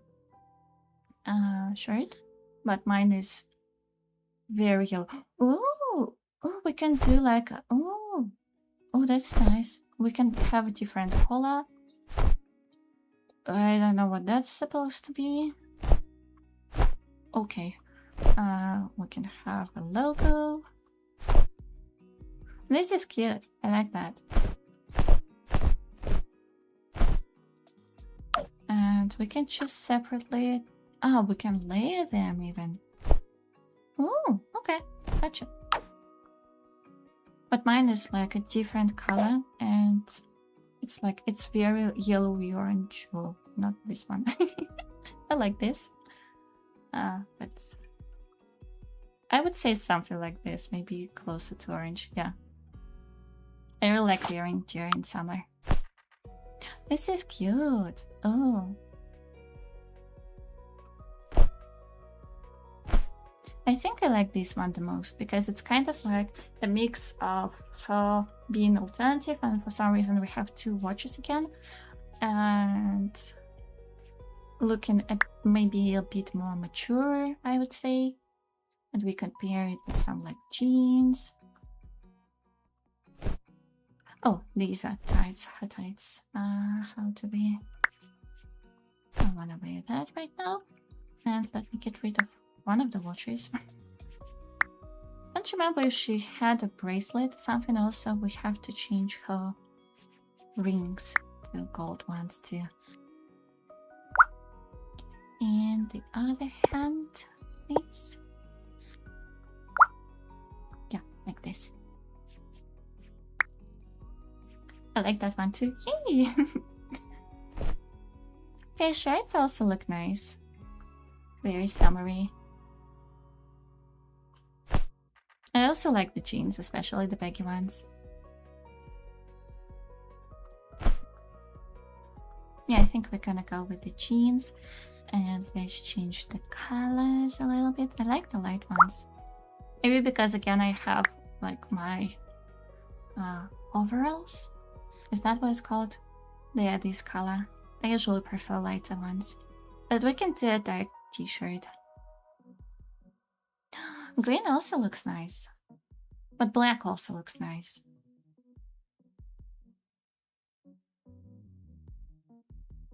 Speaker 1: shirt, but mine is very yellow. Oh, we can do like, oh, that's nice. We can have a different color. I don't know what that's supposed to be. Okay. We can have a logo. This is cute. I like that. And we can choose separately. Oh, we can layer them even. Oh, okay. Gotcha. But mine is like a different color and it's like, it's very yellowy orange. Oh, not this one. I like this. But I would say something like this, maybe closer to orange. Yeah. I really like wearing during summer. This is cute. Oh. I think I like this one the most because it's kind of like a mix of her being alternative and for some reason we have two watches again. And looking at maybe a bit more mature, I would say. And we can pair it with some like jeans. Oh, these are tights, her tights. How to be? I don't want to wear that right now. And let me get rid of one of the watches. Don't remember if she had a bracelet or something. Also, we have to change her rings to gold ones too. And the other hand, please. Yeah, like this. I like that one too. Yay! Okay, shirts also look nice. Very summery. I also like the jeans, especially the baggy ones. Yeah, I think we're gonna go with the jeans. And let's change the colors a little bit. I like the light ones. Maybe because, again, I have like my overalls. Is that what it's called? They are this color. I usually prefer lighter ones. But we can do a dark t-shirt. Green also looks nice. But black also looks nice.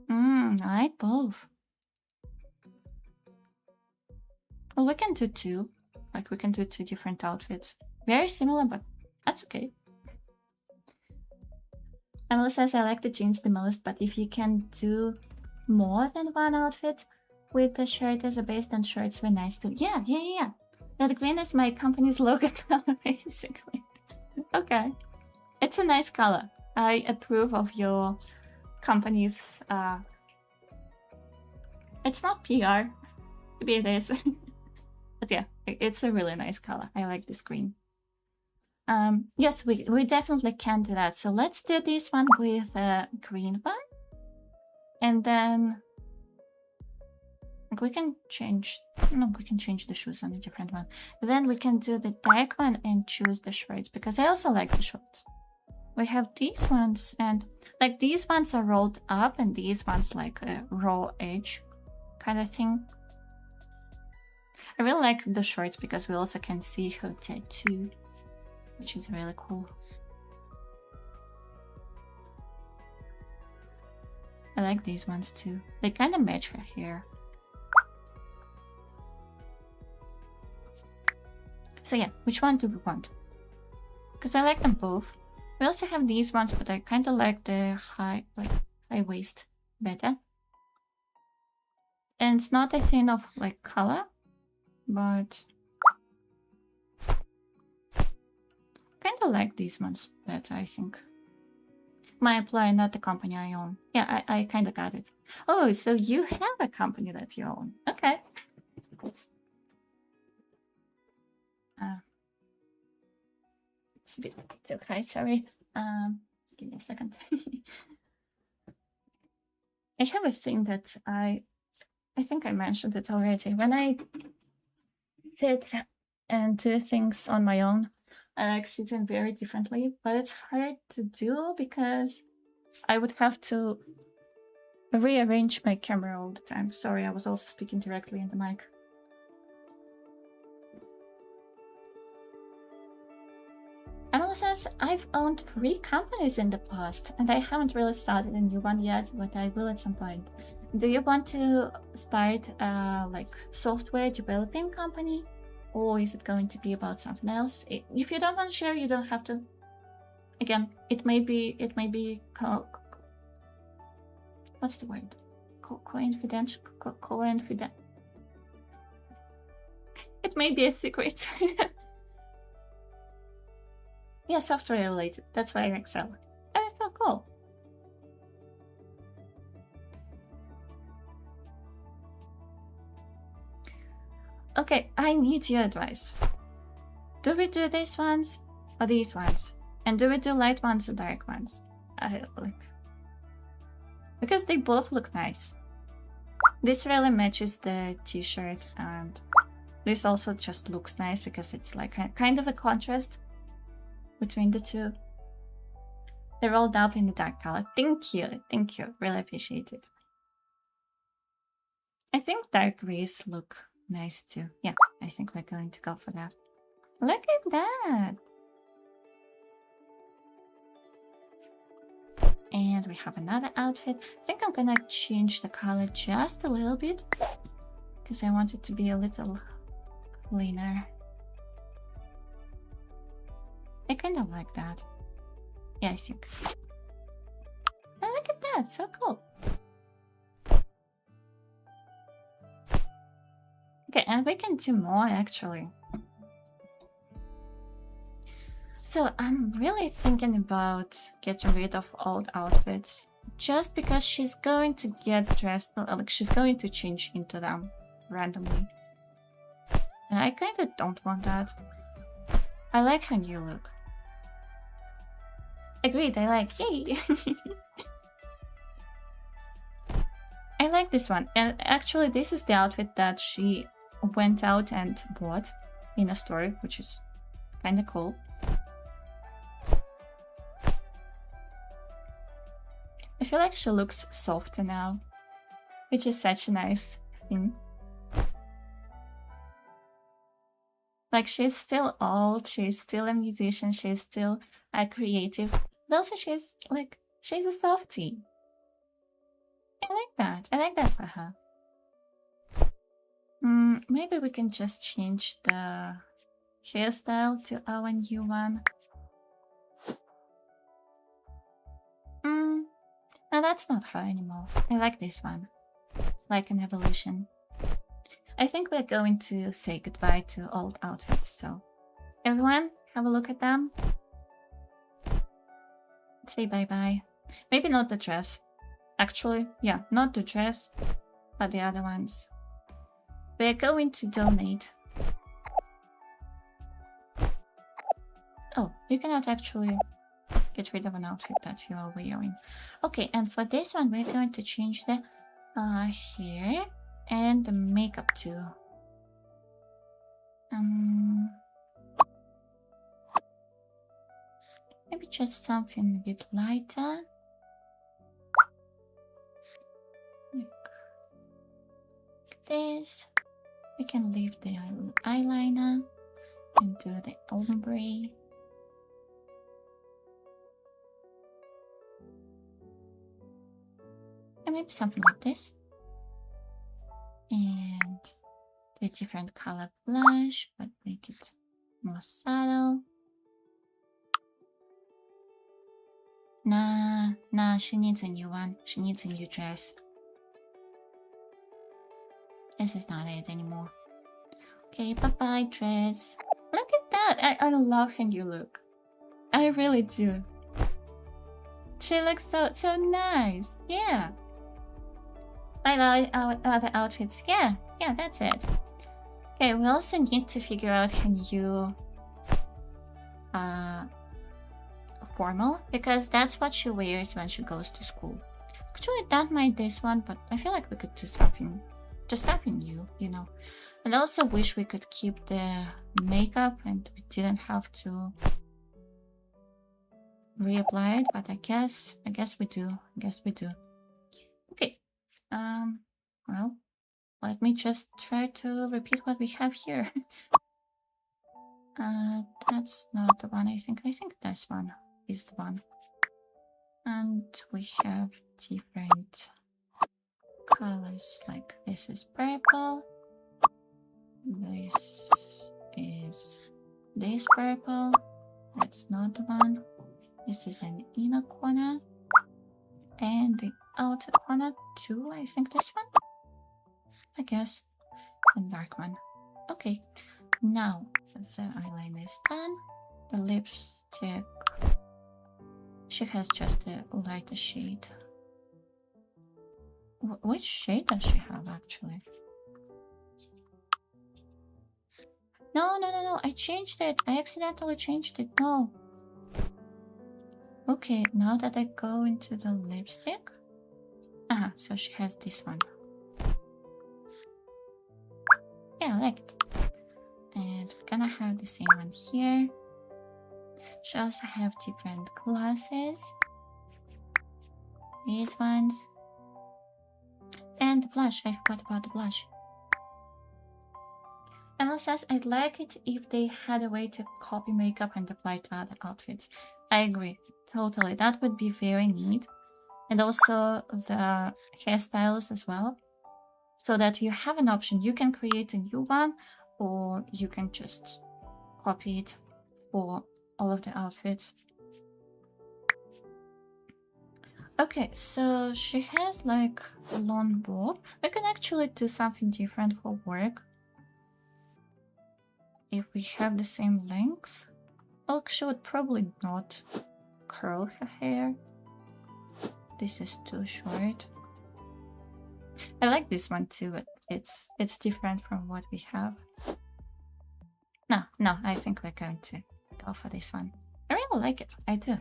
Speaker 1: I like both. Well, we can do two. Like, we can do two different outfits. Very similar, but that's okay. Emily says, I like the jeans the most, but if you can do more than one outfit with the shirt as a base, then shirts were nice too. Yeah. That green is my company's logo color, basically. Okay. It's a nice color. I approve of your company's... It's not PR. Maybe it is. But yeah, it's a really nice color. I like this green. Yes, we definitely can do that. So let's do this one with a green one. And then we can change... No, we can change the shoes on a different one. Then we can do the dark one and choose the shorts, because I also like the shorts. We have these ones, and like these ones are rolled up, and these ones like a raw edge kind of thing. I really like the shorts because we also can see her tattoo, which is really cool. I like these ones too. They kind of match her hair. So yeah, which one do we want? Because I like them both. We also have these ones, but I kind of like the high waist better. And it's not a thing of like color, but kind of like these ones better, I think. My employer, not the company I own. Yeah, I kind of got it. Oh, so you have a company that you own. Okay. It's a bit too high, sorry. Give me a second. I have a thing that I think I mentioned it already. When I sit and do things on my own, I like sitting very differently, but it's hard to do because I would have to rearrange my camera all the time. Sorry, I was also speaking directly in the mic. Emily says, I've owned 3 companies in the past, and I haven't really started a new one yet, but I will at some point. Do you want to start like software developing company? Or is it going to be about something else? If you don't want to share, you don't have to. Again, it may be what's the word? Confidential. It may be a secret. Yeah, software related. That's why I excel. And it's so cool. Okay, I need your advice. Do we do these ones or these ones? And do we do light ones or dark ones? I like, because they both look nice. This really matches the t-shirt, and this also just looks nice because it's like a kind of a contrast between the two. They're rolled up in the dark color. Thank you, really appreciate it. I think dark grays look nice too. Yeah, I think we're going to go for that. Look at that! And we have another outfit. I think I'm gonna change the color just a little bit because I want it to be a little cleaner. I kind of like that. Yeah, I think. Oh, look at that, so cool. Okay, and we can do more actually. So I'm really thinking about getting rid of old outfits just because she's going to get dressed, like she's going to change into them randomly. And I kind of don't want that. I like her new look. Agreed, I like. Yay! I like this one. And actually, this is the outfit that she went out and bought in a store, which is kind of cool. I feel like she looks softer now, which is such a nice thing. Like, she's still old, she's still a musician, she's still a creative, but also she's a softie. I like that for her. Maybe we can just change the hairstyle to our new one. No, that's not her anymore. I like this one. Like an evolution. I think we're going to say goodbye to old outfits, so everyone, have a look at them. Say bye-bye. Maybe not the dress. Actually, yeah, not the dress, but the other ones. We're going to donate. Oh, you cannot actually get rid of an outfit that you are wearing. Okay, and for this one, we're going to change the hair and the makeup too. Maybe just something a bit lighter. Like this. We can leave the eyeliner and do the ombre. And maybe something like this. And the different color blush, but make it more subtle. Nah, she needs a new one. She needs a new dress. This is not it anymore. Okay, bye-bye, dress. Look at that! I love her new look. I really do. She looks so nice. Yeah. Bye-bye, our other outfits. Yeah, that's it. Okay, we also need to figure out her new formal, because that's what she wears when she goes to school. Actually, I don't mind this one, but I feel like we could do something, just something new, you know. And I also wish we could keep the makeup and we didn't have to reapply it, but I guess we do. Okay. Well, let me just try to repeat what we have here. That's not the one. I think this one is the one. And we have different colors, like this is purple, this is this purple, that's not the one, this is an inner corner, and the outer corner too, I think this one, I guess, and dark one. Okay, now the eyeliner is done, the lipstick, she has just a lighter shade. Which shade does she have actually? No, I changed it. I accidentally changed it. No. Okay, now that I go into the lipstick. So she has this one. Yeah, I like it. And we're gonna have the same one here. She also have different glasses. These ones. And the blush, I forgot about the blush. Emma says, I'd like it if they had a way to copy makeup and apply to other outfits. I agree, totally. That would be very neat. And also the hairstyles as well. So that you have an option. You can create a new one, or you can just copy it for all of the outfits. Okay, so she has like a long bob. We can actually do something different for work. If we have the same length. Oh, she would probably not curl her hair. This is too short. I like this one too, but it's different from what we have. No, I think we're going to go for this one. I really like it. I do.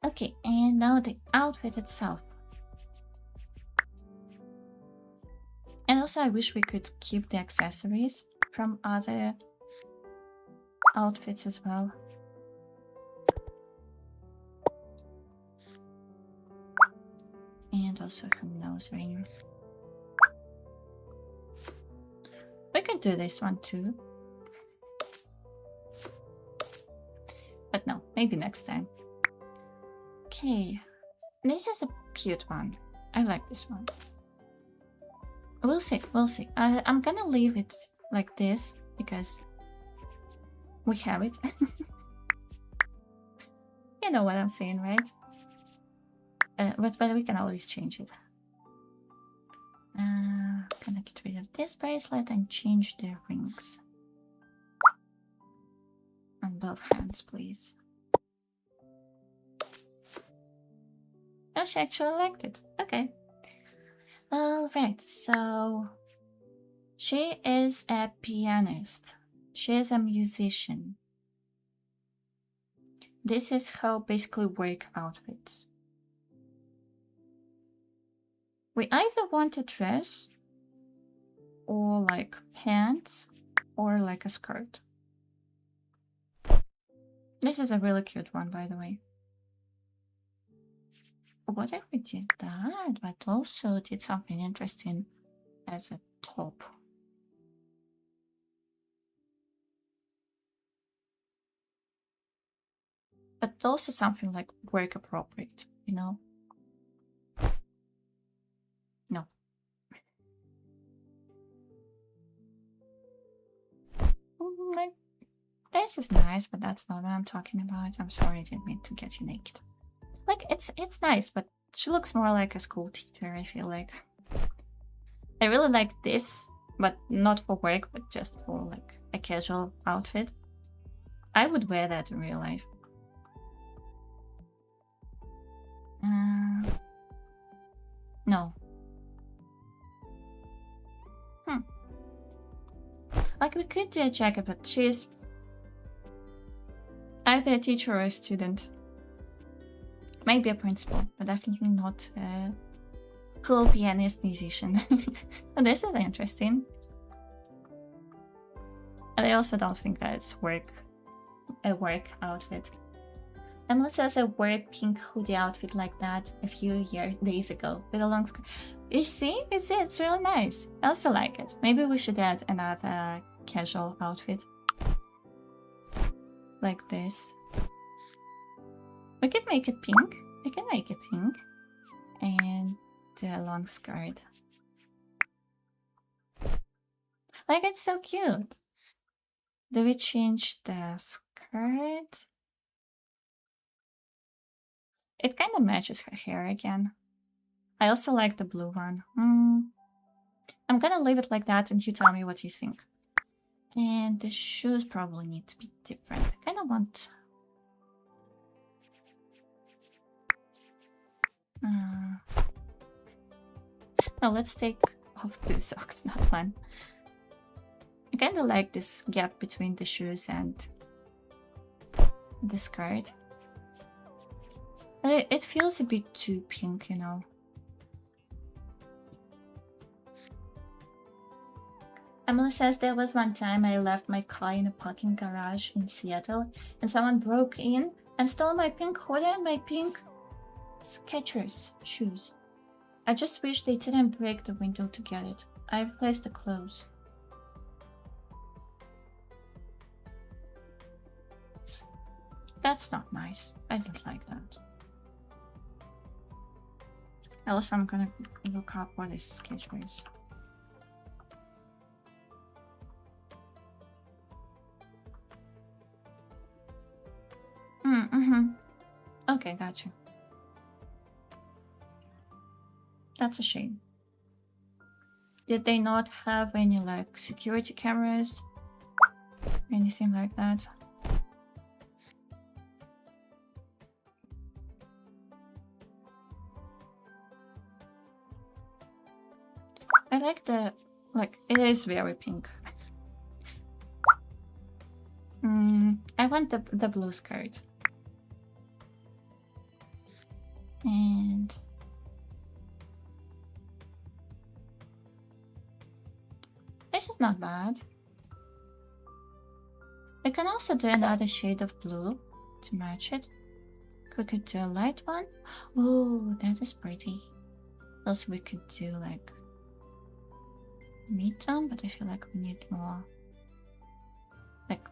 Speaker 1: Okay, and now the outfit itself. And also I wish we could keep the accessories from other outfits as well. And also her nose ring. We could do this one too. But no, maybe next time. Okay, this is a cute one. I like this one. We'll see, we'll see. I'm gonna leave it like this because we have it. You know what I'm saying, right? But we can always change it. Gonna get rid of this bracelet and change the rings. On both hands, please. Oh, she actually liked it. Okay. Alright, so she is a pianist. She is a musician. This is her basically work outfits. We either want a dress or like pants or like a skirt. This is a really cute one, by the way. What if we did that, but also did something interesting as a top? But also something like work appropriate, you know? No. Like, this is nice, but that's not what I'm talking about. I'm sorry, I didn't mean to get you naked. Like, it's nice, but she looks more like a school teacher, I feel like. I really like this, but not for work, but just for like a casual outfit. I would wear that in real life. No. Like, we could do a jacket, but she's either a teacher or a student. Maybe a principal, but definitely not a cool pianist musician. But this is interesting. And I also don't think that it's a work outfit. Emily says I wore a pink hoodie outfit like that a few days ago with a long skirt. You see? It's really nice. I also like it. Maybe we should add another casual outfit. Like this. We could make it pink. I can make it pink. And the long skirt. Like, it's so cute. Do we change the skirt? It kind of matches her hair again. I also like the blue one. I'm gonna leave it like that and you tell me what you think. And the shoes probably need to be different. I kind of want... No, let's take off 2 socks, not 1. I kind of like this gap between the shoes and the skirt. But it feels a bit too pink, you know. Emily says there was one time I left my car in a parking garage in Seattle and someone broke in and stole my pink hoodie and my pink Skechers shoes. I just wish they didn't break the window to get it. I replaced the clothes. That's not nice. I don't like that. Also, I'm gonna look up what is Skechers. Okay, gotcha. That's a shame. Did they not have any like security cameras? Anything like that? I like the, like, it is very pink. I want the blue skirt. And this is not bad. We can also do another shade of blue to match it. We could do a light one. Ooh, that is pretty. Also, we could do like mid-tone, but I feel like we need more.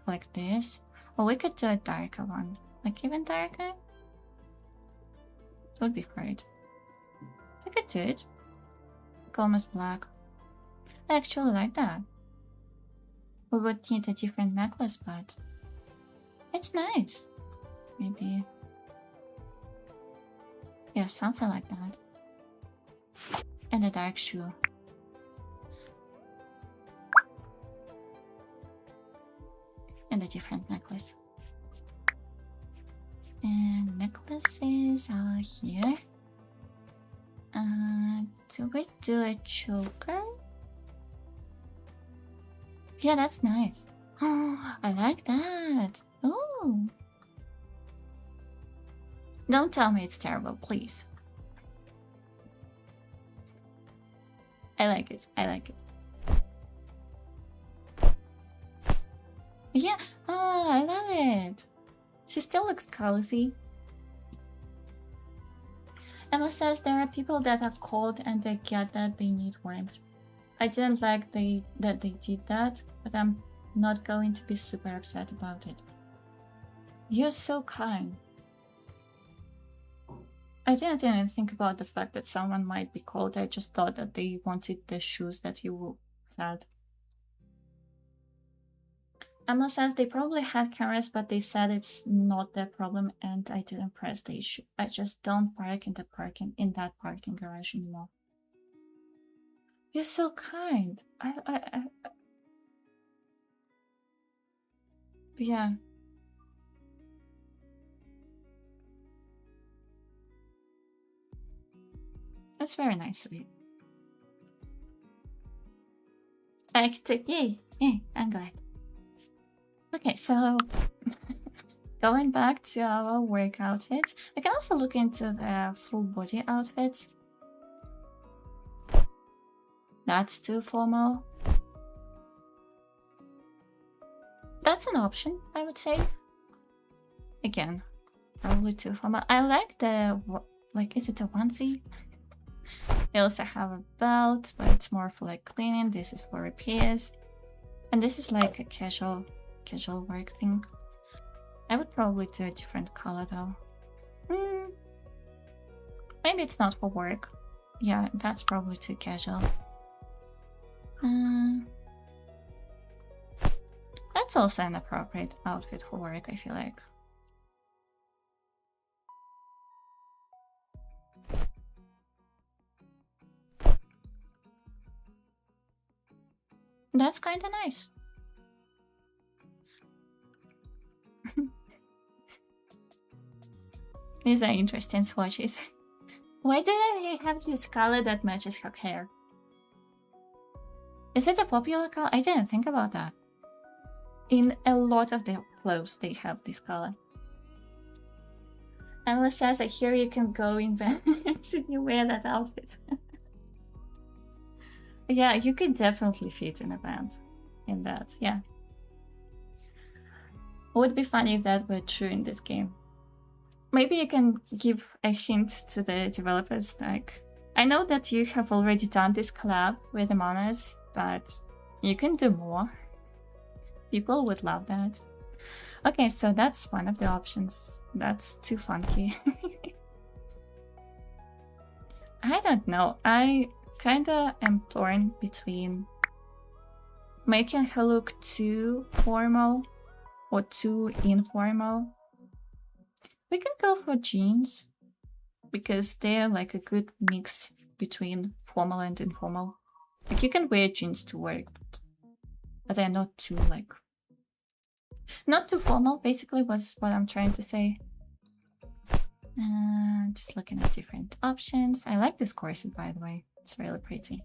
Speaker 1: Like this. Or we could do a darker one. Like even darker. It would be great. I could do it. Like almost black. I actually like that. We would need a different necklace, but it's nice. Maybe. Yeah, something like that. And a dark shoe. And a different necklace. And necklaces are here. Do we do a choker? Yeah, that's nice. Oh, I like that. Oh. Don't tell me it's terrible, please. I like it. I like it. Yeah. Oh, I love it. She still looks cozy. Emma says there are people that are cold and they get that they need warmth. I didn't like that they did that, but I'm not going to be super upset about it. You're so kind. I didn't even think about the fact that someone might be cold. I just thought that they wanted the shoes that you had. Emma says they probably had cameras, but they said it's not their problem and I didn't press the issue. I just don't park in that parking garage anymore. You're so kind. Yeah. That's very nice of you. Yay! Yay, I'm glad. Okay, so going back to our work outfits, we can also look into the full body outfits. That's too formal. That's an option, I would say. Again, probably too formal. I like the, like, is it a onesie? We also have a belt, but it's more for like cleaning. This is for repairs. And this is like a casual work thing. I would probably do a different color though. Maybe it's not for work. Yeah, that's probably too casual. That's also an appropriate outfit for work, I feel like. That's kind of nice. These are interesting swatches. Why didn't he have this color that matches her hair? Is it a popular color? I didn't think about that. In a lot of their clothes, they have this color. Emma says, I hear you can go in Venice if you wear that outfit. Yeah, you could definitely fit in a band in that, yeah. It would be funny if that were true in this game. Maybe you can give a hint to the developers, like, I know that you have already done this collab with Among Us, but you can do more. People would love that. Okay, so that's one of the options. That's too funky. I don't know. I kinda am torn between making her look too formal or too informal. We can go for jeans because they're like a good mix between formal and informal. Like you can wear jeans to work, but they're not too like... Not too formal, basically, was what I'm trying to say. Just looking at different options. I like this corset, by the way. It's really pretty.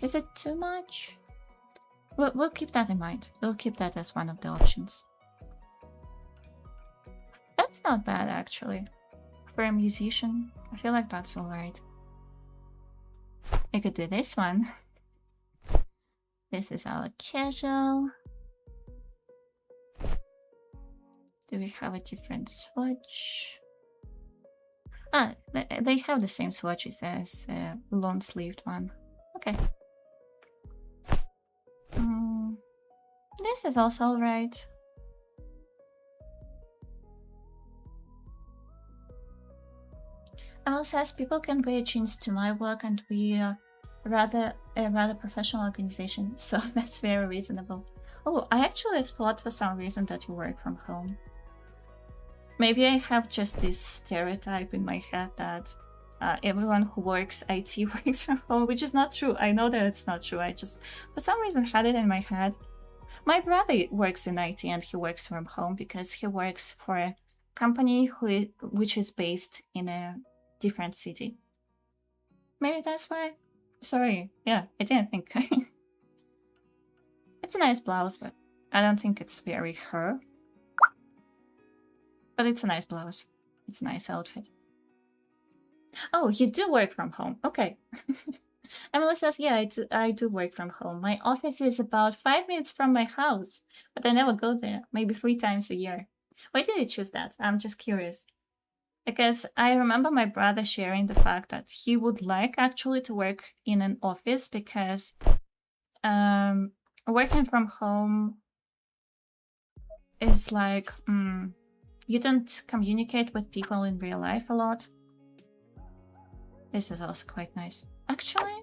Speaker 1: Is it too much? We'll keep that in mind. We'll keep that as one of the options. That's not bad, actually. For a musician, I feel like that's alright. I could do this one. This is our casual. Do we have a different swatch? Ah, they have the same swatches as long-sleeved one. Okay. This is also alright. Emil says people can wear jeans to my work and we are a rather professional organization, so that's very reasonable. Oh, I actually thought for some reason that you work from home. Maybe I have just this stereotype in my head that everyone who works IT works from home, which is not true. I know that it's not true. I just, for some reason, had it in my head. My brother works in IT and he works from home because he works for a company which is based in a different city. Maybe that's why. Sorry. Yeah, I didn't think. It's a nice blouse, but I don't think it's very her. But it's a nice blouse. It's a nice outfit. Oh, you do work from home. Okay. Emily says, yeah, I do work from home. My office is about 5 minutes from my house, but I never go there. Maybe 3 times a year. Why did you choose that? I'm just curious. Because I remember my brother sharing the fact that he would like actually to work in an office because working from home is like... you don't communicate with people in real life a lot. This is also quite nice. Actually,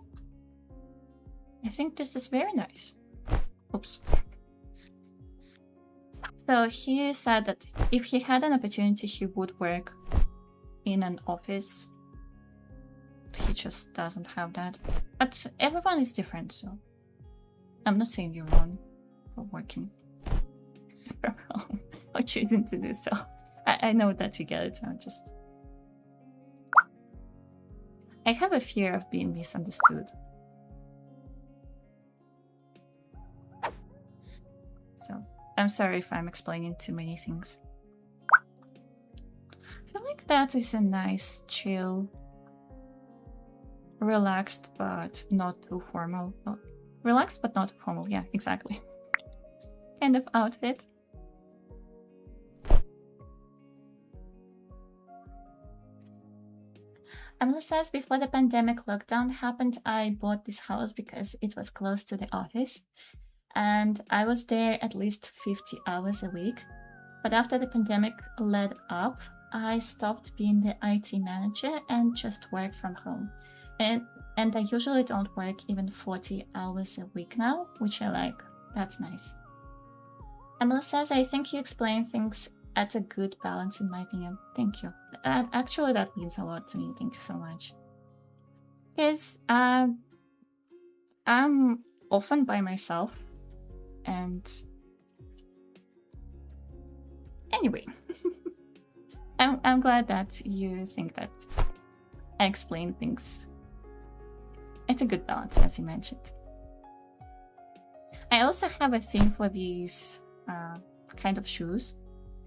Speaker 1: I think this is very nice. Oops. So he said that if he had an opportunity, he would work in an office. He just doesn't have that. But everyone is different, so I'm not saying you're wrong for working from home or choosing to do so. I know that you get it, I'm just... I have a fear of being misunderstood. So, I'm sorry if I'm explaining too many things. I feel like that is a nice, chill, relaxed but not too formal. Well, relaxed but not formal, yeah, exactly. Kind of outfit. Emily says, before the pandemic lockdown happened, I bought this house because it was close to the office. And I was there at least 50 hours a week. But after the pandemic let up, I stopped being the IT manager and just work from home. And I usually don't work even 40 hours a week now, which I like. That's nice. Emily says, I think you explain things at a good balance in my opinion. Thank you. Actually, that means a lot to me. Thank you so much. Because I'm often by myself. And anyway, I'm glad that you think that I explain things at a good balance, as you mentioned. I also have a thing for these kind of shoes,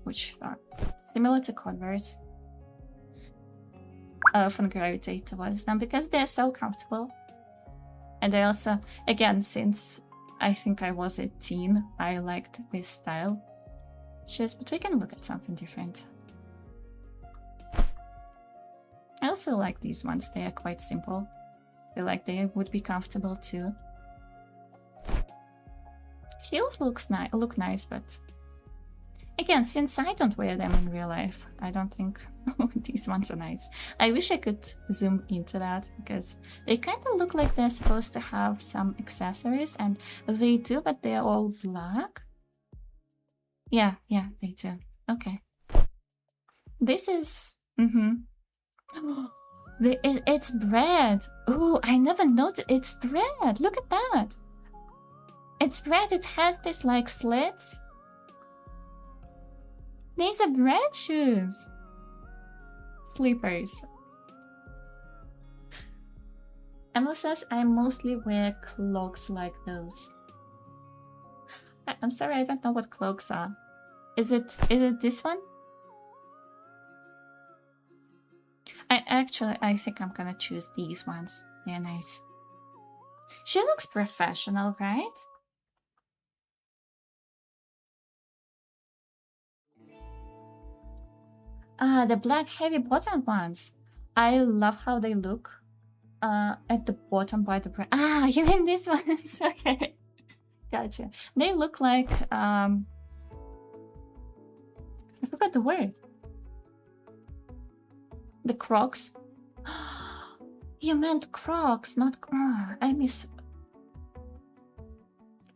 Speaker 1: which are similar to Converse. I often gravitate towards them because they're so comfortable. And I also, again, since I think I was a teen, I liked this style shoes, but we can look at something different. I also like these ones. They are quite simple. I feel like they would be comfortable too. Heels look nice, but again, since I don't wear them in real life, I don't think these ones are nice. I wish I could zoom into that because they kind of look like they're supposed to have some accessories, and they do, but they're all black. Yeah, they do. Okay. This is... It's bread. Oh, I never noticed. It's bread. Look at that. It's bread. It has this like slits. These are bread shoes. Sleepers. Emma says I mostly wear cloaks like those. I'm sorry, I don't know what cloaks are. Is it this one? I think I'm gonna choose these ones. They're nice. She looks professional, right? The black heavy bottom ones. I love how they look. At the bottom by the brand. Ah, you mean these ones? Okay. Gotcha. They look like I forgot the word. The Crocs. You meant Crocs, not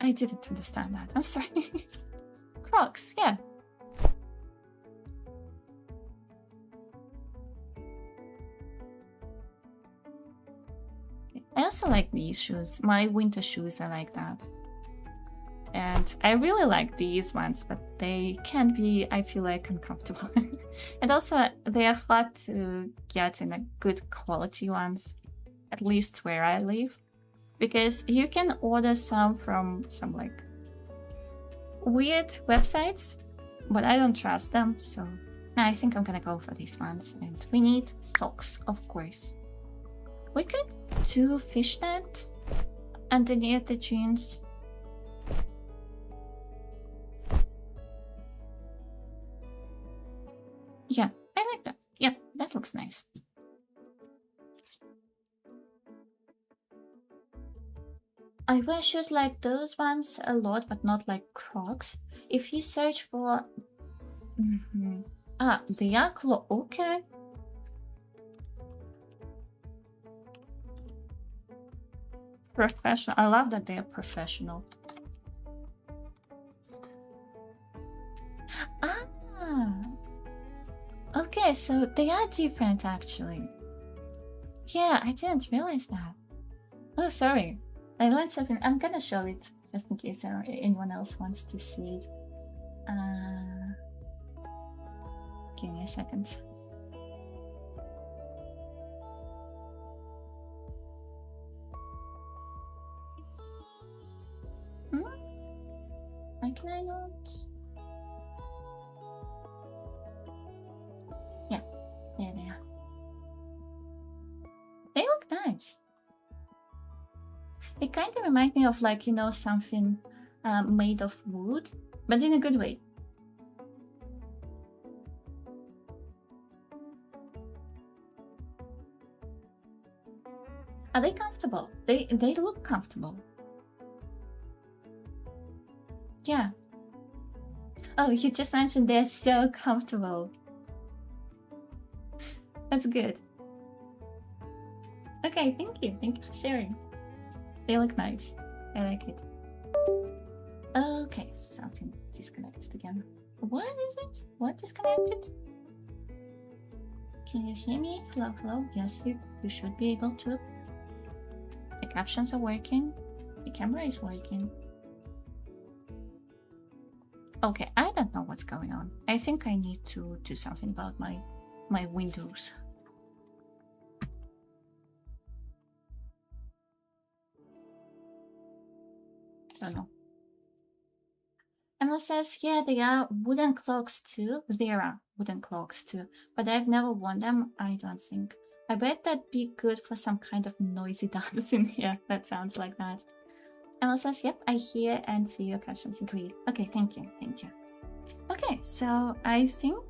Speaker 1: I didn't understand that. I'm sorry. Crocs, yeah. I also like these shoes. My winter shoes are like that. And I really like these ones, but they can be, I feel like, uncomfortable. And also, they are hard to get in a good quality ones, at least where I live. Because you can order some from some like weird websites, but I don't trust them, so I think I'm gonna go for these ones. And we need socks, of course. We could do fishnet underneath the jeans. Yeah, I like that. Yeah, that looks nice. I wear shoes like those ones a lot, but not like Crocs. If you search for... Ah, they are okay. Professional. I love that they are professional. Ah! Okay, so they are different actually. Yeah, I didn't realize that. Oh, sorry. I learned something. I'm gonna show it just in case anyone else wants to see it. Give me a second. Why can I not? Yeah, there they are. They look nice. They kind of remind me of, like, you know, something made of wood, but in a good way. Are they comfortable? They look comfortable. Yeah. Oh, you just mentioned they're so comfortable. That's good. Okay, thank you. Thank you for sharing. They look nice. I like it. Okay, something disconnected again. What is it? What disconnected? Can you hear me? Hello, hello. Yes, you should be able to. The captions are working. The camera is working. Okay, I don't know what's going on. I think I need to do something about my windows. I don't know. Emma says, yeah, they are wooden clocks too. There are wooden clocks too, but I've never worn them, I don't think. I bet that'd be good for some kind of noisy dance in here. That sounds like that. Emma says, yep, I hear and see your captions agree. Okay, thank you, thank you. Okay, so I think...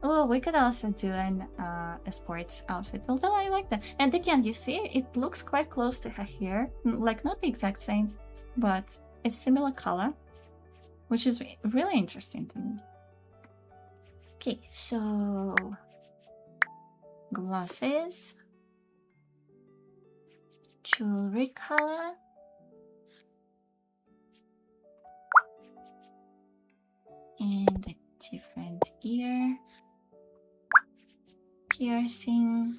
Speaker 1: Oh, we could also do a sports outfit, although I like that. And again, you see, it looks quite close to her hair. Like, not the exact same, but a similar color, which is really interesting to me. Okay, so... glasses. Jewelry color. And a different ear. Piercing.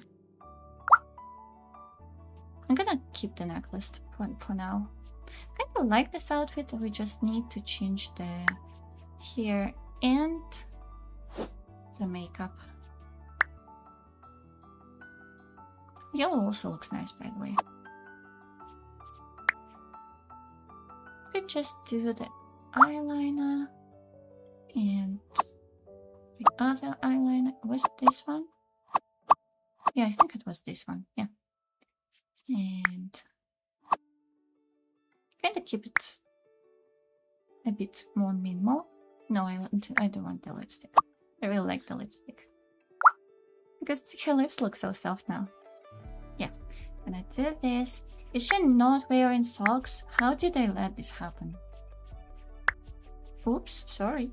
Speaker 1: I'm gonna keep the necklace for now. I kind of like this outfit. We just need to change the hair and the makeup. Yellow also looks nice, by the way. Could just do the eyeliner and the other eyeliner. Was it this one? Yeah, I think it was this one. Yeah. And kind of keep it a bit more minimal. No, I don't want the lipstick. I really like the lipstick because her lips look so soft now. Yeah, gonna do this. Is she not wearing socks? How did I let this happen? Oops, sorry.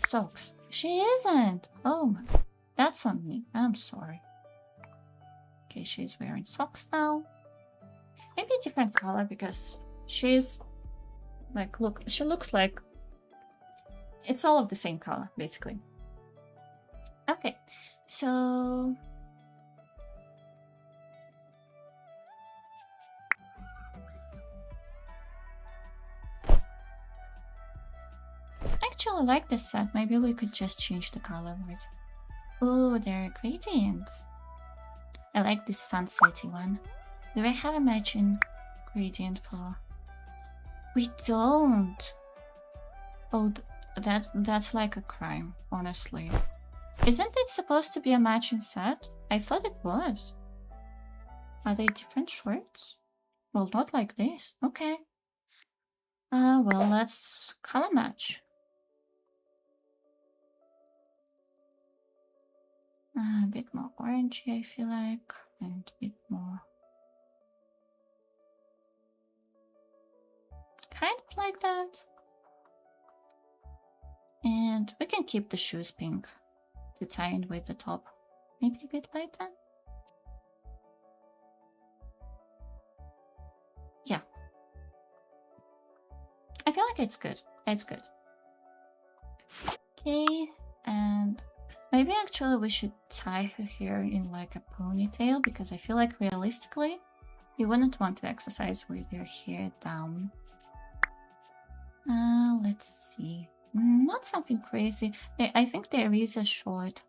Speaker 1: Socks. She isn't. Oh my, that's on me. I'm sorry. Okay, she's wearing socks now. Maybe a different color because she's like, look, she looks like it's all of the same color, basically. Okay, so I actually like this set. Maybe we could just change the color of it. Oh, there are gradients. I like this sunsetty one. Do I have a matching gradient for? We don't. Oh, that's like a crime, honestly. Isn't it supposed to be a matching set? I thought it was. Are they different shirts? Well, not like this. Okay. Well, let's color match. A bit more orangey, I feel like, and a bit more. Kind of like that. And we can keep the shoes pink to tie in with the top. Maybe a bit lighter. Yeah. I feel like it's good. It's good. Okay, and maybe actually we should tie her hair in like a ponytail because I feel like realistically you wouldn't want to exercise with your hair down. Let's see. Not something crazy. I think there is a short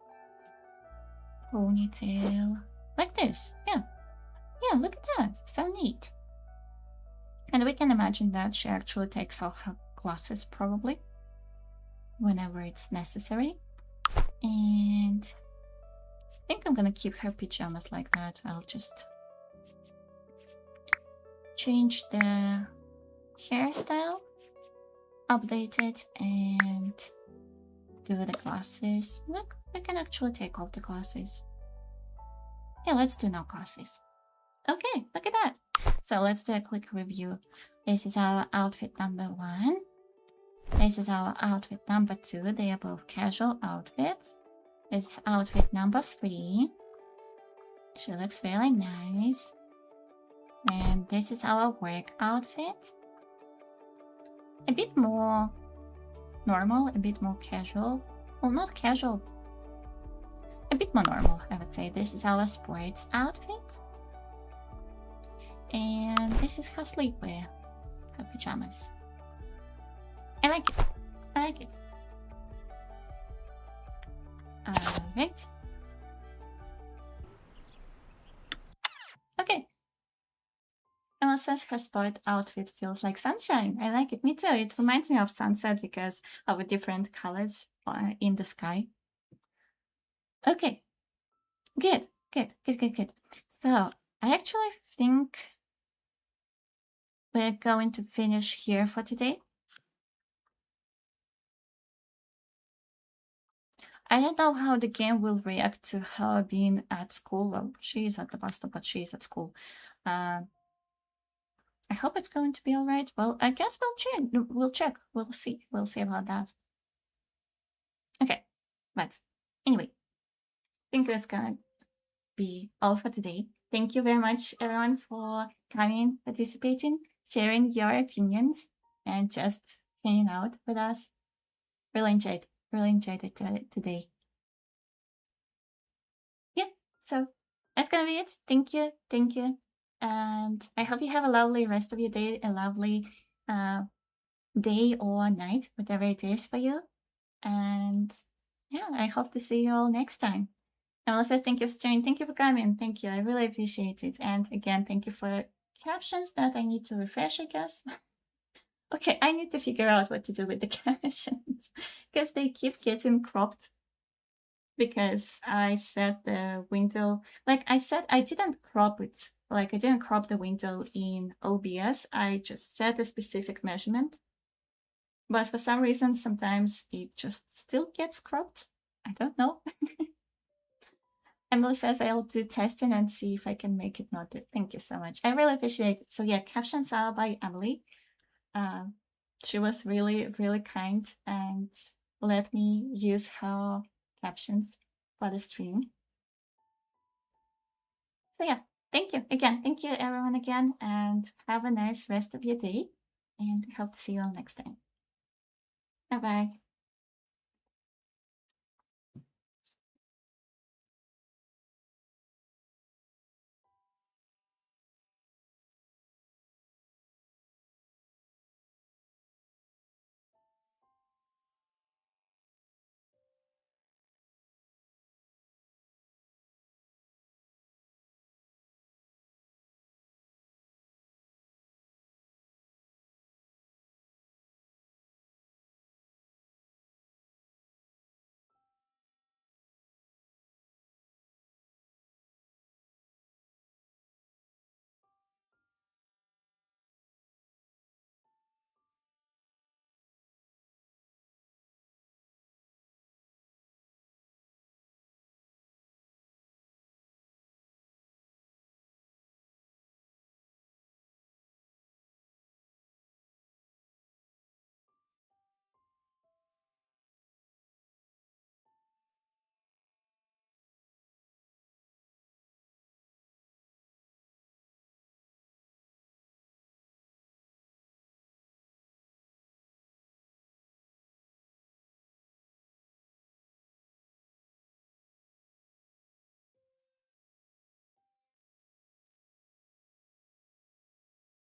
Speaker 1: ponytail like this. Yeah. Yeah, look at that. So neat. And we can imagine that she actually takes off her glasses probably whenever it's necessary. And I think I'm gonna keep her pajamas like that. I'll just change the hairstyle, update it, and do the glasses. Look, we can actually take off the glasses. Yeah, let's do no glasses. Okay, look at that. So let's do a quick review. This is our outfit number 1. This is our outfit number 2. They are both casual outfits. This is outfit number 3. She looks really nice. And this is our work outfit. A bit more normal, a bit more casual. Well, not casual. A bit more normal, I would say. This is our sports outfit. And this is her sleepwear. Her pajamas. I like it. I like it. Alright. Okay. Emma says her sport outfit feels like sunshine. I like it. Me too. It reminds me of sunset because of the different colors in the sky. Okay. Good. Good. Good. Good. Good. So I actually think we're going to finish here for today. I don't know how the game will react to her being at school. Well, she is at the bus stop, but she is at school. I hope it's going to be all right. Well, I guess we'll check. We'll see. We'll see about that. Okay, but anyway, I think that's gonna be all for today. Thank you very much, everyone, for coming, participating, sharing your opinions, and just hanging out with us. Really enjoyed it today. Yeah, so that's gonna be it. Thank you. And I hope you have a lovely rest of your day, a lovely day or night, whatever it is for you. And yeah, I hope to see you all next time. Emily says, thank you for streaming. Thank you for coming. Thank you. I really appreciate it. And again, thank you for captions that I need to refresh, I guess. Okay, I need to figure out what to do with the captions because they keep getting cropped because I set the window, like I said, I didn't crop it. Like I didn't crop the window in OBS. I just set a specific measurement. But for some reason, sometimes it just still gets cropped. I don't know. Emily says I'll do testing and see if I can make it noted. Thank you so much. I really appreciate it. So yeah, captions are by Emily. She was really, really kind and let me use her captions for the stream. So yeah, thank you again. Thank you everyone again, and have a nice rest of your day, and hope to see you all next time. Bye bye.